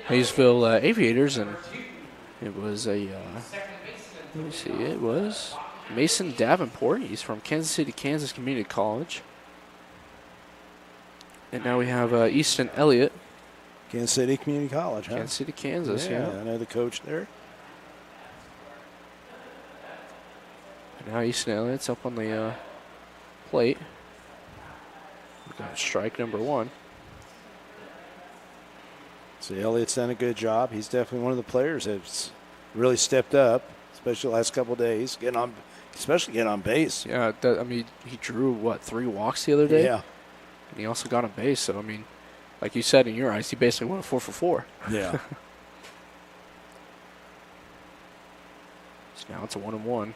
Haysville Aviators, and it was let me see, it was Mason Davenport. He's from Kansas City, Kansas Community College. And now we have Easton Elliott. Kansas City Community College, huh? Kansas City, Kansas, yeah. I know the coach there. And now Easton Elliott's up on the plate. We've got strike number 1. So Elliott's done a good job. He's definitely one of the players that's really stepped up, especially the last couple of days, especially getting on base. Yeah, he drew, 3 walks the other day? Yeah. And he also got on base, so, like you said in your eyes, he basically went 4 for 4. Yeah. So now it's a 1-1.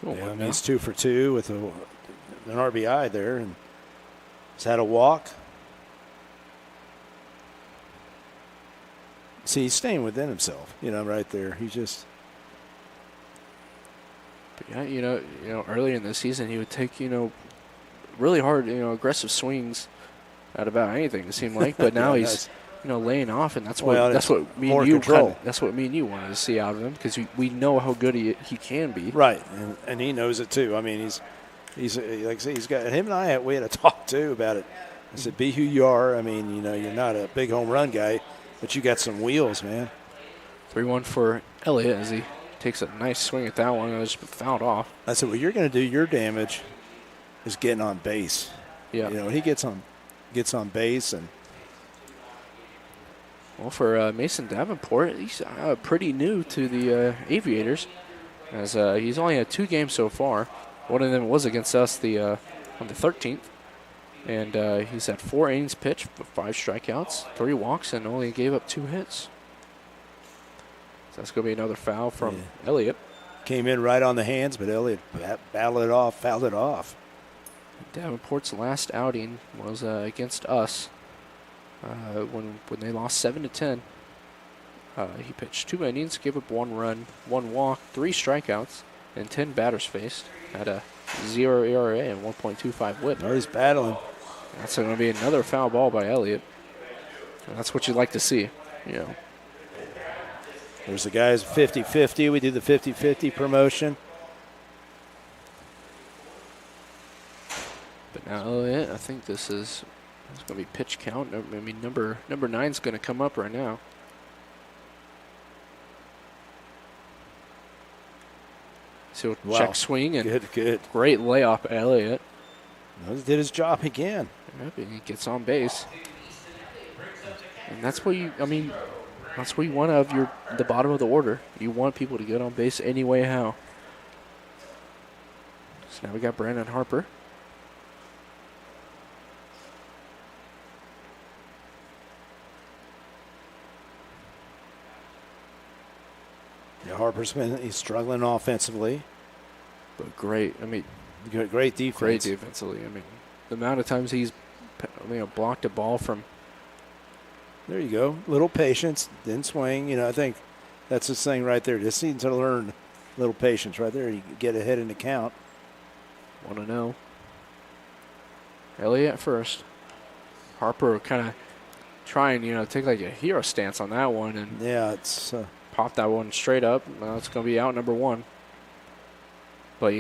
Yeah, I mean, it's 2 for 2 with an RBI there, and he's had a walk. See, he's staying within himself, right there. He just. But yeah, earlier in the season he would take, really hard, aggressive swings at about anything. It seemed like, but now he's, laying off, and that's what me and you that's what me and you wanted to see out of him, because we know how good he can be. Right, and he knows it too. I mean, he's like I say, he's got him and I. We had a talk too about it. I said, be who you are. I mean, you're not a big home run guy, but you got some wheels, man. 3-1 for Elliott as he takes a nice swing at that one and it's fouled off. I said, well, you're going to do your damage is getting on base. Yeah. He gets on base. And well, for Mason Davenport, he's pretty new to the Aviators, as he's only had 2 games so far. One of them was against us on the 13th. And he's had 4 innings pitched, 5 strikeouts, 3 walks, and only gave up 2 hits. So that's going to be another foul from Elliott. Came in right on the hands, but Elliott fouled it off. Davenport's last outing was against us when they lost 7-10. He pitched 2 innings, gave up 1 run, 1 walk, 3 strikeouts, and 10 batters faced. Had a 0 ERA and 1.25 WHIP. Oh, he's battling. That's going to be another foul ball by Elliott. And that's what you'd like to see, There's the guys 50-50. We do the 50-50 promotion. But now Elliott, I think it's going to be pitch count. I mean, number 9's going to come up right now. So check swing and good. Great layoff by Elliott. He did his job again. Yep, he gets on base. And that's what that's what you want out of the bottom of the order. You want people to get on base any way how. So now we got Brandon Harper. Yeah, he's struggling offensively. But great. I mean, great defense. Great defensively. I mean, the amount of times he's blocked a ball from. There you go. Little patience, then swing. I think that's his thing right there. Just needs to learn a little patience right there. You get ahead in the count. 1-0. Elliott at first. Harper kind of trying, take like a hero stance on that one, and it's pop that one straight up. It's going to be out number 1. But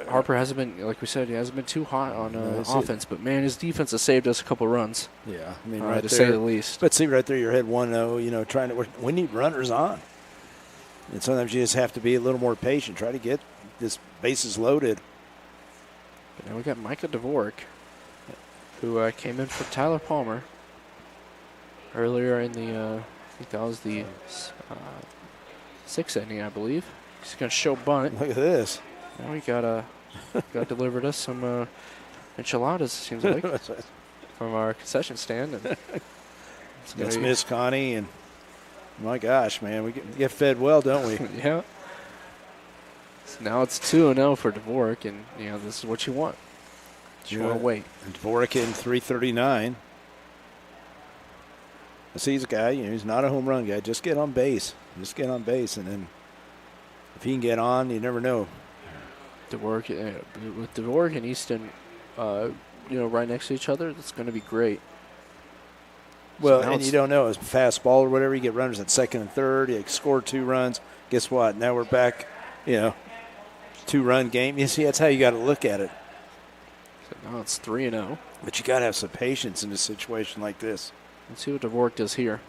Harper hasn't been, like we said, he hasn't been too hot on offense. But man, his defense has saved us a couple runs. Yeah, right to say the least. But see, right there, you're ahead 1-0. We need runners on, and sometimes you just have to be a little more patient. Try to get this bases loaded. But now we got Micah Dvorak, who came in for Tyler Palmer earlier in the. I think that was the 6th inning, I believe. He's going to show bunt. Look at this. Now we got delivered us some enchiladas, it seems like, from our concession stand. And that's Miss Connie, and my gosh, man, we get fed well, don't we? Yeah. So now it's 2-0 for Dvorak, and this is what you want. You want to wait. And Dvorak in 339. I see he's a guy, he's not a home run guy. Just get on base. And then if he can get on, you never know. Dvorak, with Dvorak and Easton, right next to each other, that's going to be great. Well, and you don't know, it's fastball or whatever. You get runners at second and third. You score 2 runs. Guess what? Now we're back, 2-run game. You see, that's how you got to look at it. So now it's 3-0. But you got to have some patience in a situation like this. Let's see what Dvorak does here.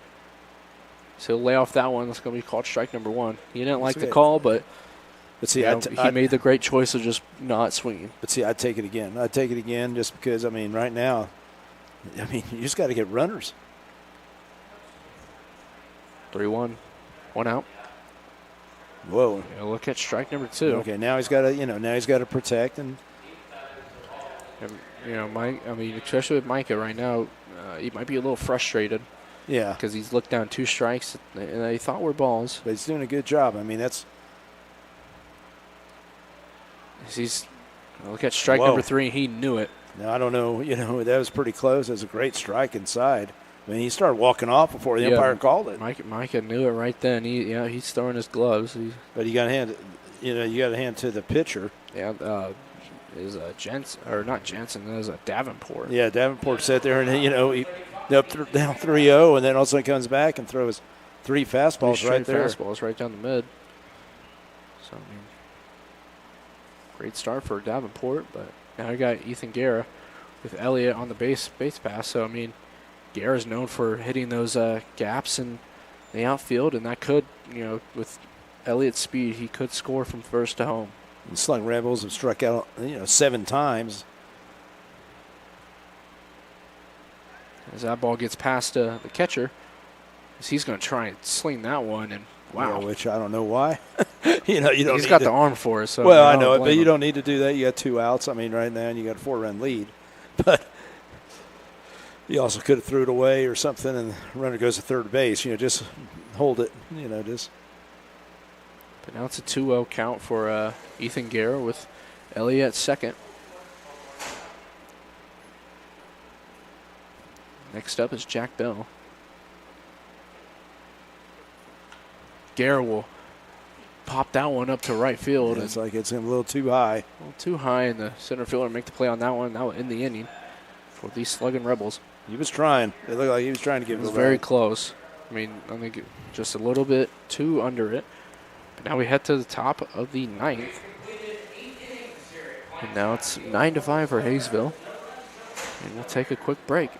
So he'll lay off that one. That's going to be called strike number 1. He didn't like the call, but see, he made the great choice of just not swinging. But see, I'd take it again. Just because, right now, you just got to get runners. 3-1. 1 out. Whoa. Look at strike number 2. Okay, now he's got to, protect, and And, Mike. I mean, especially with Micah right now, he might be a little frustrated. Yeah. Because he's looked down 2 strikes, and they thought were balls. But he's doing a good job. I mean, that's. Look at strike number 3. He knew it. Now, I don't know. That was pretty close. It was a great strike inside. I mean, he started walking off before the umpire called it. Micah knew it right then. He's throwing his gloves. But you got to hand, you got to hand to the pitcher. Yeah, is Jensen or not Jensen? That was a Davenport. Yeah, Davenport sat there and he down 3-0, and then all of a sudden comes back and throws 3 fastballs right there. Fastballs right down the mid. So I mean, great start for Davenport, but now you got Ethan Guerra with Elliott on the base pass. So I mean, Guerra's known for hitting those gaps in the outfield, and that could, with Elliott's speed, he could score from first to home. The Sluggin Rebels have struck out, 7 times. As that ball gets past the catcher, he's going to try and sling that one, and wow. Yeah, which I don't know why. You don't. He's got the arm for it. So well, I know it, but you don't need to do that. You got 2 outs. I mean, right now you got a 4-run lead, but you also could have threw it away or something, and the runner goes to third base. Just hold it. Just. But now it's a 2-0 count for Ethan Guerra with Elliott at second. Next up is Jack Bell. Guerra will pop that one up to right field. Yeah, it's like it's a little too high. A little too high, and the center fielder make the play on that one. That would end the inning for these Sluggin Rebels. He was trying. It looked like he was trying to give it. It was very close. I mean, I think just a little bit too under it. But now we head to the top of the 9th. And now it's 9-5 for Haysville. And we'll take a quick break.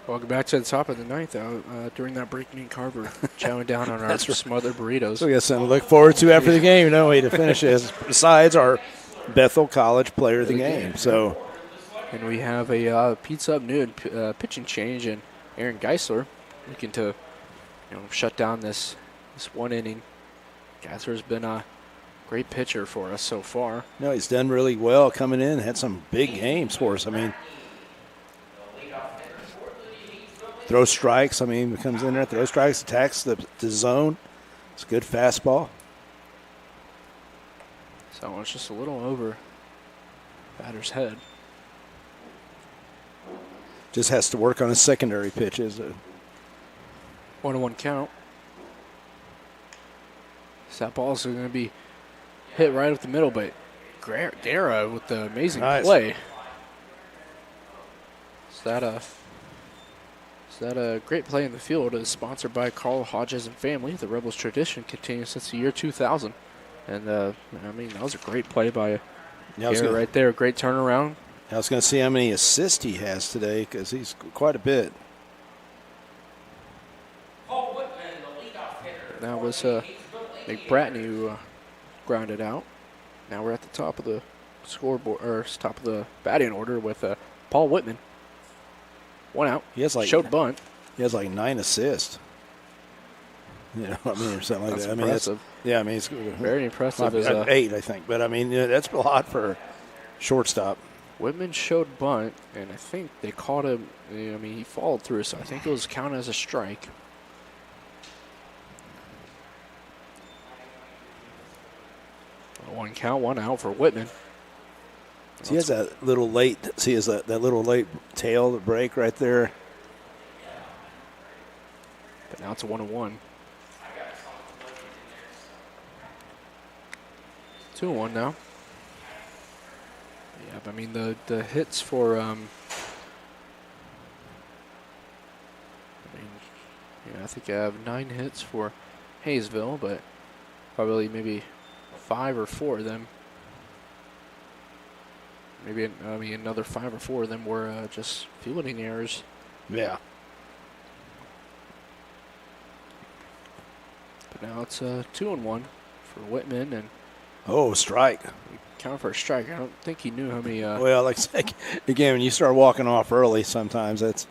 Welcome back to the top of the 9th. During that break, me and Carver chowing down on our smothered burritos. So we got something to look forward to after the game, don't we, to finish this, besides our Bethel College Player of the Game. So, and we have a pizza up noon pitching change, and Aaron Geisler looking to shut down this one inning. Geisler's been a great pitcher for us so far. No, he's done really well coming in, had some big games for us. I mean, throw strikes. I mean, comes in there, throw strikes, attacks the zone. It's a good fastball. So it's just a little over batter's head. Just has to work on his secondary pitches. 1-1 count. So that ball's going to be hit right up the middle, but Guerra with the amazing play. So that So that a great play in the field is sponsored by Carl Hodges and family. The Rebels tradition continues since the year 2000. And, I mean, that was a great play by Garrett right there. Great turnaround. I was going to see how many assists he has today because he's quite a bit. Paul Whitman, the leadoff hitter. That was McBratney who grounded out. Now we're at the top of the scoreboard, or top of the batting order with Paul Whitman. 1 out. He has showed bunt. He has like 9 assists. You know, I mean, or something like That's that. impressive. I mean, it's very impressive. 8, I think. But I mean, that's a lot for shortstop. Whitman showed bunt, and I think they caught him. I mean, he followed through, so I think it was counted as a strike. One count, 1 out for Whitman. He has that little late. See, has that little late tail to break right there. But now it's a 1-1. 2-1 now. Yeah, but I mean the hits for I think I have 9 hits for Haysville, but probably maybe 5 or 4 of them. Maybe another 5 or 4 of them were just fielding errors. Yeah. But now it's 2-1 for Whitman, and strike. Count for a strike. I don't think he knew how many. Well, like again, when you start walking off early, sometimes that's.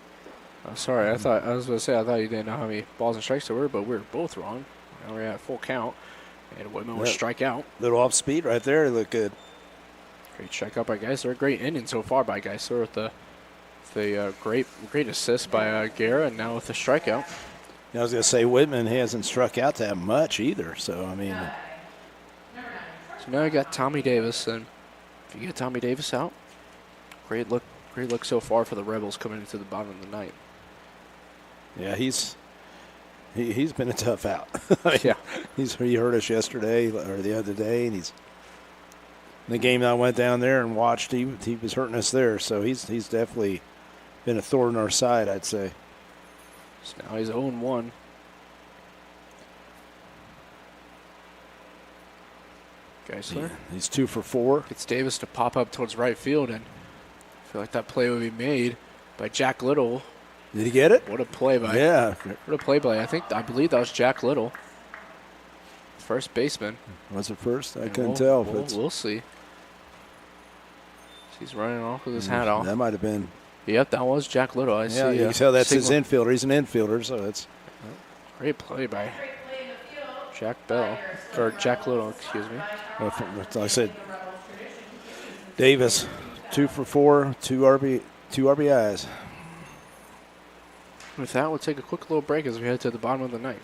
Oh, sorry, I was going to say I thought you didn't know how many balls and strikes there were, but we were both wrong. Now we're at full count, and Whitman will strike out. Little off speed right there. It looked good. Great strikeout by Geisler. Great inning so far by Geisler with the great assist by Guerra, and now with the strikeout. I was going to say Whitman hasn't struck out that much either. So I mean. So now you got Tommy Davis, and if you get Tommy Davis out, great look so far for the Rebels coming into the bottom of the ninth. Yeah, he's been a tough out. Yeah, he hurt us yesterday or the other day, and he's the game I went down there and watched. He was hurting us there, so he's definitely been a thorn in our side, I'd say. So now he's 0-1. Geisler. He's 2 for 4. Gets Davis to pop up towards right field, and I feel like that play would be made by Jack Little. Did he get it? What a play by. Yeah. What a play by. I believe that was Jack Little, first baseman. Was it first? I couldn't tell. We'll see. He's running off with his hat off. That might have been. Yep, that was Jack Little. I see. Yeah, you can tell that's his infielder. He's an infielder, so it's. Great play by Jack Little, excuse me. Like I said, Davis, 2 for 4, 2 RBIs. With that, we'll take a quick little break as we head to the bottom of the ninth.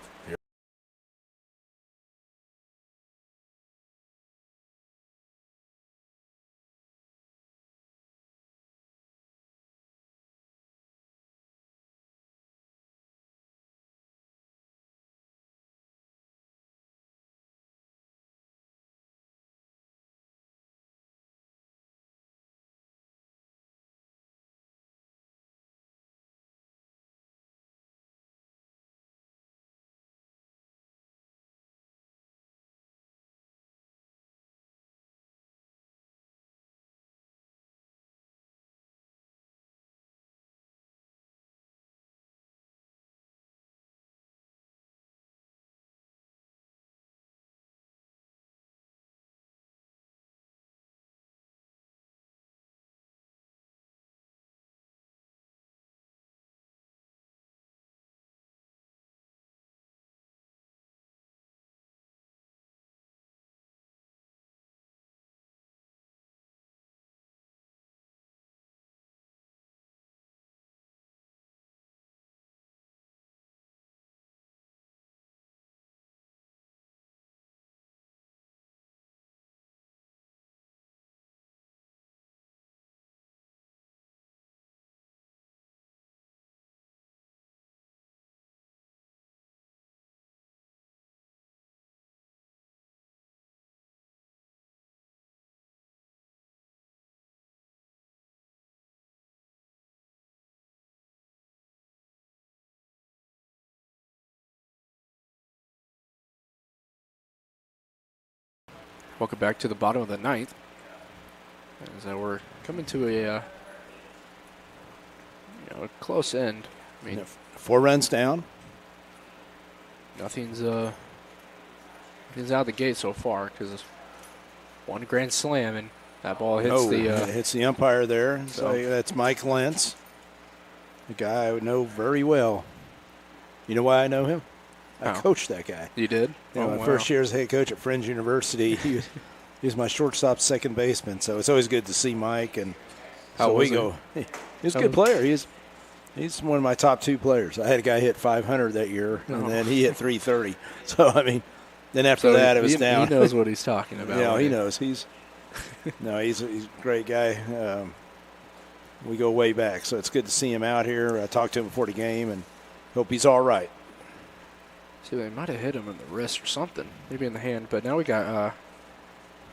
Welcome back to the bottom of the ninth. As we're coming to a a close end. I mean, 4 runs down. Nothing's out of the gate so far because one grand slam and that ball hits it hits the umpire there. So that's Mike Lentz, a guy I would know very well. You know why I know him? I coached that guy. You did? My first year as head coach at Friends University, he was my shortstop, second baseman. So it's always good to see Mike. And how so was he? He's a good player. He's one of my top 2 players. I had a guy hit 500 that year, and then he hit 330. So I mean, then after that it was down. He knows what he's talking about. Yeah, he knows. He's a great guy. We go way back, so it's good to see him out here. I talked to him before the game, and hope he's all right. See, they might have hit him in the wrist or something, maybe in the hand. But now we got,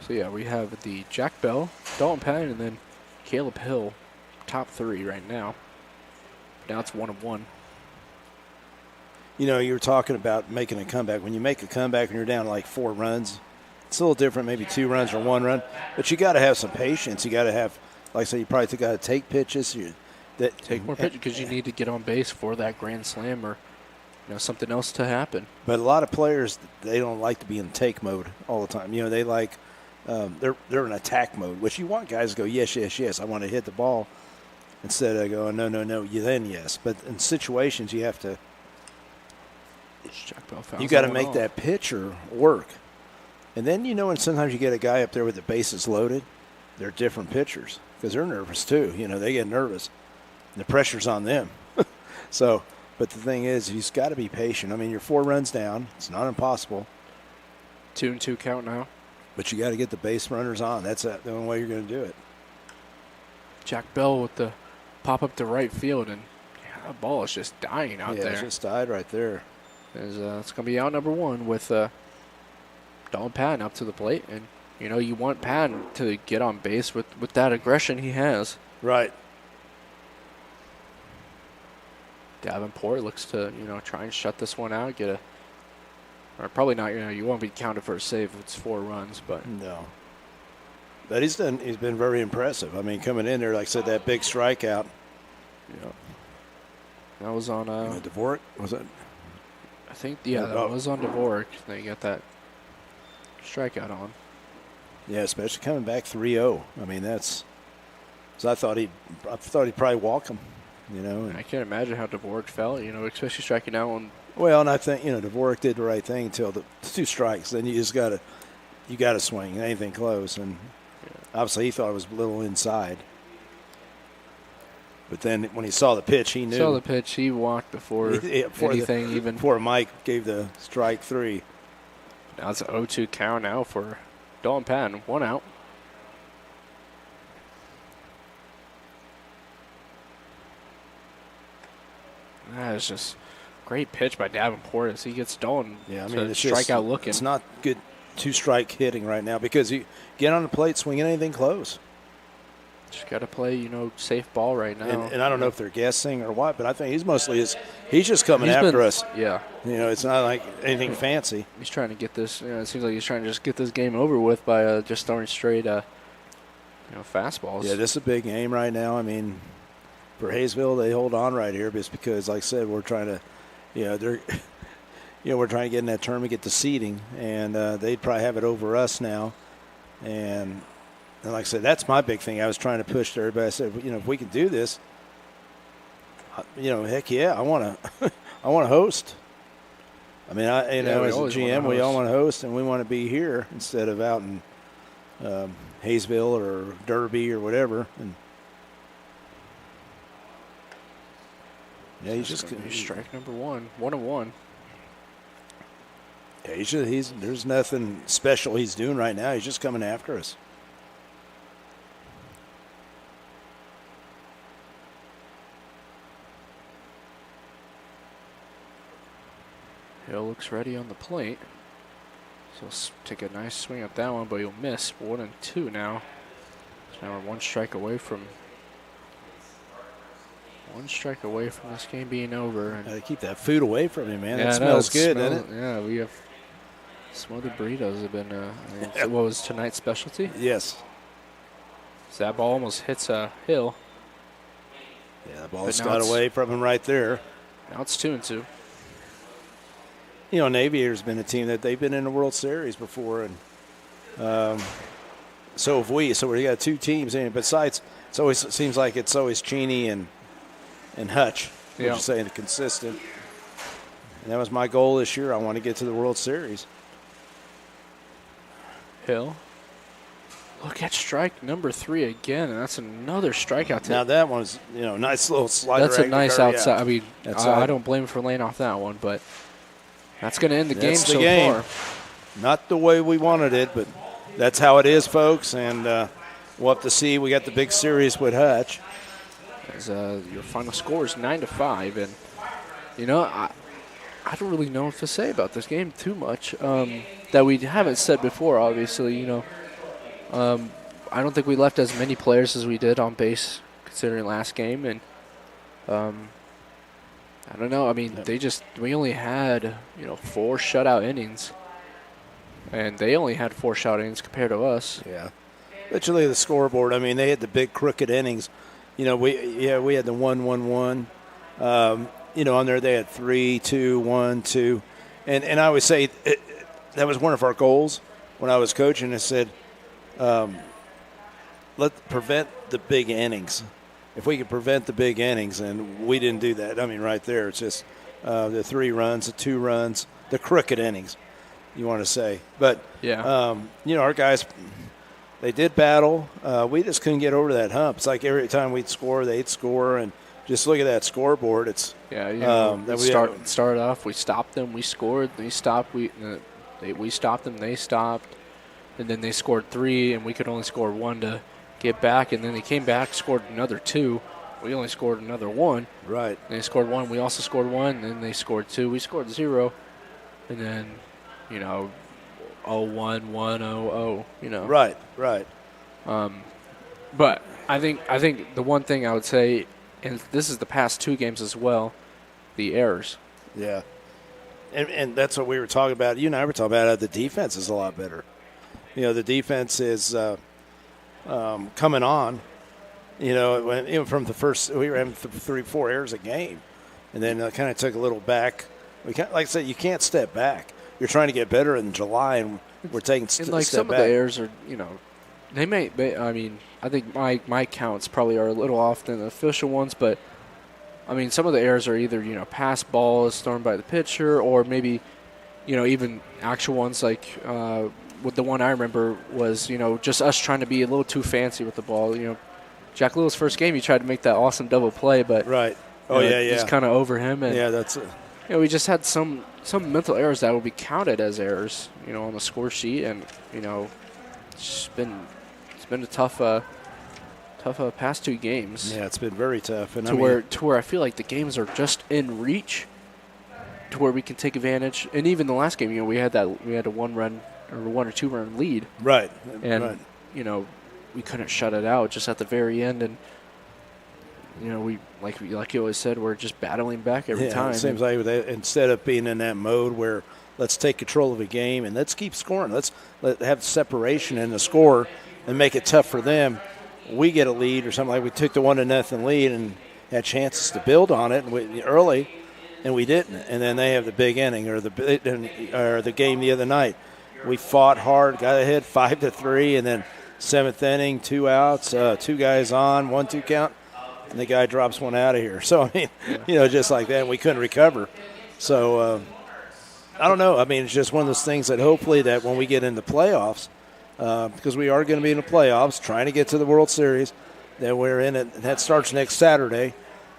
we have the Jack Bell, Dalton Patton, and then Caleb Hill, top 3 right now. Now it's 1-1. You were talking about making a comeback. When you make a comeback and you're down like 4 runs, it's a little different, maybe 2 runs or 1 run. But you got to have some patience. You got to have, like I said, you probably got to take pitches. Take more pitches because you need to get on base for that grand slam or something else to happen. But a lot of players, they don't like to be in take mode all the time. They like they're in attack mode, which you want guys to go, yes, yes, yes, I want to hit the ball, instead of going, no, no, no, then yes. But in situations, you have to you got to make that pitcher work. And then, and sometimes you get a guy up there with the bases loaded. They're different pitchers because they're nervous too. They get nervous. The pressure's on them. So, but the thing is, he's got to be patient. I mean, you're 4 runs down. It's not impossible. 2-2 count now. But you got to get the base runners on. That's the only way you're going to do it. Jack Bell with the pop up to right field, and that ball is just dying out there. Yeah, it just died right there. It's going to be out number 1 with Dalton Patton up to the plate. And, you want Patton to get on base with that aggression he has. Right. Davenport looks to, try and shut this one out, or probably not, you won't be counted for a save if it's 4 runs, but. No. But he's been very impressive. I mean, coming in there, like I said, that big strikeout. Yeah. That was on Dvorak, was it? I think, that was on Dvorak. They got that strikeout on. Yeah, especially coming back 3-0. I mean, so I thought he'd probably walk him, And I can't imagine how Dvorak felt, especially striking out on. Well, and I think, Dvorak did the right thing until the 2 strikes. Then you just got to swing, anything close. And obviously he thought it was a little inside. But then when he saw the pitch, he knew. Saw the pitch, he walked before anything before Mike gave the strike 3. Now it's an 0-2 count now for Dalton Patton, 1 out. That is just great pitch by Davenport as he gets Dalton to strike out looking. It's not good 2-strike hitting right now because you get on the plate swinging anything close. Just got to play, safe ball right now. And I don't know if they're guessing or what, but I think he's just coming after us. Yeah. It's not like anything fancy. He's trying to get this, it seems like he's trying to just get this game over with by just throwing straight, fastballs. Yeah, this is a big game right now. I mean, for Haysville, they hold on right here just because, like I said, we're trying to, we're trying to get in that tournament, get the seeding, and they'd probably have it over us now. And like I said, that's my big thing. I was trying to push to everybody. I said, if we can do this, heck yeah, I want to host. I mean, as a GM, we all want to host, and we want to be here instead of out in Haysville or Derby or whatever. And yeah, he's just strike number 1, 1-1. Yeah, there's nothing special he's doing right now. He's just coming after us. Hill looks ready on the plate. So he'll take a nice swing at that one, but he'll miss. 1-2 now. So now we're 1 strike away from this game being over. Gotta keep that food away from him, man. It smells good, doesn't it? Yeah, we have Smothered burritos have been, what was tonight's specialty? Yes. So that ball almost hits a hill. Yeah, the ball's got away from him right there. Now it's 2-2. You know, and Aviators has been a team that they've been in the World Series before, and so have we. So we got two teams. And besides, it seems like it's always Cheney and Hutch. Yeah. Which is saying consistent. And that was my goal this year. I want to get to the World Series. Hill. Look at strike number 3 again, and that's another strikeout. Now that one's, nice little slider. That's a nice outside. Yeah. I mean, I don't blame him for laying off that one, but that's going to end the game so far. Not the way we wanted it, but that's how it is, folks. And we'll have to see. We got the big series with Hutch. As your final score is 9-5, and I don't really know what to say about this game too much. That we haven't said before, obviously. I don't think we left as many players as we did on base, considering last game, and I don't know. I mean, we only had 4 shutout innings, and they only had 4 shutout innings compared to us. Yeah, literally the scoreboard. I mean, they had the big crooked innings. We had the 1-1-1. On there they had 3-2-1-2, and I would say that was one of our goals when I was coaching. I said, let's prevent the big innings. If we could prevent the big innings, and we didn't do that. I mean, right there, it's just the 3 runs, the 2 runs, the crooked innings, you want to say. But, yeah. Our guys, they did battle. We just couldn't get over that hump. It's like every time we'd score, they'd score, and just look at that scoreboard. It's started off, we stopped them, we scored, they stopped, we stopped them, they stopped, and then they scored 3, and we could only score 1 to get back, and then they came back, scored another 2. We only scored another 1. Right. And they scored 1. We also scored 1, and then they scored 2. We scored 0, and then 0-1, 1-0-0. Right. But I think the one thing I would say, and this is the past 2 games as well, the errors. Yeah. And that's what we were talking about. You and I were talking about the defense is a lot better. The defense is coming on. From the first, we were having 3-4 errors a game, and then kind of took a little back. Like I said, you can't step back. You're trying to get better in July, and we're taking step back. Some of the errors are, they may. I mean, I think my counts probably are a little off than the official ones, but I mean, some of the errors are either pass balls thrown by the pitcher, or maybe even actual ones like. With the one I remember was, just us trying to be a little too fancy with the ball. Jack Little's first game, he tried to make that awesome double play, but right. Oh yeah. Just kind of over him, and that's it. We just had some mental errors that would be counted as errors, on the score sheet, and it's been a tough past 2 games. Yeah, it's been very tough, and to where I feel like the games are just in reach, to where we can take advantage. And even the last game, we had a 1 or 2 run lead. Right. And, we couldn't shut it out just at the very end. And, we like you always said, we're just battling back every time. It seems like instead of being in that mode where let's take control of the game and let's keep scoring, let's have separation in the score and make it tough for them. We get a lead or something like we took the 1-0 lead and had chances to build on it early, and we didn't. And then they have the big inning or the game the other night. We fought hard, got ahead 5-3, and then 7th inning, 2 outs, 2 guys on, 1-2 count, and the guy drops one out of here. So, I mean, just like that, we couldn't recover. So, I don't know. I mean, it's just one of those things that hopefully that when we get into playoffs, because we are going to be in the playoffs, trying to get to the World Series, that we're in it. That starts next Saturday.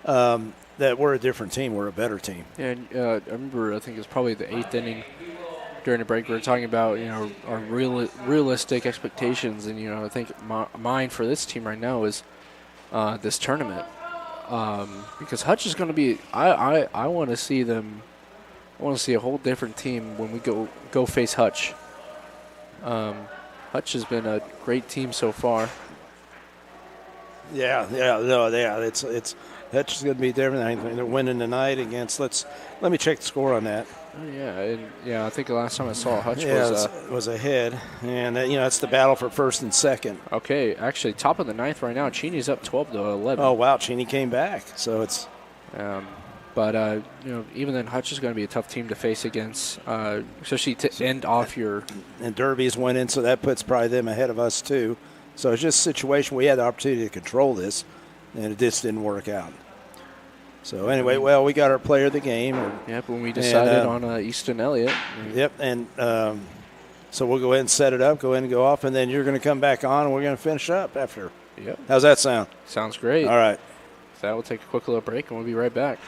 That we're a different team. We're a better team. Yeah, and, I remember. I think it was probably the 8th inning during the break. We were talking about our realistic expectations, and I think mine for this team right now is this tournament, because Hutch is going to be. I want to see them. I want to see a whole different team when we go face Hutch. Hutch has been a great team so far. Yeah. It's Hutch is going to be different. I think they're winning tonight against. Let me check the score on that. Oh, yeah, and, I think the last time I saw Hutch was ahead, and it's the battle for first and second. Okay, actually, top of the ninth right now. Cheney's up 12-11. Oh wow, Cheney came back, so it's. But even then, Hutch is going to be a tough team to face against, especially to end off your. And Derby's went in, so that puts probably them ahead of us too. So it's just a situation we had the opportunity to control this, and it just didn't work out. So anyway, we got our player of the game. Yep, when we decided on Easton Elliott. Yep, and so we'll go ahead and set it up, go ahead and go off, and then you're going to come back on, and we're going to finish up after. Yep. How's that sound? Sounds great. All right. So we'll take a quick little break, and we'll be right back.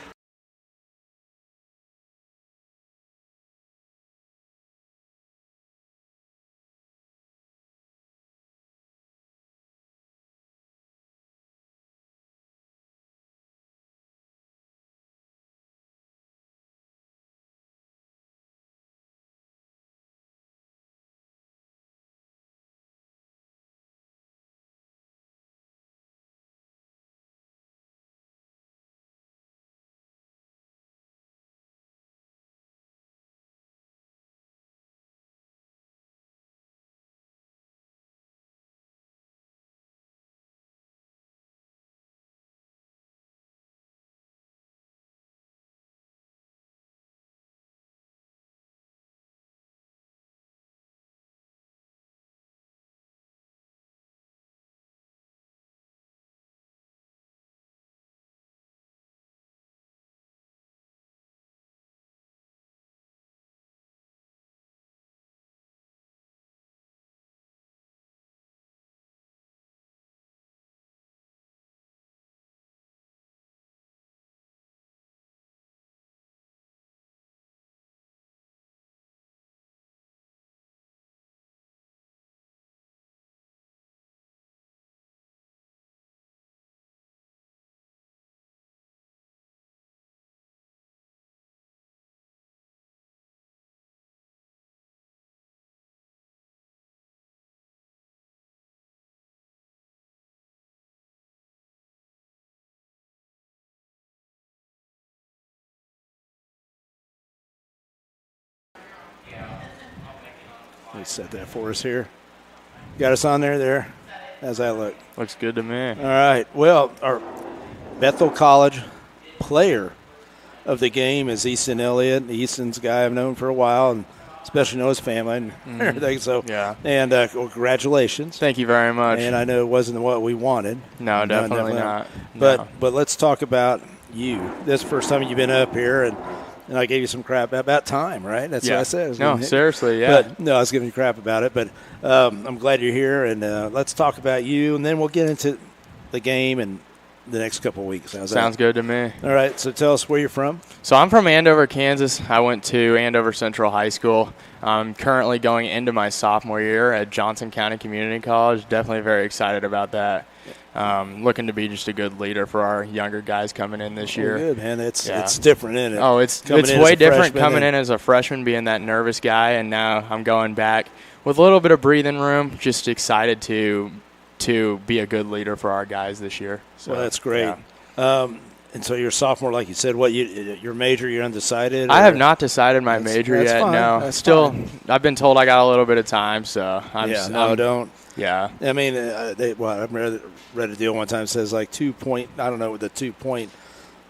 Let me set that for us here. Got us on there. How's that look? Looks good to me. All right. Well, our Bethel College player of the game is Easton Elliott. Easton's a guy I've known for a while, and especially know his family and everything. So, yeah. And congratulations. Thank you very much. And I know it wasn't what we wanted. No, definitely not. But let's talk about you. This is the first time you've been up here, and I gave you some crap about time, right? That's what I said. No, seriously, yeah. But, no, I was giving you crap about it. But I'm glad you're here, and let's talk about you, and then we'll get into the game and the next couple of weeks. Sounds good to me. All right, so tell us where you're from. So I'm from Andover, Kansas. I went to Andover Central High School. I'm currently going into my sophomore year at Johnson County Community College. Definitely very excited about that. Looking to be just a good leader for our younger guys coming in this year. Good, man. It's different, isn't it? Oh, it's way different coming in as a freshman, being that nervous guy, and now I'm going back with a little bit of breathing room. Just excited to be a good leader for our guys this year. So, well, that's great. Yeah. And so you're a sophomore, like you said. What your major? You're undecided. I have not decided my major yet. Fine. No, that's still. Fine. I've been told I got a little bit of time, so don't. Yeah. I mean, I read a deal one time that says like 2 point. I don't know, the 2 point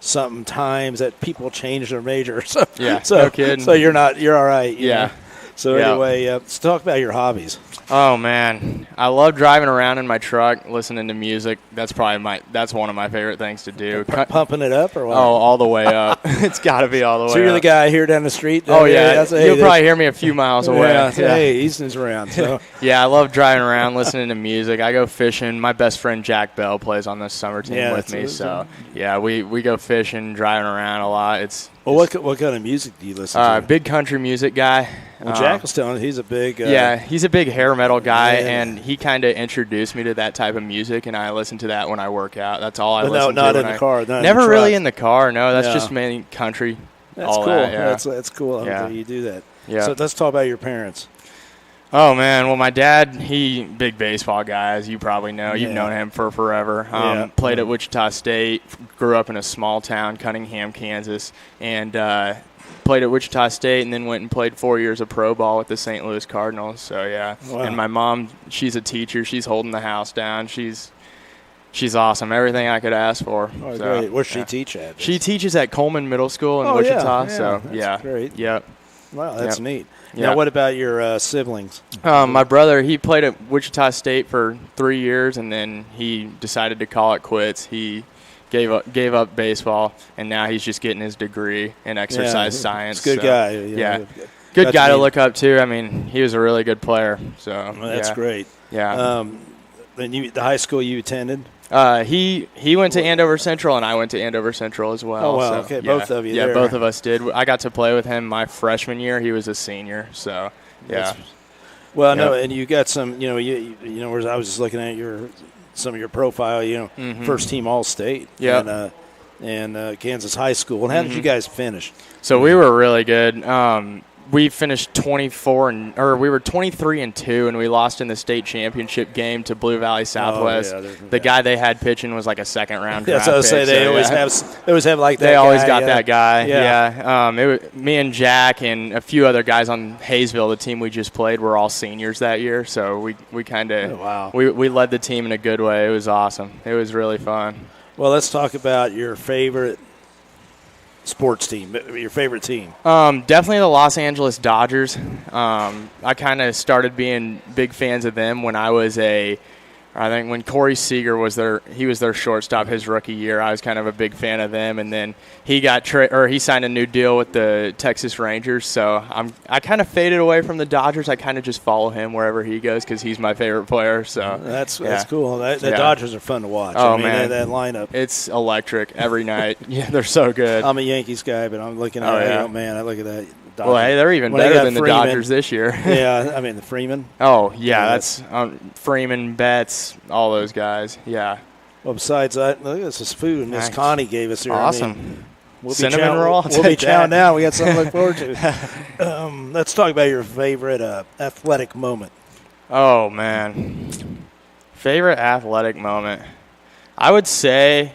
something times that people change their major. So yeah. So, no kidding. So you're all right. You yeah. know? So anyway, let's talk about your hobbies. Oh man, I love driving around in my truck, listening to music. That's one of my favorite things to do. Pumping it up or what? Oh, all the way up. It's got to be all the way up. So you're the guy here down the street? Oh yeah, you'll probably hear me a few miles away. Yeah. Hey, Easton's around. So. Yeah, I love driving around, listening to music. I go fishing. My best friend Jack Bell plays on the summer team with me. So yeah, we go fishing, driving around a lot. Well, what kind of music do you listen to? Big country music guy. Well, Jack was telling me he's a big he's a big hair metal guy, and he kind of introduced me to that type of music, and I listen to that when I work out. That's all I listen to. Not in the car. Never really in the car. No, that's just mainly country. That's cool. That, yeah. That's cool. Yeah. You do that. Yeah. So let's talk about your parents. Oh, man. Well, my dad, big baseball guy, as you probably know. You've known him for forever. Played at Wichita State, grew up in a small town, Cunningham, Kansas, and played at Wichita State and then went and played 4 years of pro ball with the St. Louis Cardinals. So, yeah. Wow. And my mom, she's a teacher. She's holding the house down. She's awesome. Everything I could ask for. Oh, so, great. Where's she teach at? She teaches at Coleman Middle School in Wichita. That's great. Yep. Wow, that's neat. Now, what about your siblings? My brother, he played at Wichita State for 3 years, and then he decided to call it quits. He gave up baseball, and now he's just getting his degree in exercise science. He's a good guy. Yeah. Good guy to look up to. I mean, he was a really good player. So that's great. Yeah. Then the high school you attended? He went to Andover Central, and I went to Andover Central as well. Oh, wow. So, okay, both of you Yeah, there. both of us did. I got to play with him my freshman year. He was a senior, so, yeah. No, and you got some, where I was just looking at some of your profile, first team All-State and Kansas High School. And how did you guys finish? So we were really good. We finished 23-2, and we lost in the state championship game to Blue Valley Southwest. The guy they had pitching was like a second-round draft pick. That's what I say. They always have like that. They always got that guy. Yeah. Me and Jack and a few other guys on Haysville, the team we just played, were all seniors that year. So we kind of we led the team in a good way. It was awesome. It was really fun. Well, let's talk about your favorite sports team, your favorite team. Definitely the Los Angeles Dodgers. I kind of started being big fans of them when I think when Corey Seager was their shortstop his rookie year. I was kind of a big fan of them, and then he he signed a new deal with the Texas Rangers. So I kind of faded away from the Dodgers. I kind of just follow him wherever he goes because he's my favorite player. So that's cool. The Dodgers are fun to watch. Oh, man, that lineup, it's electric every night. Yeah, they're so good. I'm a Yankees guy, but I'm looking at it. Oh man, I look at that. Dodgers. Well, hey, they're even better than the Dodgers this year. Yeah, I mean the Freeman. Oh, yeah, that's Freeman, Betts, all those guys. Yeah. Well, besides that, look at this food Miss Connie gave us here. Awesome. Cinnamon roll. We'll be chowing down. We got something to look forward to. Let's talk about your favorite athletic moment. Oh, man. Favorite athletic moment. I would say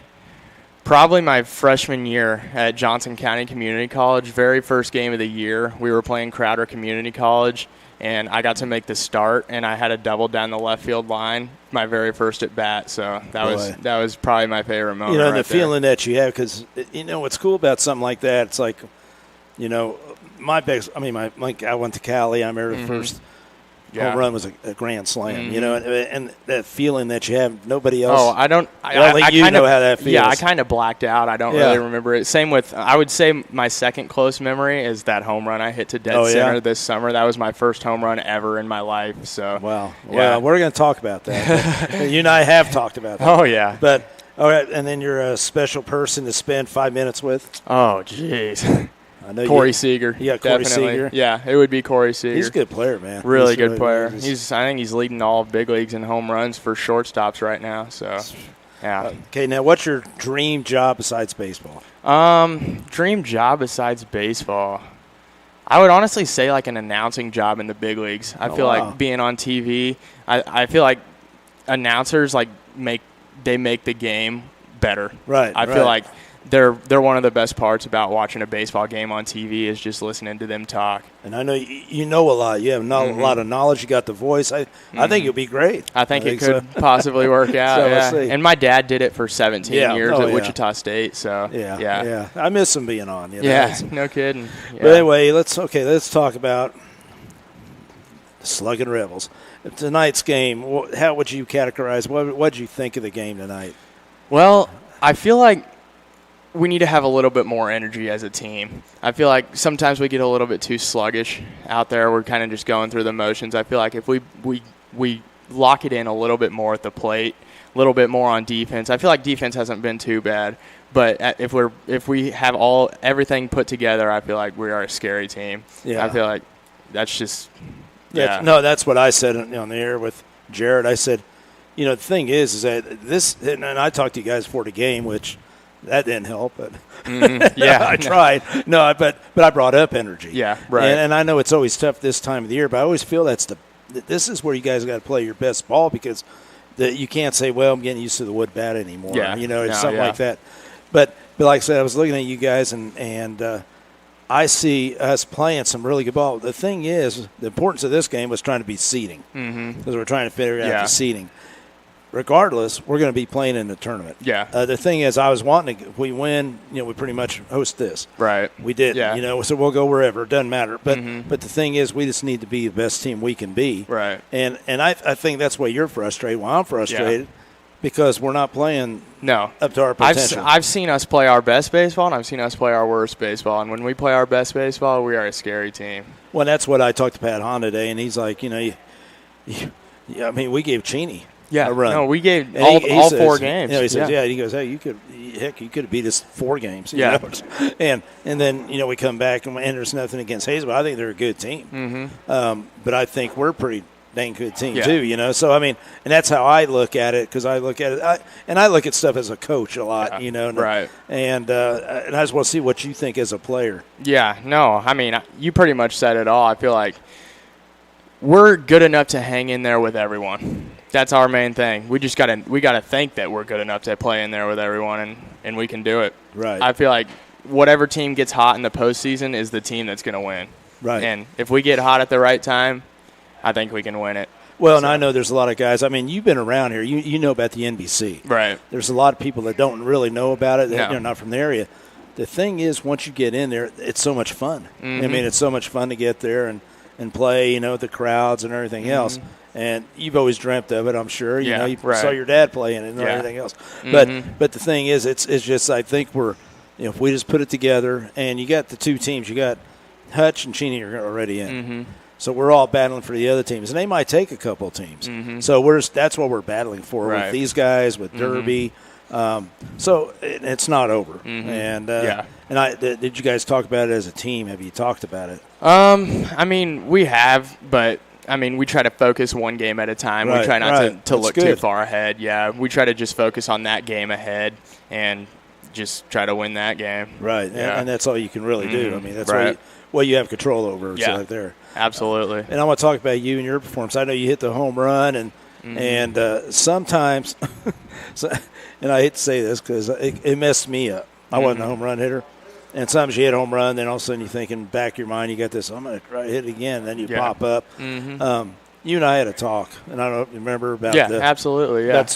probably my freshman year at Johnson County Community College, very first game of the year. We were playing Crowder Community College, and I got to make the start, and I had a double down the left field line, my very first at bat. So that was probably my favorite moment. And the feeling that you have, because what's cool about something like that, it's like, I went to Cali. I remember the first home run was a grand slam, and that feeling that you have, nobody else. Oh, I don't. I know how that feels. Yeah, I kind of blacked out. I don't really remember it. Same with, I would say my second close memory is that home run I hit to dead center this summer. That was my first home run ever in my life. So wow. Well, we're going to talk about that. You and I have talked about that. Oh yeah. But all right, and then you're a special person to spend 5 minutes with. Oh jeez. I know Corey Seager. Yeah, Corey Seager. Yeah, it would be Corey Seager. He's a good player, man. Really good player. I think he's leading all big leagues in home runs for shortstops right now. So, yeah. Okay, now what's your dream job besides baseball? Dream job besides baseball. I would honestly say like an announcing job in the big leagues. I feel like being on TV. I feel like announcers make the game better. Right. I feel like they're one of the best parts about watching a baseball game on TV is just listening to them talk. And I know you know a lot. You have a lot of knowledge. You got the voice. I think you'll be great. I think it could possibly work out. So yeah. And my dad did it for 17 years at Wichita State. So yeah. I miss him being on. No kidding. Yeah. But anyway, let's talk about the Sluggin Rebels. Tonight's game. How would you categorize? What did you think of the game tonight? Well, I feel like we need to have a little bit more energy as a team. I feel like sometimes we get a little bit too sluggish out there. We're kind of just going through the motions. I feel like if we lock it in a little bit more at the plate, a little bit more on defense. I feel like defense hasn't been too bad, but if we have everything put together, I feel like we are a scary team. Yeah. I feel like that's just No, that's what I said on the air with Jared. I said, the thing is that this, and I talked to you guys before the game, which that didn't help, but I tried. No, but I brought up energy. Yeah, right. And I know it's always tough this time of the year, but I always feel that's this is where you guys got to play your best ball because you can't say, well, I'm getting used to the wood bat anymore. Yeah. It's something like that. But like I said, I was looking at you guys, and I see us playing some really good ball. The thing is, the importance of this game was trying to be seeding because we're trying to figure out the seeding. Regardless, we're going to be playing in the tournament. Yeah. The thing is, I was wanting to. If we win, we pretty much host this. Right. We did. Yeah. So we'll go wherever. It doesn't matter. But the thing is, we just need to be the best team we can be. Right. And I think that's why you're frustrated. Why I'm frustrated because we're not playing up to our potential. I've seen us play our best baseball, and I've seen us play our worst baseball. And when we play our best baseball, we are a scary team. Well, that's what I talked to Pat Hahn today, and he's like, we gave Cheney. Yeah, a run. No, we gave and all says, 4 games. He says, he goes, hey, you could have beat us 4 games. Yeah. And then, we come back, and there's nothing against Haysville. I think they're a good team. But I think we're a pretty dang good team, too, So, and that's how I look at it because I look at it. I look at stuff as a coach a lot, Right. And I just want to see what you think as a player. Yeah, no, you pretty much said it all. I feel like we're good enough to hang in there with everyone. That's our main thing. We just gotta think that we're good enough to play in there with everyone, and we can do it. Right. I feel like whatever team gets hot in the postseason is the team that's going to win. Right. And if we get hot at the right time, I think we can win it. Well, and I know there's a lot of guys. You've been around here. You know about the NBC. Right. There's a lot of people that don't really know about it. No. They're not from the area. The thing is, once you get in there, it's so much fun. It's so much fun to get there and play, the crowds and everything else. And you've always dreamt of it, I'm sure. You saw your dad playing it and everything else. But the thing is, it's just I think we're, if we just put it together, and you got the 2 teams, you got Hutch and Cheney are already in. So we're all battling for the other teams, and they might take a couple of teams. So that's what we're battling for with these guys, with Derby. So it's not over. And did you guys talk about it as a team? Have you talked about it? We have, but we try to focus one game at a time. Right, we try not to look too far ahead. Yeah, we try to just focus on that game ahead and just try to win that game. Right, yeah. And that's all you can really do. That's what you have control over. Yeah, right there. Absolutely. And I want to talk about you and your performance. I know you hit the home run, and sometimes, and I hate to say this because it messed me up. I wasn't a home run hitter. And sometimes you hit a home run, then all of a sudden you're thinking back of your mind, you got this, I'm going to try to hit it again, and then you pop up. You and I had a talk, and I don't know if you remember about that. Yeah, absolutely, yeah.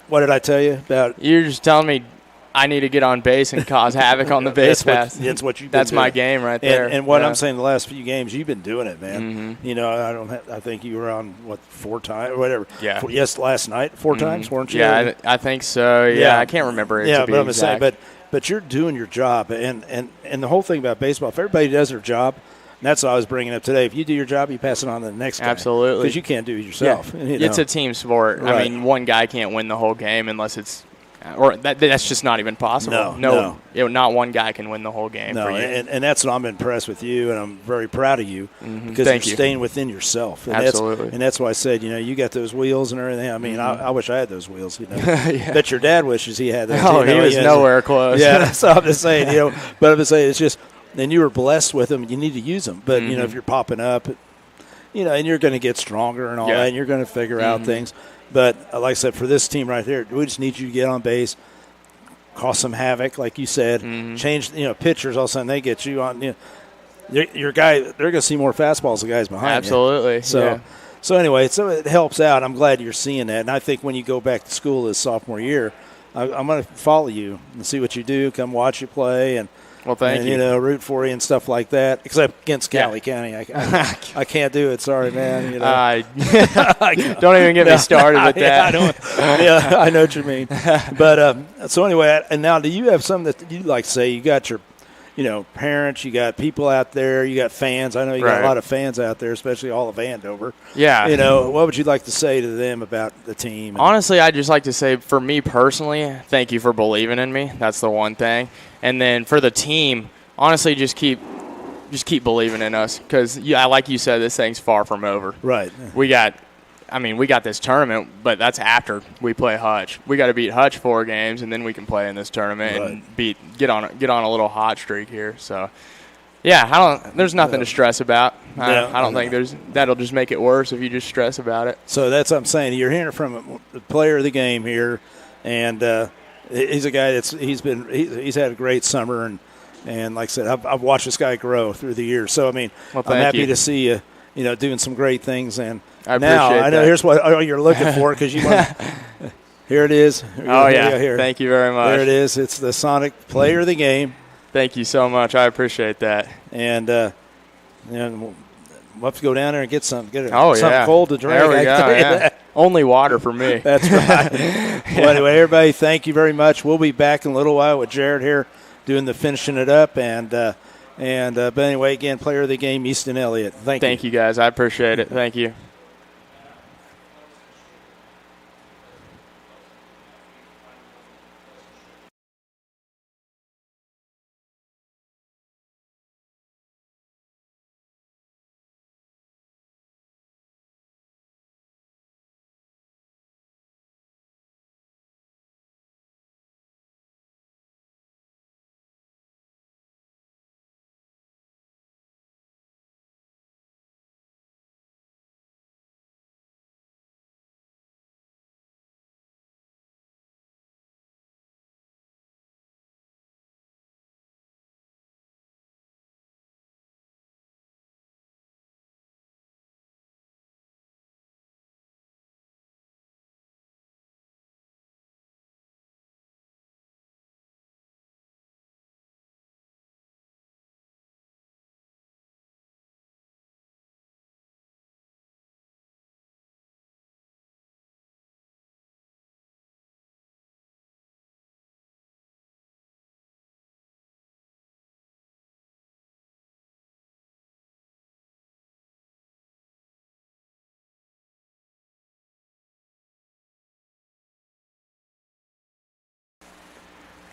What did I tell you about? You're just telling me I need to get on base and cause havoc on the base pass. That's what you've been That's doing. My game right there. And what I'm saying, the last few games, you've been doing it, man. I think you were on, 4 times or whatever. Yeah. Last night, 4 times, weren't you? Yeah, I think so. Yeah, I can't remember it to be but exact. I'm saying, but you're doing your job, and the whole thing about baseball, if everybody does their job, and that's what I was bringing up today. If you do your job, you pass it on to the next guy. Absolutely. Because you can't do it yourself. Yeah. It's a team sport. Right. One guy can't win the whole game unless it's – or that's just not even possible. No. Not one guy can win the whole game for you. And that's what I'm impressed with you, and I'm very proud of you because Thank you're you. staying within yourself. And Absolutely. That's why I said, you got those wheels and everything. I wish I had those wheels. Bet your dad wishes he had those. He was nowhere close. Yeah, so I'm just saying, but I'm just saying it's just – and you were blessed with them. You need to use them. But, if you're popping up, and you're going to get stronger and all that, and you're going to figure out things. But like I said, for this team right here, we just need you to get on base, cause some havoc, like you said, change, pitchers, all of a sudden they get you on, your guy, they're going to see more fastballs than the guys behind Absolutely. you. So anyway, so it helps out. I'm glad you're seeing that. And I think when you go back to school this sophomore year, I'm going to follow you and see what you do, come watch you play, and thank you. Root for you and stuff like that. Except against Cali County, I can't do it. Sorry, man. Don't even get me started with that. I know what you mean. But so anyway, and now do you have something that you'd like to say? You got your, parents, you got people out there, you got fans. I know you got a lot of fans out there, especially all of Andover. Yeah. What would you like to say to them about the team? Honestly, I'd just like to say, for me personally, thank you for believing in me. That's the one thing. And then for the team, honestly, just keep believing in us because, like you said, this thing's far from over. Right. We got this tournament, but that's after we play Hutch. We got to beat Hutch 4 games, and then we can play in this tournament and get on a little hot streak here. So, Yeah, there's nothing to stress about. Yeah, I don't think that'll just make it worse if you just stress about it. So that's what I'm saying. You're hearing from the player of the game here, and he's a guy he's had a great summer, and like I said, I've watched this guy grow through the years. So I mean, I'm happy to see you doing some great things. And I now I know that. Here's what you're looking for because you want. Here it is. Here. Thank you very much. There it is. It's the Sonic Player of the Game. Thank you so much. I appreciate that. And we'll have to go down there and get something something cold to drink. There we go. Yeah. Only water for me. That's right. Well, anyway, everybody, thank you very much. We'll be back in a little while with Jared here doing the finishing it up. But anyway, again, player of the game, Easton Elliott. Thank you, guys. I appreciate it. Thank you.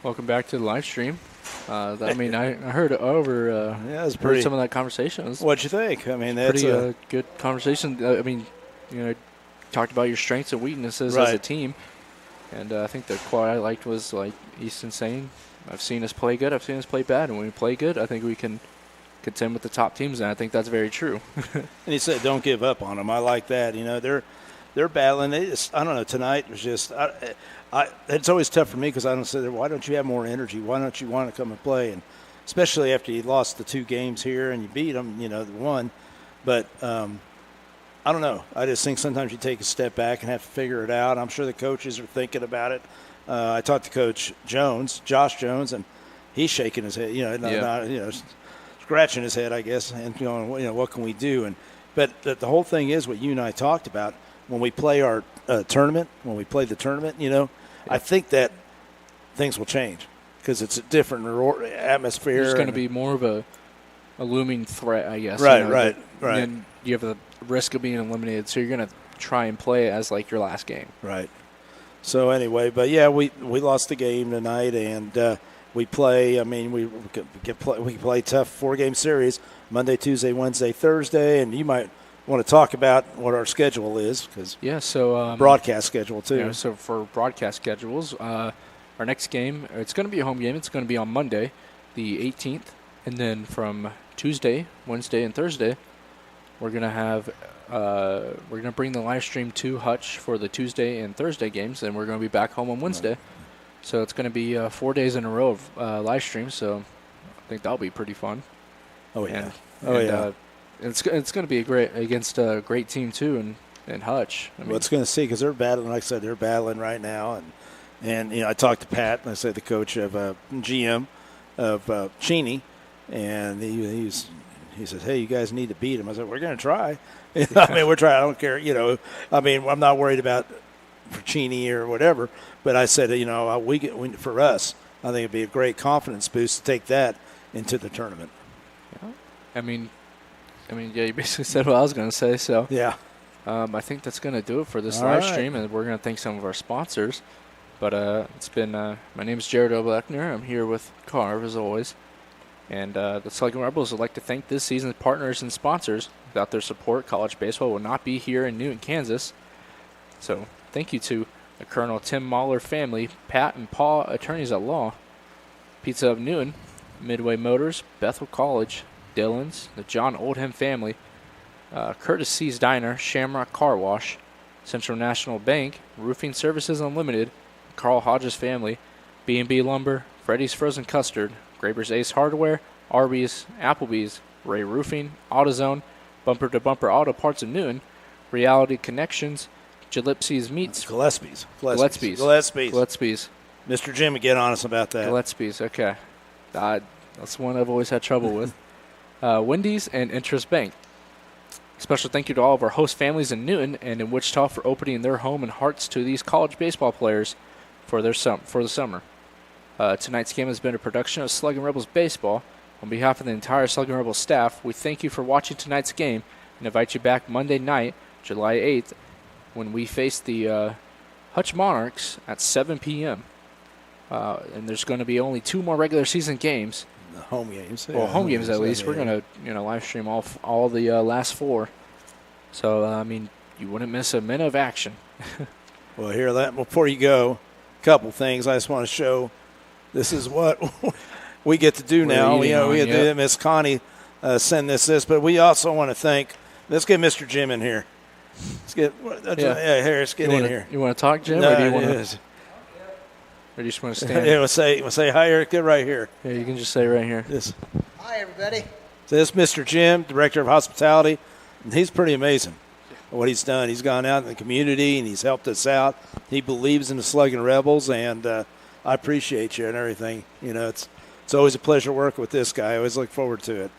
Welcome back to the live stream. I mean, I heard heard some of that conversation. What'd you think? I mean, that's pretty good conversation. I mean, talked about your strengths and weaknesses as a team, and I think the quote I liked was like Easton saying, "I've seen us play good. I've seen us play bad, and when we play good, I think we can contend with the top teams." And I think that's very true. And he said, "Don't give up on them." I like that. They're battling. I don't know. Tonight was just. It's always tough for me because I don't say, why don't you have more energy? Why don't you want to come and play? And especially after you lost the 2 games here and you beat them, the one. But I don't know. I just think sometimes you take a step back and have to figure it out. I'm sure the coaches are thinking about it. I talked to Coach Josh Jones, and he's shaking his head, scratching his head, I guess, and going, what can we do? But the whole thing is what you and I talked about when we play our tournament. When we play the tournament, I think that things will change because it's a different atmosphere. There's going to be more of a looming threat, I guess. Right. And you have the risk of being eliminated, so you're going to try and play it as like your last game. Right. So anyway, but yeah, we lost the game tonight, and we play. I mean, we play tough 4-game series: Monday, Tuesday, Wednesday, Thursday, and you might want to talk about what our schedule is because broadcast schedule too. So for broadcast schedules, our next game, it's going to be a home game. It's going to be on Monday, the 18th, and then from Tuesday, Wednesday, and Thursday, we're going to have we're going to bring the live stream to Hutch for the Tuesday and Thursday games, and we're going to be back home on Wednesday. Right. So it's going to be 4 days in a row of live streams. So I think that'll be pretty fun. Oh yeah. It's going to be against a great team too, and Hutch. It's going to see because they're battling. Like I said, they're battling right now, and I talked to Pat, and I said the coach of GM of Cheney, and he says, "Hey, you guys need to beat him." I said, "We're going to try." I mean, we're trying. I don't care. I mean, I'm not worried about for Cheney or whatever. But I said, for us, I think it'd be a great confidence boost to take that into the tournament. Yeah. I mean, yeah, you basically said what I was going to say. So yeah, I think that's going to do it for this live stream, and we're going to thank some of our sponsors. But it's been my name is Jared O'Bleckner. I'm here with Carv as always, and the Sluggin Rebels would like to thank this season's partners and sponsors. Without their support, college baseball would not be here in Newton, Kansas. So thank you to the Colonel Tim Mahler family, Pat and Paul, attorneys at law, Pizza of Newton, Midway Motors, Bethel College, Dillon's, the John Oldham family, Curtis C's Diner, Shamrock Car Wash, Central National Bank, Roofing Services Unlimited, Carl Hodges family, B&B Lumber, Freddy's Frozen Custard, Graber's Ace Hardware, Arby's, Applebee's, Ray Roofing, AutoZone, Bumper to Bumper Auto Parts of Newton, Reality Connections, Gillespie's Meats. Gillespie's. Mr. Jim, get on us about that. Gillespie's, okay. That's one I've always had trouble with. Wendy's and Interest Bank. Special thank you to all of our host families in Newton and in Wichita for opening their home and hearts to these college baseball players for the summer. Tonight's game has been a production of Sluggin Rebels Baseball. On behalf of the entire Sluggin Rebels staff, we thank you for watching tonight's game and invite you back Monday night, July 8th, when we face the Hutch Monarchs at 7 p.m. And there's going to be only 2 more regular season games. The home games. Well, home games at least. We're going to live stream all the last 4. So, you wouldn't miss a minute of action. Well, hear that. Before you go, a couple things I just want to show. This is what we get to do now. We had to Miss Connie send this, but we also want to thank. Let's get Mr. Jim in here. Harris, get in here. You want to talk, Jim, no, or do you want to? Or do you just want to stand? Yeah, say hi, Eric. Get right here. Yeah, you can just say right here. Hi, everybody. So this is Mr. Jim, Director of Hospitality. And he's pretty amazing what he's done. He's gone out in the community, and he's helped us out. He believes in the Sluggin Rebels, and I appreciate you and everything. It's always a pleasure working with this guy. I always look forward to it.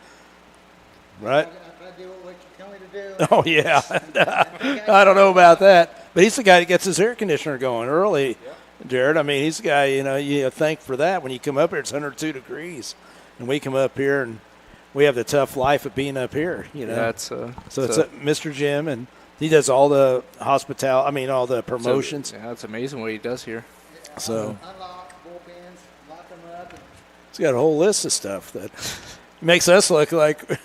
Right? I do what you tell me to do. Oh, yeah. I don't know about that. But he's the guy that gets his air conditioner going early. Yep. Jared, he's the guy, you thank for that. When you come up here, it's 102 degrees. And we come up here, and we have the tough life of being up here, Yeah, it's Mr. Jim, and he does all the all the promotions. Yeah, it's amazing what he does here. So Unlock bullpens, lock them up. He's got a whole list of stuff that makes us look like we're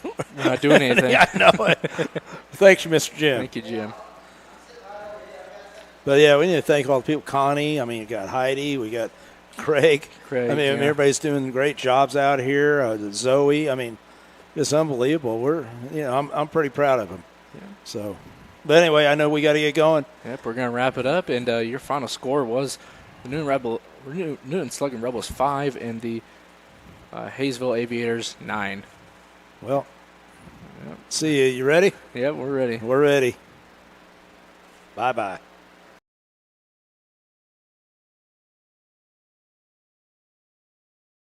not doing anything. Yeah, I know it. Thanks, Mr. Jim. Thank you, Jim. But, yeah, we need to thank all the people. Connie, we got Heidi, we got Craig. Everybody's doing great jobs out here. Zoe, it's unbelievable. I'm pretty proud of them. Yeah. So, but anyway, I know we got to get going. Yep, we're going to wrap it up. And your final score was the Newton Sluggin Rebels 5 and the Haysville Aviators 9. Well, see you. You ready? Yep, we're ready. We're ready. Bye-bye.